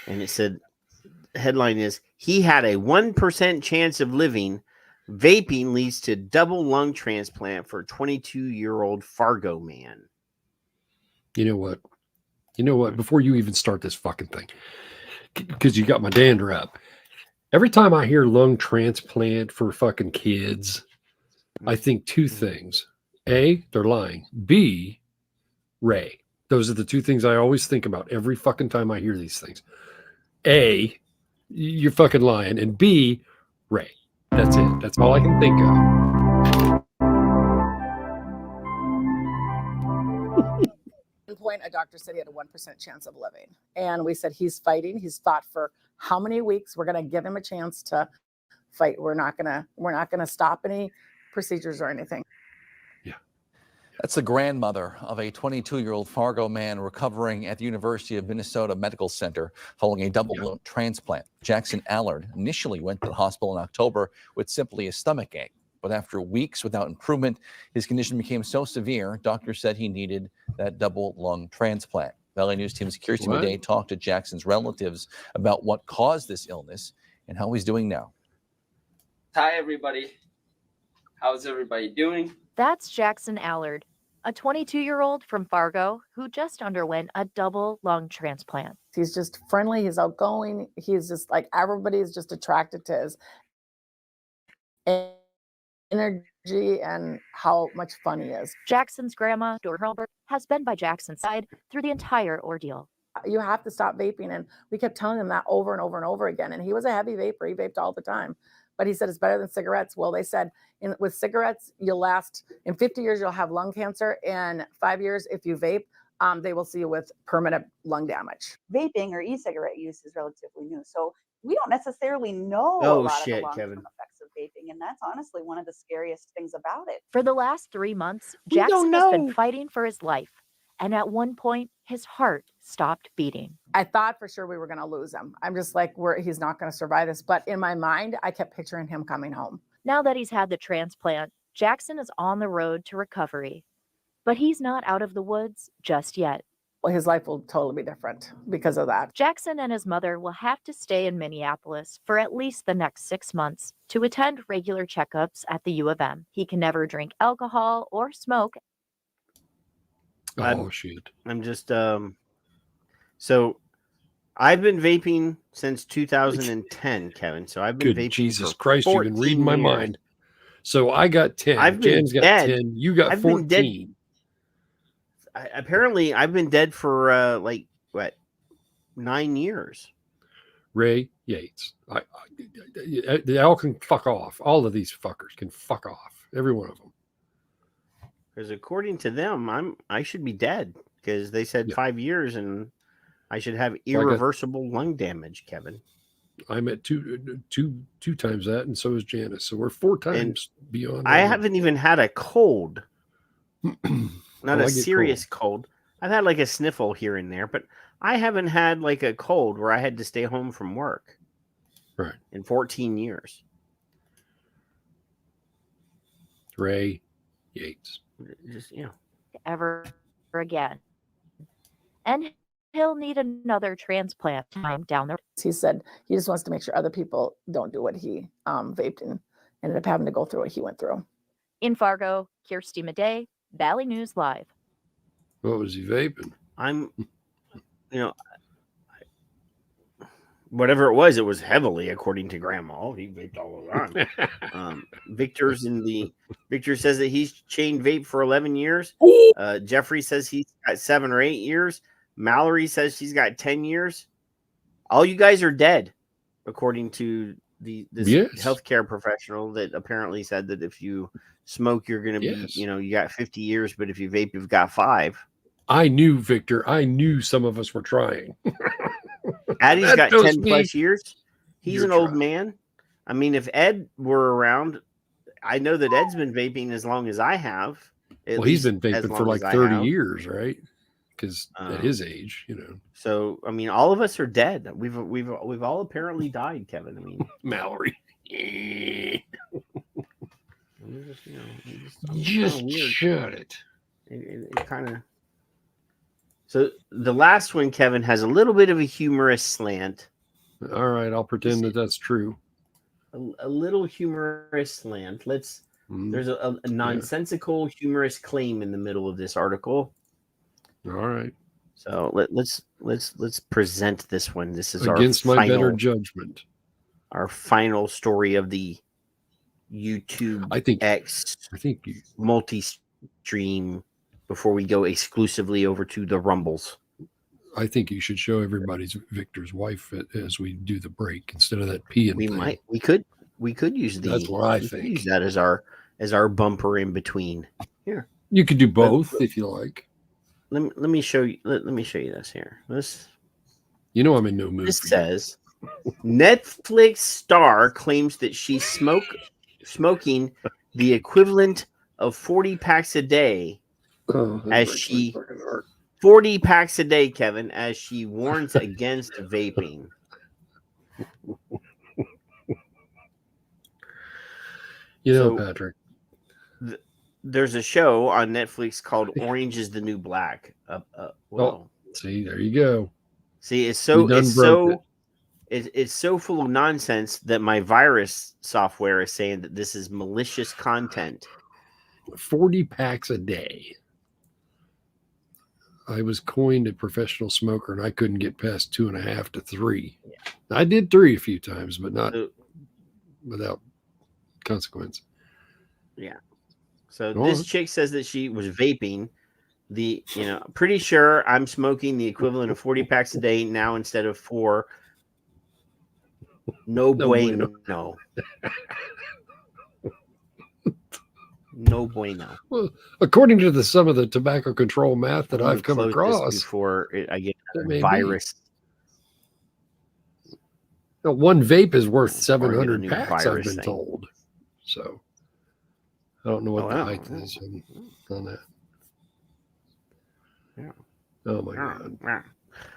Speaker 7: And it said, headline is, he had a 1% chance of living. Vaping leads to double lung transplant for 22-year-old Fargo man.
Speaker 8: You know what? Before you even start this fucking thing, because you got my dander up. Every time I hear lung transplant for fucking kids, I think 2 things. A, they're lying. B, Ray. Those are the 2 things I always think about every fucking time I hear these things. A, you're fucking lying. And B, Ray. That's it. That's all I can think of.
Speaker 2: At one point, a doctor said he had a 1% chance of living. And we said, he's fighting. He's fought for how many weeks? We're going to give him a chance to fight. We're not going to stop any procedures or anything.
Speaker 4: That's the grandmother of a 22-year-old Fargo man recovering at the University of Minnesota Medical Center following a double lung transplant. Jackson Allard initially went to the hospital in October with simply a stomach ache, but after weeks without improvement, his condition became so severe, doctors said he needed that double lung transplant. Valley News Team's Kirsty Madej talked to Jackson's relatives about what caused this illness and how he's doing now.
Speaker 5: Hi, everybody. How's everybody doing?
Speaker 24: That's Jackson Allard, a 22-year-old from Fargo who just underwent a double lung transplant.
Speaker 2: He's just friendly. He's outgoing. He's just like, everybody is just attracted to his energy and how much fun he is.
Speaker 24: Jackson's grandma, Dora, has been by Jackson's side through the entire ordeal.
Speaker 2: You have to stop vaping. And we kept telling him that over and over and over again. And he was a heavy vapor. He vaped all the time. But he said it's better than cigarettes. Well, they said with cigarettes, you'll last in 50 years, you'll have lung cancer. In 5 years, if you vape, they will see you with permanent lung damage.
Speaker 25: Vaping or e-cigarette use is relatively new. So we don't necessarily know
Speaker 7: Oh,
Speaker 25: a lot
Speaker 7: shit,
Speaker 25: of the long-term
Speaker 7: Kevin.
Speaker 25: effects of
Speaker 1: vaping, and that's honestly one of the scariest things about it.
Speaker 24: For the last 3 months,
Speaker 1: We don't
Speaker 24: Jackson has been
Speaker 1: know.
Speaker 24: fighting for his life. And at one point, his heart stopped beating.
Speaker 2: I thought for sure we were going to lose him. I'm just like, he's not going to survive this. But in my mind, I kept picturing him coming home.
Speaker 24: Now that he's had the transplant, Jackson is on the road to recovery. But he's not out of the woods just yet.
Speaker 2: Well, his life will totally be different because of that.
Speaker 24: Jackson and his mother will have to stay in Minneapolis for at least the next 6 months to attend regular checkups at the U of M. He can never drink alcohol or smoke.
Speaker 8: Oh, shit.
Speaker 7: I'm just so I've been vaping since 2010, Kevin. So I've been
Speaker 8: Good
Speaker 7: vaping.
Speaker 8: Jesus
Speaker 7: for
Speaker 8: Christ, you've been
Speaker 7: 14
Speaker 8: reading my
Speaker 7: years.
Speaker 8: mind. So I got 10.
Speaker 7: I've been
Speaker 8: Jan's got
Speaker 7: dead.
Speaker 8: 10. You got
Speaker 7: I've been dead.
Speaker 8: 14.
Speaker 7: Apparently, I've been dead for like what 9 years.
Speaker 8: Ray Yates. They all can fuck off. All of these fuckers can fuck off. Every one of them.
Speaker 7: Because according to them, I should be dead because they said 5 years and I should have irreversible lung damage, Kevin.
Speaker 8: I'm at two times that, and so is Janice. So we're 4 times beyond.
Speaker 7: I
Speaker 8: that.
Speaker 7: haven't even had a cold. Not
Speaker 8: Oh,
Speaker 7: a
Speaker 8: I get
Speaker 7: serious cold. I've had like a sniffle here and there, but I haven't had like a cold where I had to stay home from work.
Speaker 8: Right.
Speaker 7: In 14 years.
Speaker 8: Ray Yates.
Speaker 7: Just
Speaker 24: Ever again. And he'll need another transplant time down the road.
Speaker 2: He said he just wants to make sure other people don't do what he vaped and ended up having to go through what he went through.
Speaker 24: In Fargo, Kirsty Madej, Valley News Live.
Speaker 8: What was he vaping?
Speaker 7: Whatever it was heavily, according to Grandma. He vaped all the time. Victor says that he's chained vape for 11 years. Jeffrey says he's got 7 or 8 years. Mallory says she's got 10 years. All you guys are dead, according to this healthcare professional that apparently said that if you smoke, you're going to be, you got 50 years, but if you vape, you've got 5.
Speaker 8: I knew, Victor. I knew some of us were trying.
Speaker 7: Addie's got 10 plus
Speaker 8: me.
Speaker 7: years. He's
Speaker 8: You're
Speaker 7: an old man. I mean, if Ed were around, I know that Ed's been vaping as long as I have.
Speaker 8: Well, he's been vaping for like 30 years, right? Because at his age,
Speaker 7: So, I mean, all of us are dead. We've all apparently died, Kevin. I mean,
Speaker 8: Mallory.
Speaker 7: Just
Speaker 8: shut it.
Speaker 7: It kind of. So the last one, Kevin, has a little bit of a humorous slant.
Speaker 8: All right, I'll pretend that that's true.
Speaker 7: A little humorous slant. There's a nonsensical, humorous claim in the middle of this article.
Speaker 8: All right.
Speaker 7: So let's present this one. This is
Speaker 8: against
Speaker 7: our
Speaker 8: my
Speaker 7: final,
Speaker 8: better judgment.
Speaker 7: Our final story of the YouTube multi-stream before we go exclusively over to the Rumbles.
Speaker 8: I think you should show everybody's Victor's wife as we do the break instead of that peeing.
Speaker 7: We could use the.
Speaker 8: That's what I think.
Speaker 7: Use that as our bumper in between. Here,
Speaker 8: you could do both if you like.
Speaker 7: Let me show you. Let me show you this here.
Speaker 8: I'm in no mood.
Speaker 7: This says Netflix star claims that she's smoking the equivalent of 40 packs a day. 40 packs a day, Kevin, as she warns against vaping.
Speaker 8: Patrick.
Speaker 7: There's a show on Netflix called Orange is the New Black.
Speaker 8: See, there you go.
Speaker 7: See, it's so full of nonsense that my virus software is saying that this is malicious content.
Speaker 8: 40 packs a day. I was coined a professional smoker, and I couldn't get past 2.5 to 3. Yeah. I did 3 a few times, but not without consequence.
Speaker 7: Yeah. So this chick says that she was vaping pretty sure I'm smoking the equivalent of 40 packs a day now instead of 4. No bueno. No bueno.
Speaker 8: Well, according to some of the tobacco control math that I've come across,
Speaker 7: before I get a virus.
Speaker 8: One vape is worth 700 packs. I've been told. So I don't know what
Speaker 7: Oh,
Speaker 8: the
Speaker 7: wow.
Speaker 8: height is on that.
Speaker 7: Yeah.
Speaker 8: Oh my God.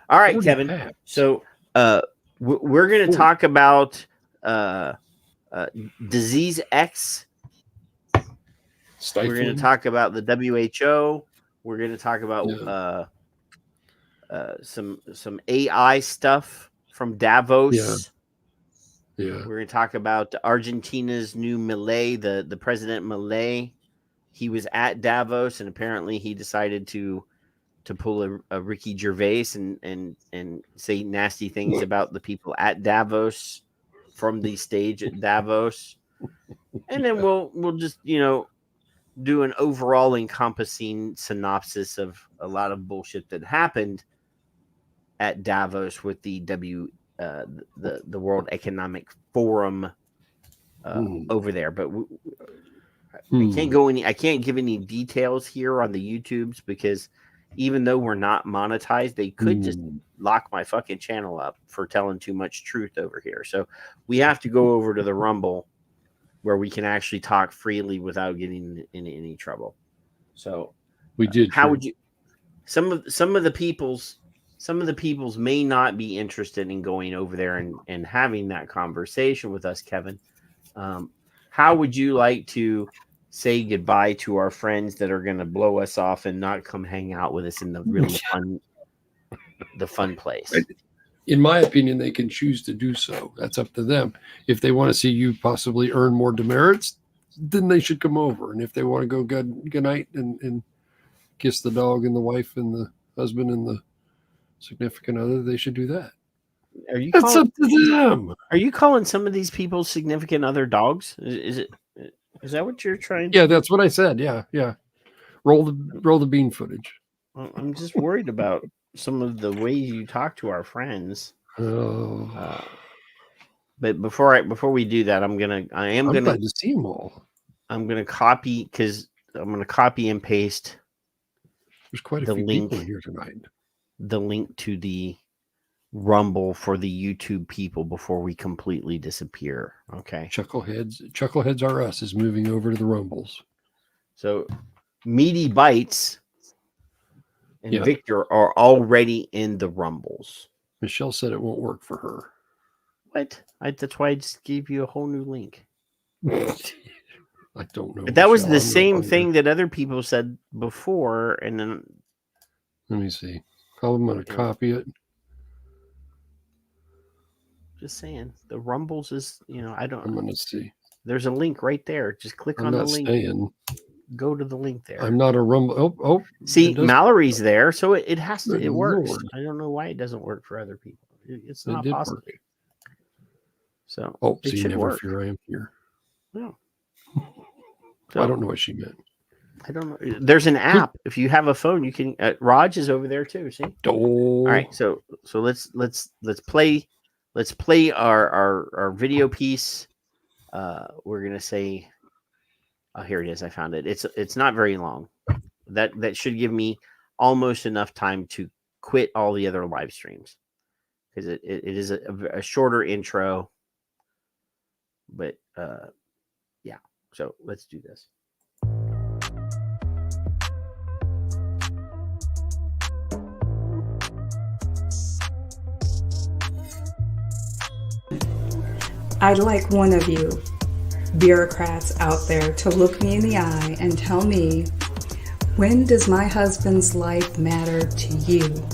Speaker 7: All right,
Speaker 8: 40
Speaker 7: Kevin.
Speaker 8: paps.
Speaker 7: So we're going to talk about disease X.
Speaker 8: Stifling.
Speaker 7: We're going to talk about the WHO. We're going to talk about some AI stuff from Davos.
Speaker 8: Yeah.
Speaker 7: We're going to talk about Argentina's new Milei, the president Milei. He was at Davos, and apparently he decided to pull a Ricky Gervais and say nasty things about the people at Davos from the stage at Davos. And then we'll just, do an overall encompassing synopsis of a lot of bullshit that happened at Davos with the the World Economic Forum over there. But I can't give any details here on the YouTubes because even though we're not monetized, they could just lock my fucking channel up for telling too much truth over here. So we have to go over to the Rumble where we can actually talk freely without getting in any trouble. So
Speaker 8: we did.
Speaker 7: How would you? Some of the peoples may not be interested in going over there and having that conversation with us, Kevin. How would you like to say goodbye to our friends that are going to blow us off and not come hang out with us in the really fun place?
Speaker 8: In my opinion, they can choose to do so. That's up to them. If they want to see you possibly earn more demerits, then they should come over. And if they want to go good night and kiss the dog and the wife and the husband and the significant other, they should do that. That's up to them.
Speaker 7: Are you calling some of these people significant other dogs? Is that what you're trying to?
Speaker 8: Yeah, that's what I said. Yeah. Roll the bean footage.
Speaker 7: Well, I'm just worried about some of the ways you talk to our friends. But before we do that, I'm gonna
Speaker 8: glad to see them all.
Speaker 7: I'm gonna copy and paste.
Speaker 8: There's quite a few people here tonight.
Speaker 7: The link to the Rumble for the YouTube people before we completely disappear. Okay.
Speaker 8: Chuckleheads are us is moving over to the Rumbles.
Speaker 7: So Meaty Bites and Victor are already in the Rumbles.
Speaker 8: Michelle said it won't work for her.
Speaker 7: What? That's why I just gave you a whole new link.
Speaker 8: I don't know.
Speaker 7: But that was the same thing that other people said before, and then
Speaker 8: let me see. I'm going to copy it.
Speaker 7: Just saying, the Rumbles is, I'm
Speaker 8: going to see.
Speaker 7: There's a link right there. Just click on the link. Go to the link there.
Speaker 8: I'm not a Rumble. Oh.
Speaker 7: See, Mallory's there, so it has to. It works. Lord. I don't know why it doesn't work for other people. It's not possible. Work. So,
Speaker 8: see, never fear, I am here.
Speaker 7: Yeah.
Speaker 8: So, I don't know what she meant.
Speaker 7: I don't know. There's an app. If you have a phone, you can. Raj is over there too. See. All right. So let's play. Let's play our video piece. We're gonna say. Oh, here it is. I found it. It's not very long. That should give me almost enough time to quit all the other live streams because it is a shorter intro. But yeah. So let's do this.
Speaker 3: I'd like one of you bureaucrats out there to look me in the eye and tell me, when does my husband's life matter to you?